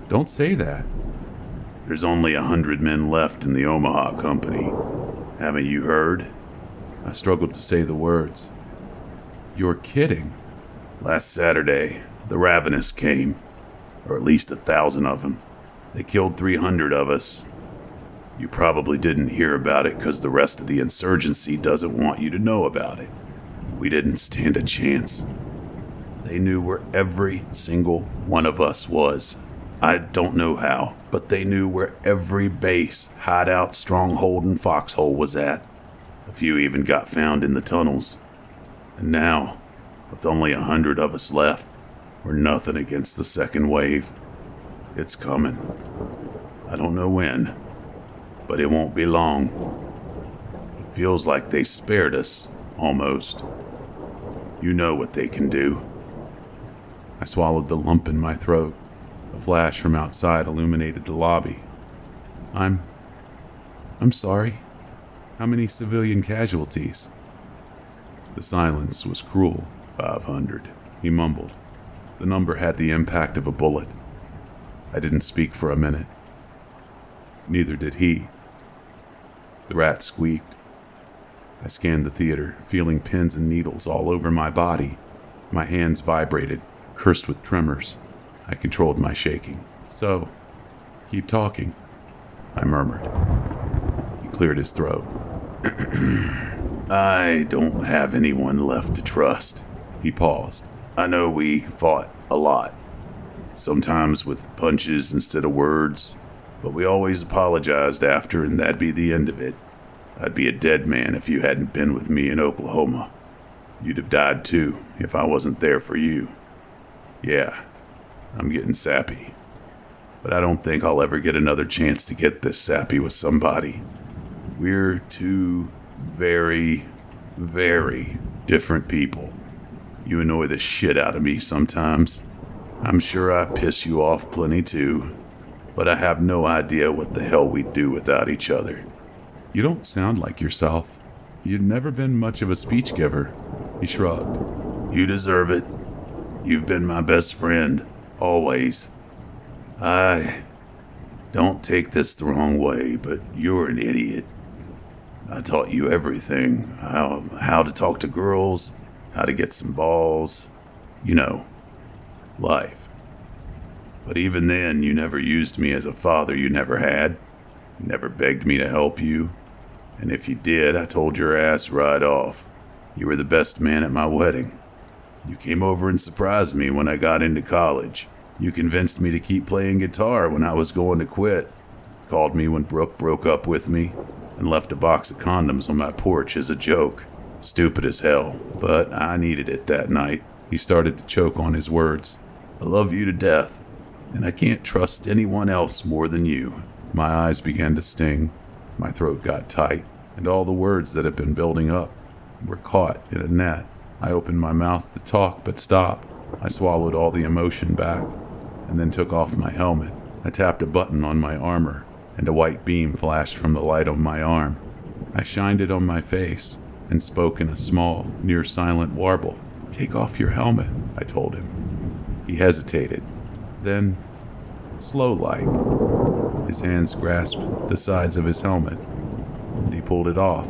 Don't say that. There's only 100 men left in the Omaha Company. Haven't you heard? I struggled to say the words. You're kidding. Last Saturday, the Ravenous came. Or at least 1,000 of them. They killed 300 of us. You probably didn't hear about it because the rest of the insurgency doesn't want you to know about it. We didn't stand a chance. They knew where every single one of us was. I don't know how, but they knew where every base, hideout, stronghold, and foxhole was at. A few even got found in the tunnels. And now, with only 100 of us left, we're nothing against the second wave. It's coming. I don't know when, but it won't be long. It feels like they spared us, almost. You know what they can do. I swallowed the lump in my throat. A flash from outside illuminated the lobby. I'm sorry. How many civilian casualties? The silence was cruel. 500, he mumbled. The number had the impact of a bullet. I didn't speak for a minute. Neither did he. The rat squeaked. I scanned the theater, feeling pins and needles all over my body. My hands vibrated, cursed with tremors. I controlled my shaking. So, keep talking, I murmured. He cleared his throat. I don't have anyone left to trust. He paused. I know we fought a lot, sometimes with punches instead of words, but we always apologized after, and that'd be the end of it. I'd be a dead man if you hadn't been with me in Oklahoma. You'd have died too if I wasn't there for you. Yeah, I'm getting sappy, but I don't think I'll ever get another chance to get this sappy with somebody. We're two very, very different people. You annoy the shit out of me sometimes. I'm sure I piss you off plenty too, but I have no idea what the hell we'd do without each other. You don't sound like yourself. You've never been much of a speech giver. He shrugged. You deserve it. You've been my best friend, always. Don't take this the wrong way, but you're an idiot. I taught you everything. How to talk to girls, how to get some balls. You know, life. But even then, you never used me as a father you never had. You never begged me to help you. And if you did, I told your ass right off. You were the best man at my wedding. You came over and surprised me when I got into college. You convinced me to keep playing guitar when I was going to quit. Called me when Brooke broke up with me and left a box of condoms on my porch as a joke. Stupid as hell, but I needed it that night. He started to choke on his words. I love you to death, and I can't trust anyone else more than you. My eyes began to sting. My throat got tight, and all the words that had been building up were caught in a net. I opened my mouth to talk, but stopped. I swallowed all the emotion back, and then took off my helmet. I tapped a button on my armor, and a white beam flashed from the light on my arm. I shined it on my face, and spoke in a small, near-silent warble. "Take off your helmet," I told him. He hesitated. Then, slow-like, his hands grasped the sides of his helmet, and he pulled it off,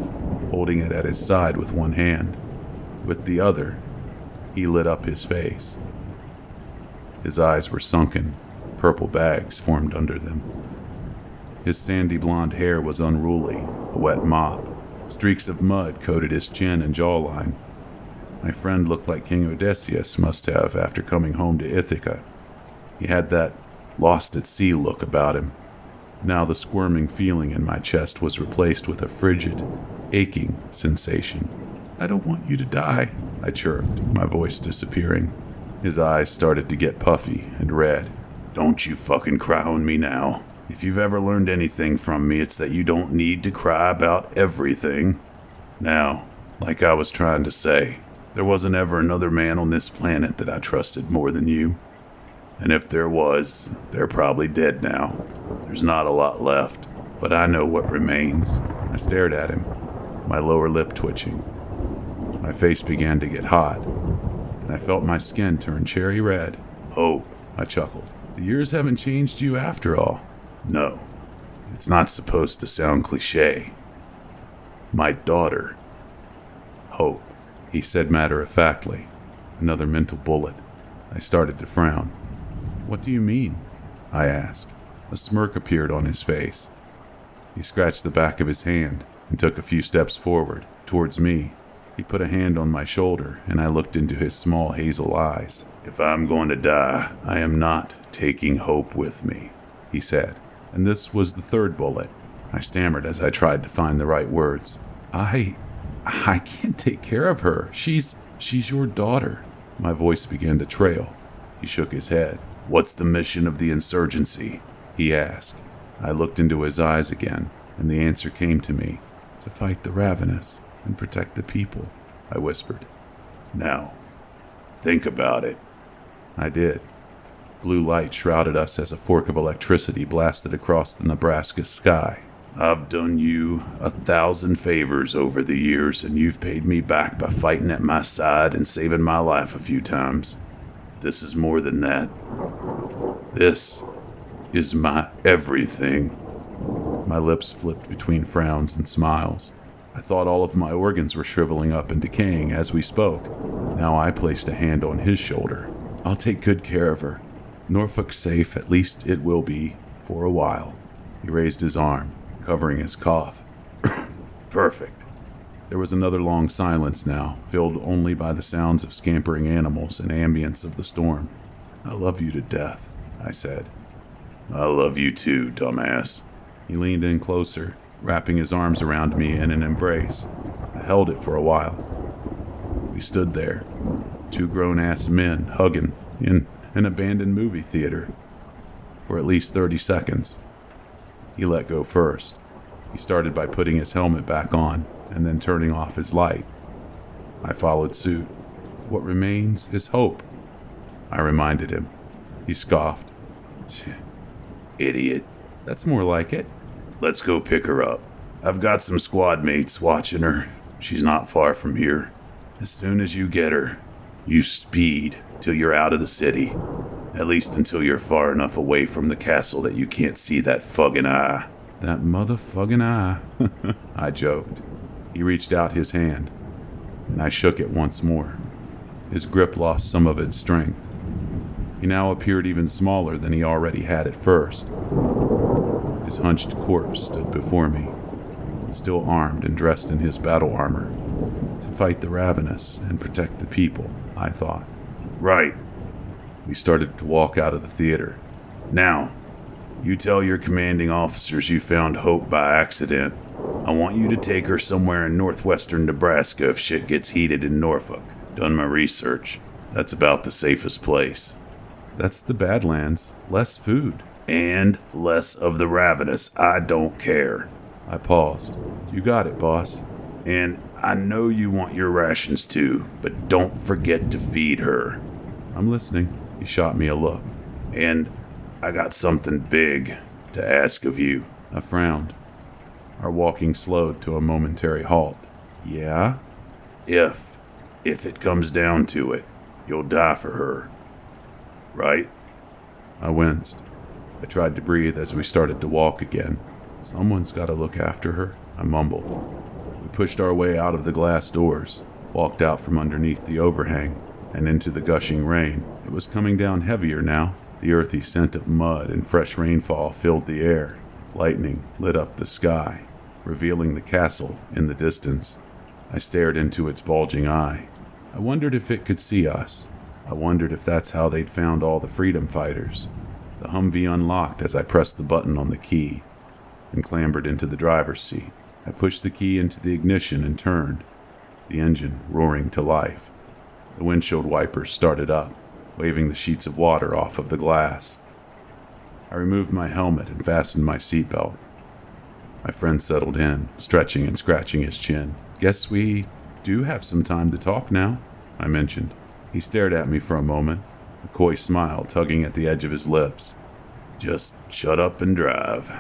holding it at his side with one hand. With the other, he lit up his face. His eyes were sunken, purple bags formed under them. His sandy blonde hair was unruly, a wet mop. Streaks of mud coated his chin and jawline. My friend looked like King Odysseus must have after coming home to Ithaca. He had that lost-at-sea look about him. Now the squirming feeling in my chest was replaced with a frigid, aching sensation. "I don't want you to die," I chirped, my voice disappearing. His eyes started to get puffy and red. "Don't you fucking cry on me now. If you've ever learned anything from me, it's that you don't need to cry about everything. Now, like I was trying to say, there wasn't ever another man on this planet that I trusted more than you. And if there was, they're probably dead now. There's not a lot left, but I know what remains." I stared at him, my lower lip twitching. My face began to get hot, and I felt my skin turn cherry red. "Oh," I chuckled. "The years haven't changed you after all." "No, it's not supposed to sound cliché. My daughter, Hope," he said matter-of-factly. Another mental bullet. I started to frown. "What do you mean?" I asked. A smirk appeared on his face. He scratched the back of his hand and took a few steps forward, towards me. He put a hand on my shoulder, and I looked into his small hazel eyes. "If I'm going to die, I am not taking Hope with me," he said. And this was the third bullet. I stammered as I tried to find the right words. I can't take care of her. She's your daughter." My voice began to trail. He shook his head. "What's the mission of the insurgency?" he asked. I looked into his eyes again, and the answer came to me. "To fight the ravenous and protect the people," I whispered. "Now, think about it." I did. Blue light shrouded us as a fork of electricity blasted across the Nebraska sky. "I've done you 1,000 favors over the years, and you've paid me back by fighting at my side and saving my life a few times. This is more than that. This is my everything." My lips flipped between frowns and smiles. I thought all of my organs were shriveling up and decaying as we spoke. Now I placed a hand on his shoulder. "I'll take good care of her. Norfolk's safe, at least it will be, for a while." He raised his arm, covering his cough. "Perfect. There was another long silence now, filled only by the sounds of scampering animals and ambience of the storm. "I love you to death," I said. "I love you too, dumbass." He leaned in closer, wrapping his arms around me in an embrace. I held it for a while. We stood there, two grown-ass men hugging in an abandoned movie theater, for at least 30 seconds. He let go first. He started by putting his helmet back on and then turning off his light. I followed suit. "What remains is hope," I reminded him. He scoffed. "Idiot. "That's more like it." Let's go pick her up. I've got some squad mates watching her. She's not far from here. As soon as you get her, you speed till you're out of the city. At least until you're far enough away from the castle that you can't see that fucking eye." "That motherfucking eye," I joked. He reached out his hand, and I shook it once more. His grip lost some of its strength. He now appeared even smaller than he already had at first. His hunched corpse stood before me, still armed and dressed in his battle armor, to fight the ravenous and protect the people, I thought. "Right." We started to walk out of the theater. "Now, you tell your commanding officers you found Hope by accident. I want you to take her somewhere in northwestern Nebraska if shit gets heated in Norfolk. Done my research. That's about the safest place." "That's the Badlands. Less food." "And less of the ravenous. I don't care." I paused. "You got it, boss." "And I know you want your rations too, but don't forget to feed her." "I'm listening." He shot me a look. "And I got something big to ask of you." I frowned. Our walking slowed to a momentary halt. "Yeah?" If it comes down to it, you'll die for her. Right?" I winced. I tried to breathe as we started to walk again. "Someone's got to look after her," I mumbled. We pushed our way out of the glass doors, walked out from underneath the overhang, and into the gushing rain. It was coming down heavier now. The earthy scent of mud and fresh rainfall filled the air. Lightning lit up the sky, revealing the castle in the distance. I stared into its bulging eye. I wondered if it could see us. I wondered if that's how they'd found all the freedom fighters. The Humvee unlocked as I pressed the button on the key and clambered into the driver's seat. I pushed the key into the ignition and turned, the engine roaring to life. The windshield wipers started up, waving the sheets of water off of the glass. I removed my helmet and fastened my seatbelt. My friend settled in, stretching and scratching his chin. "Guess we do have some time to talk now," I mentioned. He stared at me for a moment, a coy smile tugging at the edge of his lips. "Just shut up and drive."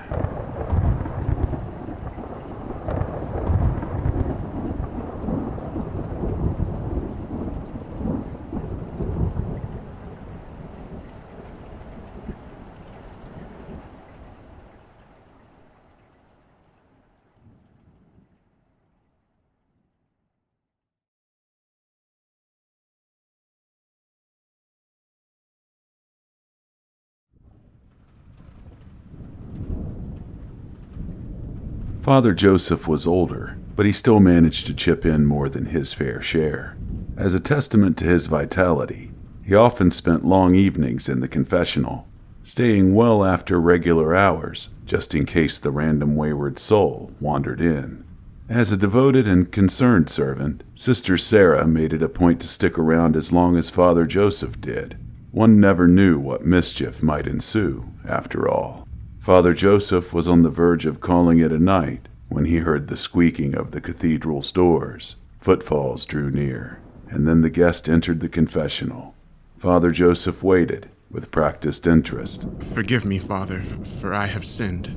Father Joseph was older, but he still managed to chip in more than his fair share. As a testament to his vitality, he often spent long evenings in the confessional, staying well after regular hours, just in case the random wayward soul wandered in. As a devoted and concerned servant, Sister Sarah made it a point to stick around as long as Father Joseph did. One never knew what mischief might ensue, after all. Father Joseph was on the verge of calling it a night when he heard the squeaking of the cathedral's doors. Footfalls drew near, and then the guest entered the confessional. Father Joseph waited, with practiced interest. "Forgive me, Father, for I have sinned."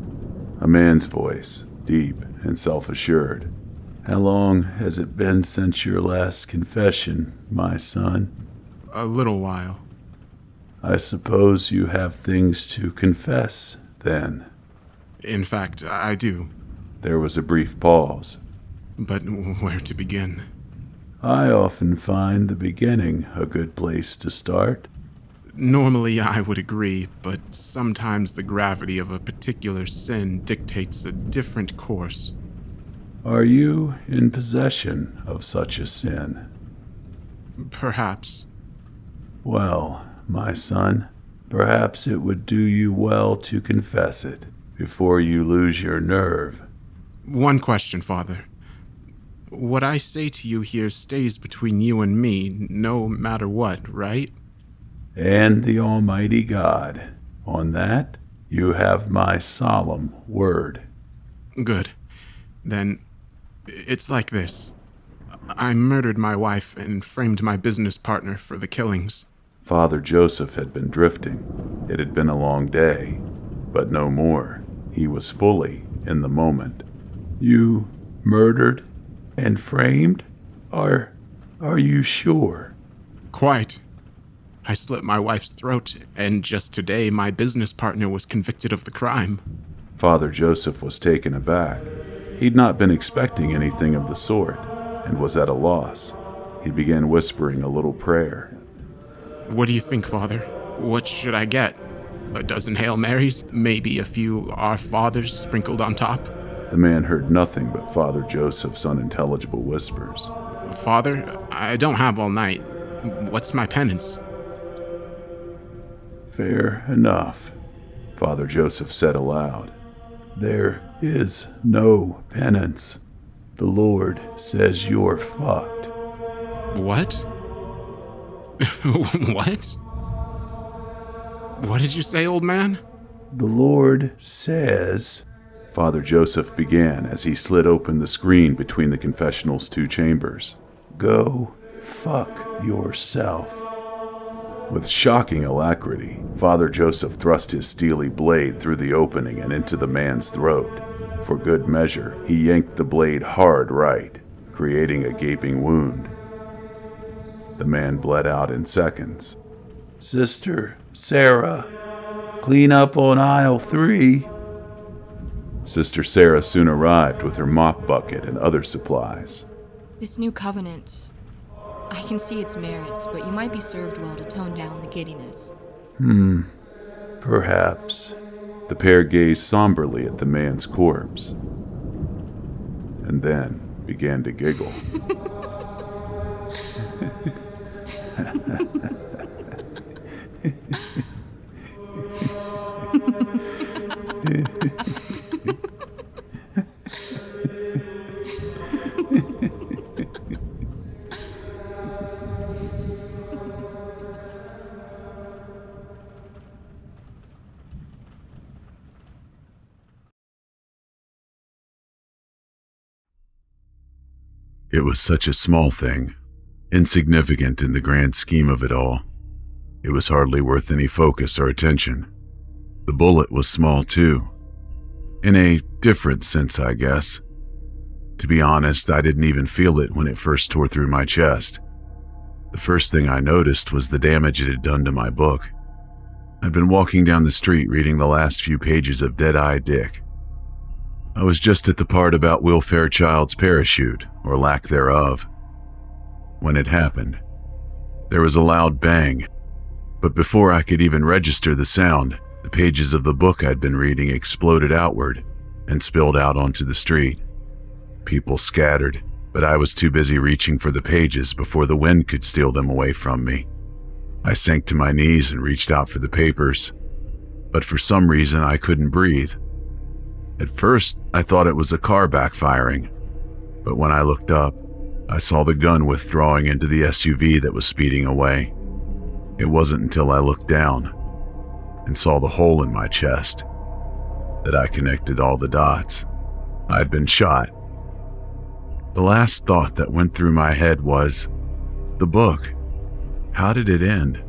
A man's voice, deep and self-assured. "How long has it been since your last confession, my son?" "A little while." "I suppose you have things to confess, then." "In fact, I do." There was a brief pause. "But where to begin?" "I often find the beginning a good place to start." "Normally I would agree, but sometimes the gravity of a particular sin dictates a different course." Are you in possession of such a sin? Perhaps. Well, my son, perhaps it would do you well to confess it before you lose your nerve. One question, Father. What I say to you here stays between you and me, no matter what, right? And the Almighty God. On that, you have my solemn word. Good. Then, it's like this. I murdered my wife and framed my business partner for the killings. Father Joseph had been drifting. It had been a long day, but no more. He was fully in the moment. You murdered and framed? Are you sure? Quite. I slit my wife's throat, and just today my business partner was convicted of the crime. Father Joseph was taken aback. He'd not been expecting anything of the sort, and was at a loss. He began whispering a little prayer. What do you think, Father? What should I get? A dozen Hail Marys? Maybe a few Our Fathers sprinkled on top? The man heard nothing but Father Joseph's unintelligible whispers. Father, I don't have all night. What's my penance? Fair enough, Father Joseph said aloud. There is no penance. The Lord says you're fucked. What? What? What did you say, old man? The Lord says, Father Joseph began as he slid open the screen between the confessional's two chambers. Go fuck yourself. With shocking alacrity, Father Joseph thrust his steely blade through the opening and into the man's throat. For good measure, he yanked the blade hard right, creating a gaping wound. The man bled out in seconds. Sister Sarah, clean up on aisle 3. Sister Sarah soon arrived with her mop bucket and other supplies. This new covenant, I can see its merits, but you might be served well to tone down the giddiness. Perhaps. The pair gazed somberly at the man's corpse, and then began to giggle. It was such a small thing, insignificant in the grand scheme of it all. It was hardly worth any focus or attention. The bullet was small too, in a different sense, I guess. To be honest, I didn't even feel it when it first tore through my chest. The first thing I noticed was the damage it had done to my book. I'd been walking down the street reading the last few pages of Dead-Eye Dick. I was just at the part about Will Fairchild's parachute, or lack thereof. When it happened, there was a loud bang, but before I could even register the sound, the pages of the book I'd been reading exploded outward and spilled out onto the street. People scattered, but I was too busy reaching for the pages before the wind could steal them away from me. I sank to my knees and reached out for the papers, but for some reason I couldn't breathe. At first, I thought it was a car backfiring, but when I looked up, I saw the gun withdrawing into the SUV that was speeding away. It wasn't until I looked down and saw the hole in my chest that I connected all the dots. I'd been shot. The last thought that went through my head was, the book. How did it end?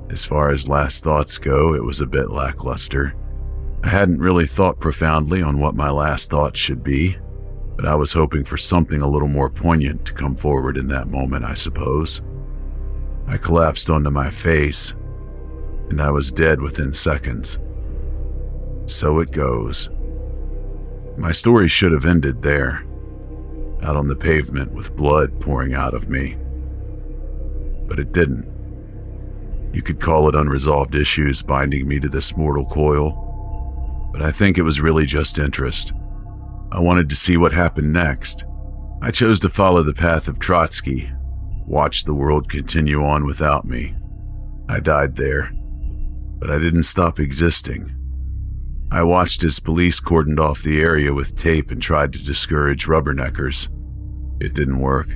As far as last thoughts go, it was a bit lackluster. I hadn't really thought profoundly on what my last thoughts should be, but I was hoping for something a little more poignant to come forward in that moment, I suppose. I collapsed onto my face, and I was dead within seconds. So it goes. My story should have ended there, out on the pavement with blood pouring out of me. But it didn't. You could call it unresolved issues binding me to this mortal coil, but I think it was really just interest. I wanted to see what happened next. I chose to follow the path of Trotsky, watch the world continue on without me. I died there, but I didn't stop existing. I watched as police cordoned off the area with tape and tried to discourage rubberneckers. It didn't work.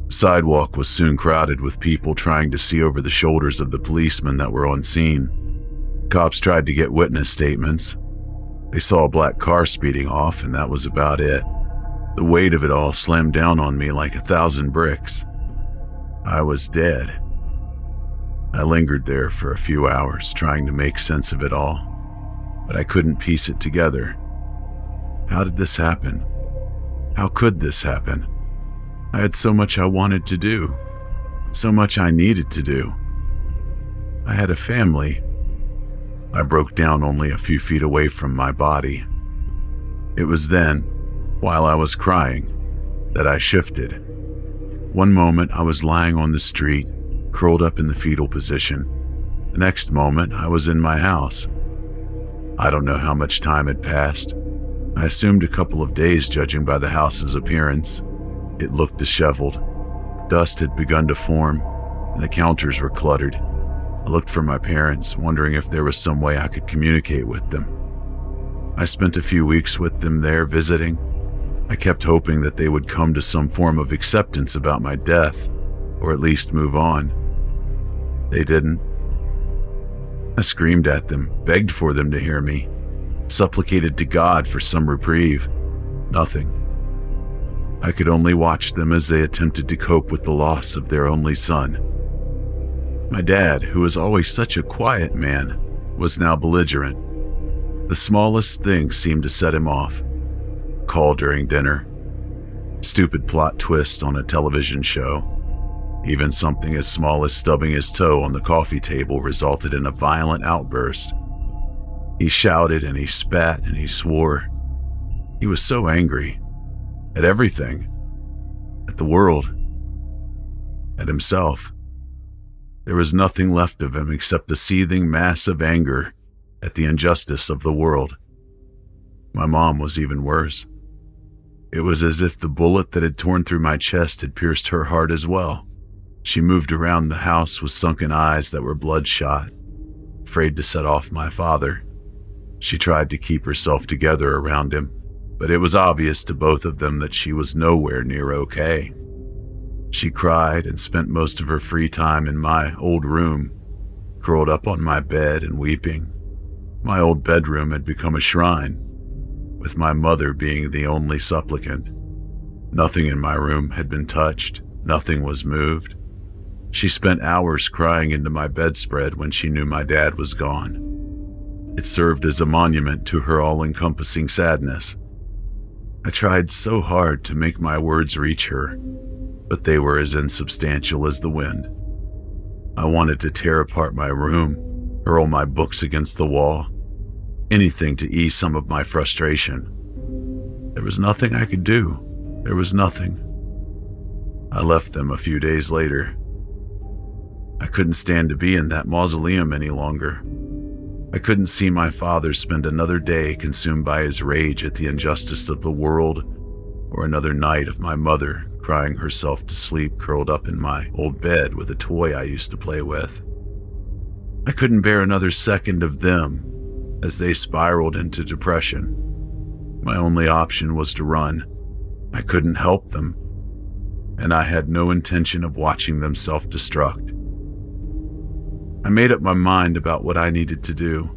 The sidewalk was soon crowded with people trying to see over the shoulders of the policemen that were on scene. Cops tried to get witness statements. They saw a black car speeding off, and that was about it. The weight of it all slammed down on me like 1,000 bricks. I was dead. I lingered there for a few hours, trying to make sense of it all, but I couldn't piece it together. How did this happen? How could this happen? I had so much I wanted to do, so much I needed to do. I had a family. I broke down only a few feet away from my body. It was then, while I was crying, that I shifted. One moment I was lying on the street, curled up in the fetal position. The next moment I was in my house. I don't know how much time had passed. I assumed a couple of days, judging by the house's appearance. It looked disheveled. Dust had begun to form, and the counters were cluttered. I looked for my parents, wondering if there was some way I could communicate with them. I spent a few weeks with them there visiting. I kept hoping that they would come to some form of acceptance about my death, or at least move on. They didn't. I screamed at them, begged for them to hear me, supplicated to God for some reprieve. Nothing. I could only watch them as they attempted to cope with the loss of their only son. My dad, who was always such a quiet man, was now belligerent. The smallest thing seemed to set him off. Call during dinner. Stupid plot twist on a television show. Even something as small as stubbing his toe on the coffee table resulted in a violent outburst. He shouted and he spat and he swore. He was so angry. At everything. At the world. At himself. There was nothing left of him except a seething mass of anger at the injustice of the world. My mom was even worse. It was as if the bullet that had torn through my chest had pierced her heart as well. She moved around the house with sunken eyes that were bloodshot, afraid to set off my father. She tried to keep herself together around him, but it was obvious to both of them that she was nowhere near okay. She cried and spent most of her free time in my old room, curled up on my bed and weeping. My old bedroom had become a shrine, with my mother being the only supplicant. Nothing in my room had been touched, nothing was moved. She spent hours crying into my bedspread when she knew my dad was gone. It served as a monument to her all-encompassing sadness. I tried so hard to make my words reach her, but they were as insubstantial as the wind. I wanted to tear apart my room, hurl my books against the wall, anything to ease some of my frustration. There was nothing I could do. There was nothing. I left them a few days later. I couldn't stand to be in that mausoleum any longer. I couldn't see my father spend another day consumed by his rage at the injustice of the world, or another night of my mother crying herself to sleep curled up in my old bed with a toy I used to play with. I couldn't bear another second of them as they spiraled into depression. My only option was to run. I couldn't help them, and I had no intention of watching them self-destruct. I made up my mind about what I needed to do.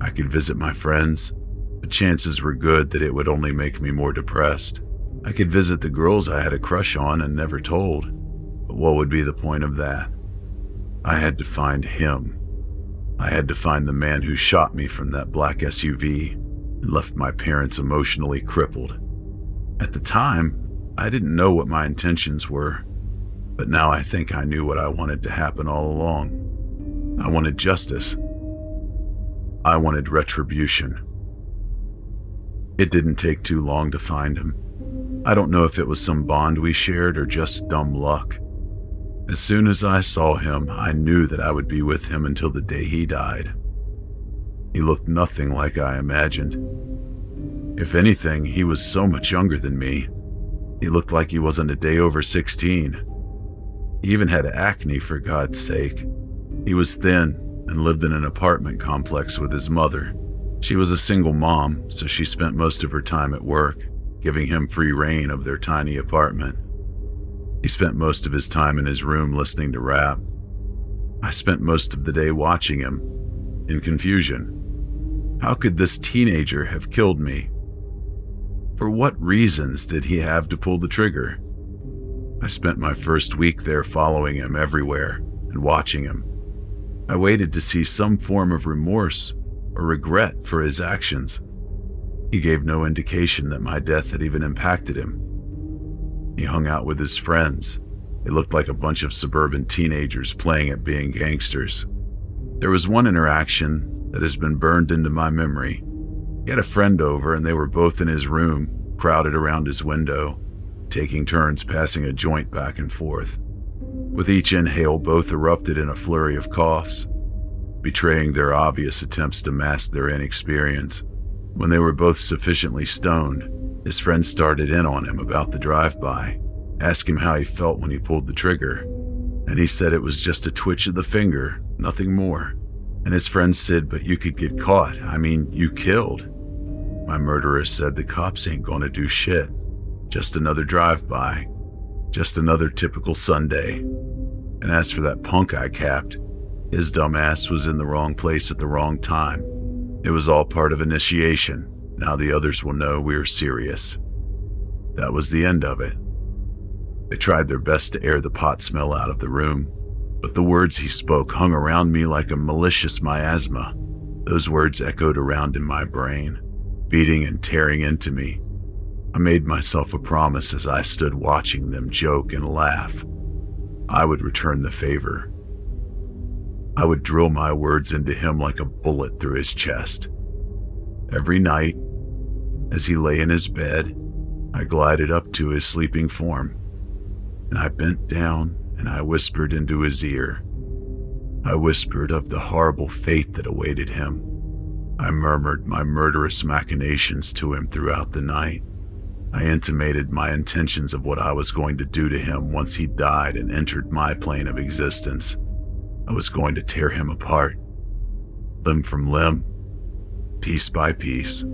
I could visit my friends, but chances were good that it would only make me more depressed. I could visit the girls I had a crush on and never told, but what would be the point of that? I had to find him. I had to find the man who shot me from that black SUV and left my parents emotionally crippled. At the time, I didn't know what my intentions were, but now I think I knew what I wanted to happen all along. I wanted justice. I wanted retribution. It didn't take too long to find him. I don't know if it was some bond we shared or just dumb luck. As soon as I saw him, I knew that I would be with him until the day he died. He looked nothing like I imagined. If anything, he was so much younger than me. He looked like he wasn't a day over 16. He even had acne, for God's sake. He was thin and lived in an apartment complex with his mother. She was a single mom, so she spent most of her time at work, giving him free reign of their tiny apartment. He spent most of his time in his room listening to rap. I spent most of the day watching him, in confusion. How could this teenager have killed me? For what reasons did he have to pull the trigger? I spent my first week there following him everywhere and watching him. I waited to see some form of remorse or regret for his actions. He gave no indication that my death had even impacted him. He hung out with his friends. They looked like a bunch of suburban teenagers playing at being gangsters. There was one interaction that has been burned into my memory. He had a friend over and they were both in his room, crowded around his window, taking turns passing a joint back and forth. With each inhale, both erupted in a flurry of coughs, betraying their obvious attempts to mask their inexperience. When they were both sufficiently stoned, his friend started in on him about the drive-by, asked him how he felt when he pulled the trigger, and he said it was just a twitch of the finger, nothing more. And his friend said, "But you could get caught. I mean, you killed." My murderer said, "The cops ain't gonna do shit. Just another drive-by. Just another typical Sunday." And as for that punk I capped, his dumb ass was in the wrong place at the wrong time. It was all part of initiation. Now the others will know we are serious. That was the end of it. They tried their best to air the pot smell out of the room, but the words he spoke hung around me like a malicious miasma. Those words echoed around in my brain, beating and tearing into me. I made myself a promise as I stood watching them joke and laugh. I would return the favor. I would drill my words into him like a bullet through his chest. Every night, as he lay in his bed, I glided up to his sleeping form, and I bent down and I whispered into his ear. I whispered of the horrible fate that awaited him. I murmured my murderous machinations to him throughout the night. I intimated my intentions of what I was going to do to him once he died and entered my plane of existence. I was going to tear him apart, limb from limb, piece by piece.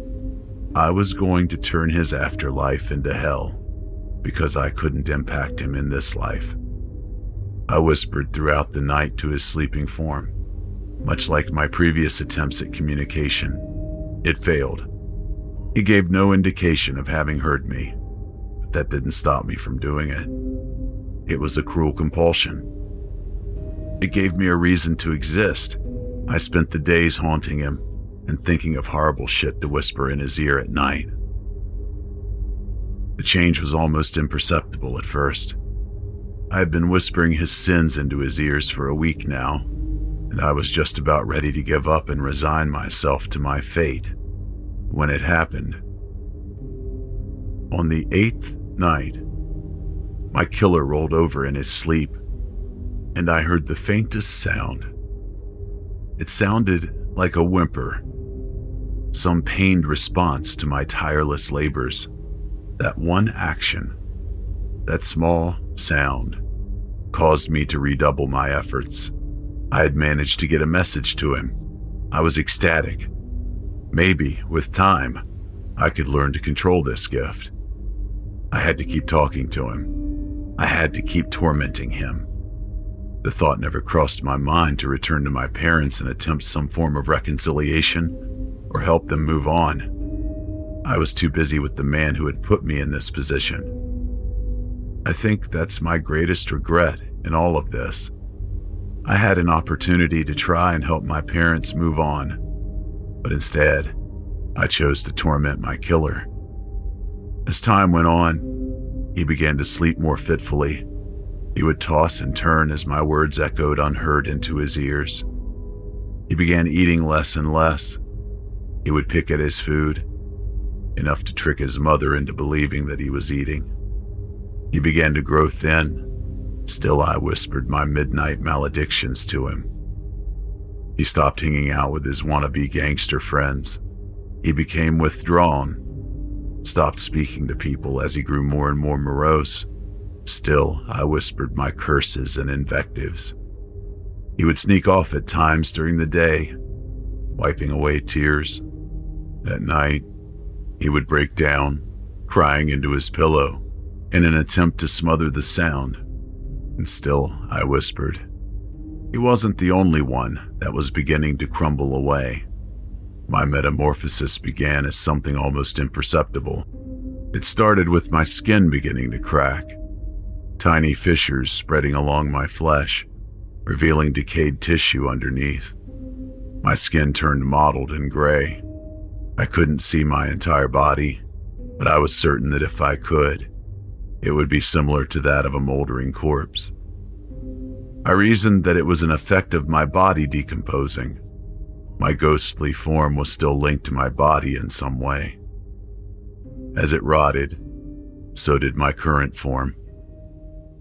I was going to turn his afterlife into hell because I couldn't impact him in this life. I whispered throughout the night to his sleeping form. Much like my previous attempts at communication, it failed. He gave no indication of having heard me, but that didn't stop me from doing it. It was a cruel compulsion. It gave me a reason to exist. I spent the days haunting him and thinking of horrible shit to whisper in his ear at night. The change was almost imperceptible at first. I had been whispering his sins into his ears for a week now, and I was just about ready to give up and resign myself to my fate when it happened. On the 8th night, my killer rolled over in his sleep, and I heard the faintest sound. It sounded like a whimper, some pained response to my tireless labors. That one action, that small sound, caused me to redouble my efforts. I had managed to get a message to him. I was ecstatic. Maybe, with time, I could learn to control this gift. I had to keep talking to him. I had to keep tormenting him. The thought never crossed my mind to return to my parents and attempt some form of reconciliation or help them move on. I was too busy with the man who had put me in this position. I think that's my greatest regret in all of this. I had an opportunity to try and help my parents move on, but instead, I chose to torment my killer. As time went on, he began to sleep more fitfully. He would toss and turn as my words echoed unheard into his ears. He began eating less and less. He would pick at his food, enough to trick his mother into believing that he was eating. He began to grow thin. Still, I whispered my midnight maledictions to him. He stopped hanging out with his wannabe gangster friends. He became withdrawn, stopped speaking to people as he grew more and more morose. Still, I whispered my curses and invectives. He would sneak off at times during the day, wiping away tears. At night, he would break down, crying into his pillow in an attempt to smother the sound. And still, I whispered. He wasn't the only one that was beginning to crumble away. My metamorphosis began as something almost imperceptible. It started with my skin beginning to crack, tiny fissures spreading along my flesh, revealing decayed tissue underneath. My skin turned mottled and gray. I couldn't see my entire body, but I was certain that if I could, it would be similar to that of a moldering corpse. I reasoned that it was an effect of my body decomposing. My ghostly form was still linked to my body in some way. As it rotted, so did my current form.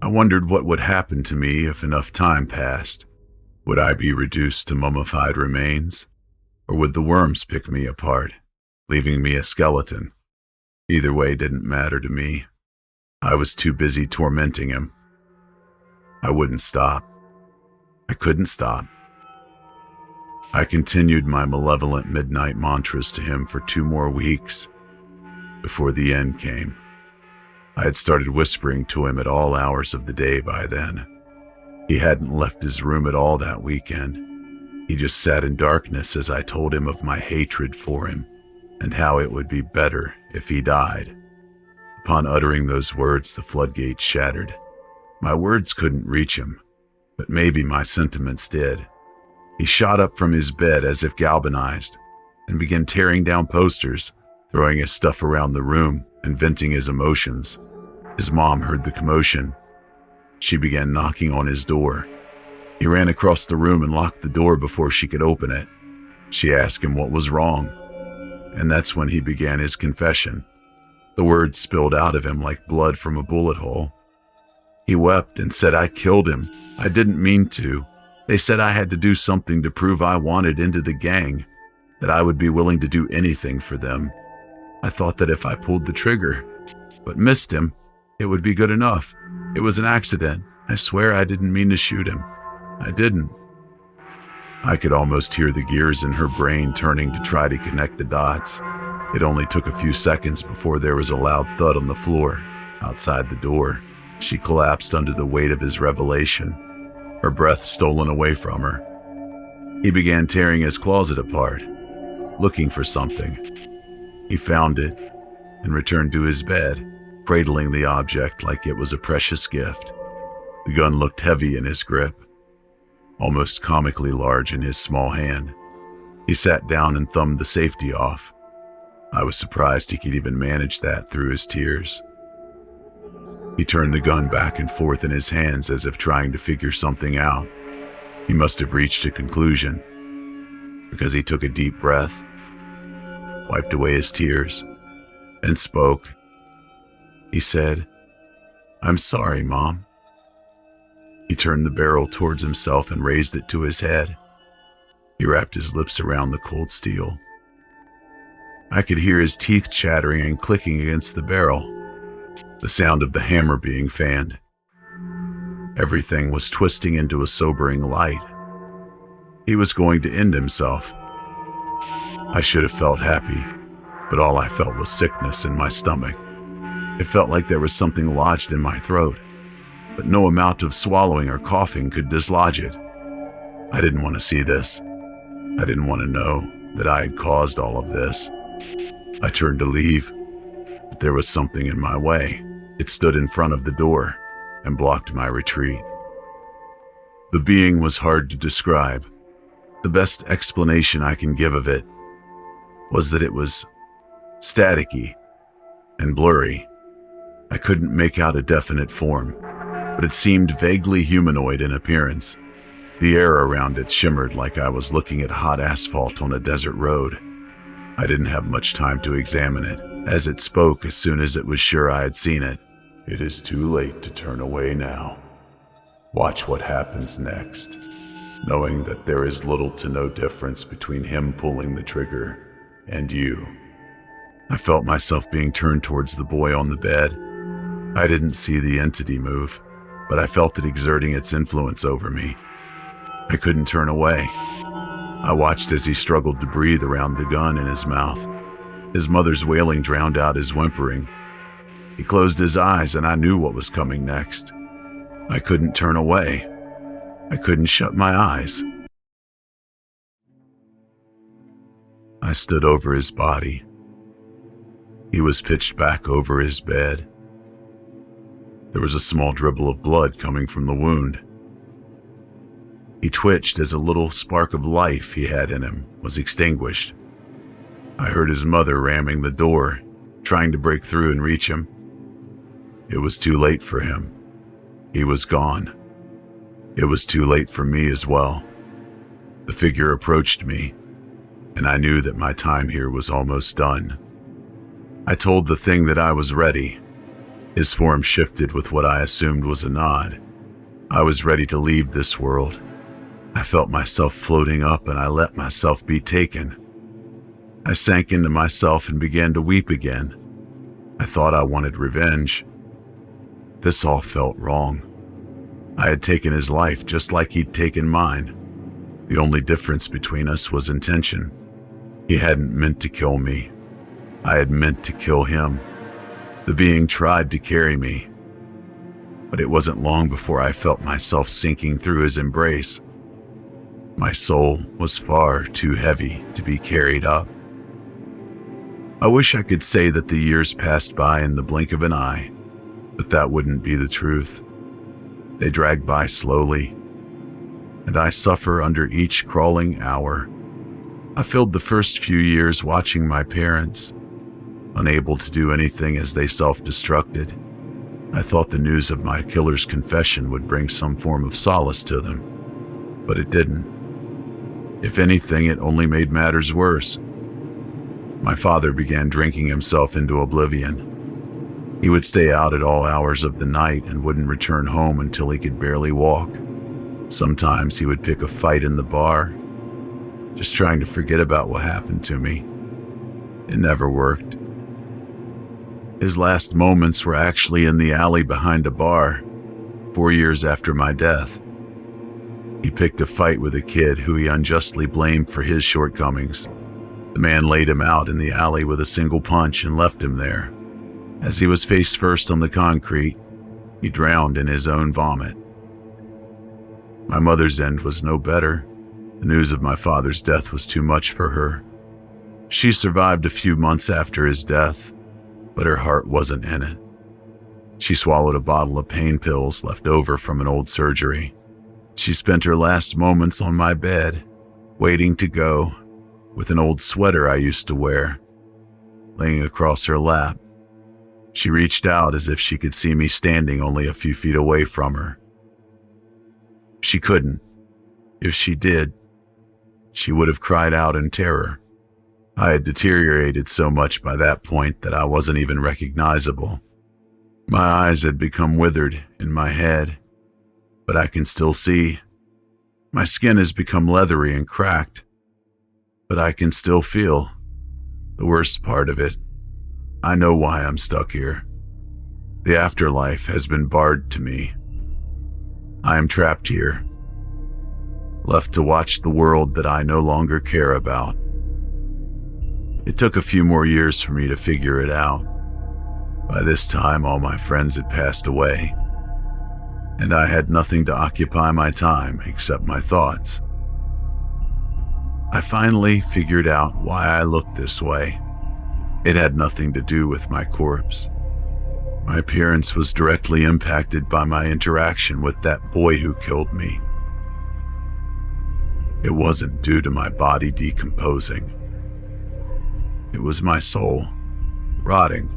I wondered what would happen to me if enough time passed. Would I be reduced to mummified remains? Or would the worms pick me apart, leaving me a skeleton? Either way didn't matter to me. I was too busy tormenting him. I wouldn't stop. I couldn't stop. I continued my malevolent midnight mantras to him for 2 more weeks before the end came. I had started whispering to him at all hours of the day by then. He hadn't left his room at all that weekend. He just sat in darkness as I told him of my hatred for him and how it would be better if he died. Upon uttering those words, the floodgates shattered. My words couldn't reach him, but maybe my sentiments did. He shot up from his bed as if galvanized and began tearing down posters, throwing his stuff around the room and venting his emotions. His mom heard the commotion. She began knocking on his door. He ran across the room and locked the door before she could open it. She asked him what was wrong, and that's when he began his confession. The words spilled out of him like blood from a bullet hole. He wept and said, "I killed him. I didn't mean to. They said I had to do something to prove I wanted into the gang, that I would be willing to do anything for them. I thought that if I pulled the trigger, but missed him, it would be good enough. It was an accident. I swear I didn't mean to shoot him. I didn't." I could almost hear the gears in her brain turning to try to connect the dots. It only took a few seconds before there was a loud thud on the floor outside the door. She collapsed under the weight of his revelation, her breath stolen away from her. He began tearing his closet apart, looking for something. He found it and returned to his bed, cradling the object like it was a precious gift. The gun looked heavy in his grip, almost comically large in his small hand. He sat down and thumbed the safety off. I was surprised he could even manage that through his tears. He turned the gun back and forth in his hands as if trying to figure something out. He must have reached a conclusion, because he took a deep breath, wiped away his tears, and spoke. He said, "I'm sorry, Mom." He turned the barrel towards himself and raised it to his head. He wrapped his lips around the cold steel. I could hear his teeth chattering and clicking against the barrel, the sound of the hammer being fanned. Everything was twisting into a sobering light. He was going to end himself. I should have felt happy, but all I felt was sickness in my stomach. It felt like there was something lodged in my throat, but no amount of swallowing or coughing could dislodge it. I didn't want to see this. I didn't want to know that I had caused all of this. I turned to leave, but there was something in my way. It stood in front of the door and blocked my retreat. The being was hard to describe. The best explanation I can give of it was that it was staticky and blurry. I couldn't make out a definite form, but it seemed vaguely humanoid in appearance. The air around it shimmered like I was looking at hot asphalt on a desert road. I didn't have much time to examine it, as it spoke as soon as it was sure I had seen it. "It is too late to turn away now. Watch what happens next, knowing that there is little to no difference between him pulling the trigger and you." I felt myself being turned towards the boy on the bed. I didn't see the entity move, but I felt it exerting its influence over me. I couldn't turn away. I watched as he struggled to breathe around the gun in his mouth. His mother's wailing drowned out his whimpering. He closed his eyes, and I knew what was coming next. I couldn't turn away. I couldn't shut my eyes. I stood over his body. He was pitched back over his bed. There was a small dribble of blood coming from the wound. He twitched as a little spark of life he had in him was extinguished. I heard his mother ramming the door, trying to break through and reach him. It was too late for him. He was gone. It was too late for me as well. The figure approached me, and I knew that my time here was almost done. I told the thing that I was ready. His form shifted with what I assumed was a nod. I was ready to leave this world. I felt myself floating up, and I let myself be taken. I sank into myself and began to weep again. I thought I wanted revenge. This all felt wrong. I had taken his life just like he'd taken mine. The only difference between us was intention. He hadn't meant to kill me. I had meant to kill him. The being tried to carry me, but it wasn't long before I felt myself sinking through his embrace. My soul was far too heavy to be carried up. I wish I could say that the years passed by in the blink of an eye, but that wouldn't be the truth. They drag by slowly, and I suffer under each crawling hour. I filled the first few years watching my parents, unable to do anything as they self-destructed. I thought the news of my killer's confession would bring some form of solace to them, but it didn't. If anything, it only made matters worse. My father began drinking himself into oblivion. He would stay out at all hours of the night and wouldn't return home until he could barely walk. Sometimes he would pick a fight in the bar, just trying to forget about what happened to me. It never worked. His last moments were actually in the alley behind a bar, 4 years after my death. He picked a fight with a kid who he unjustly blamed for his shortcomings. The man laid him out in the alley with a single punch and left him there. As he was face first on the concrete, he drowned in his own vomit. My mother's end was no better. The news of my father's death was too much for her. She survived a few months after his death, but her heart wasn't in it. She swallowed a bottle of pain pills left over from an old surgery. She spent her last moments on my bed, waiting to go, with an old sweater I used to wear, laying across her lap. She reached out as if she could see me standing only a few feet away from her. She couldn't. If she did, she would have cried out in terror. I had deteriorated so much by that point that I wasn't even recognizable. My eyes had become withered in my head, but I can still see. My skin has become leathery and cracked, but I can still feel. The worst part of it, I know why I'm stuck here. The afterlife has been barred to me. I am trapped here, left to watch the world that I no longer care about. It took a few more years for me to figure it out. By this time, all my friends had passed away, and I had nothing to occupy my time except my thoughts. I finally figured out why I looked this way. It had nothing to do with my corpse. My appearance was directly impacted by my interaction with that boy who killed me. It wasn't due to my body decomposing. It was my soul, rotting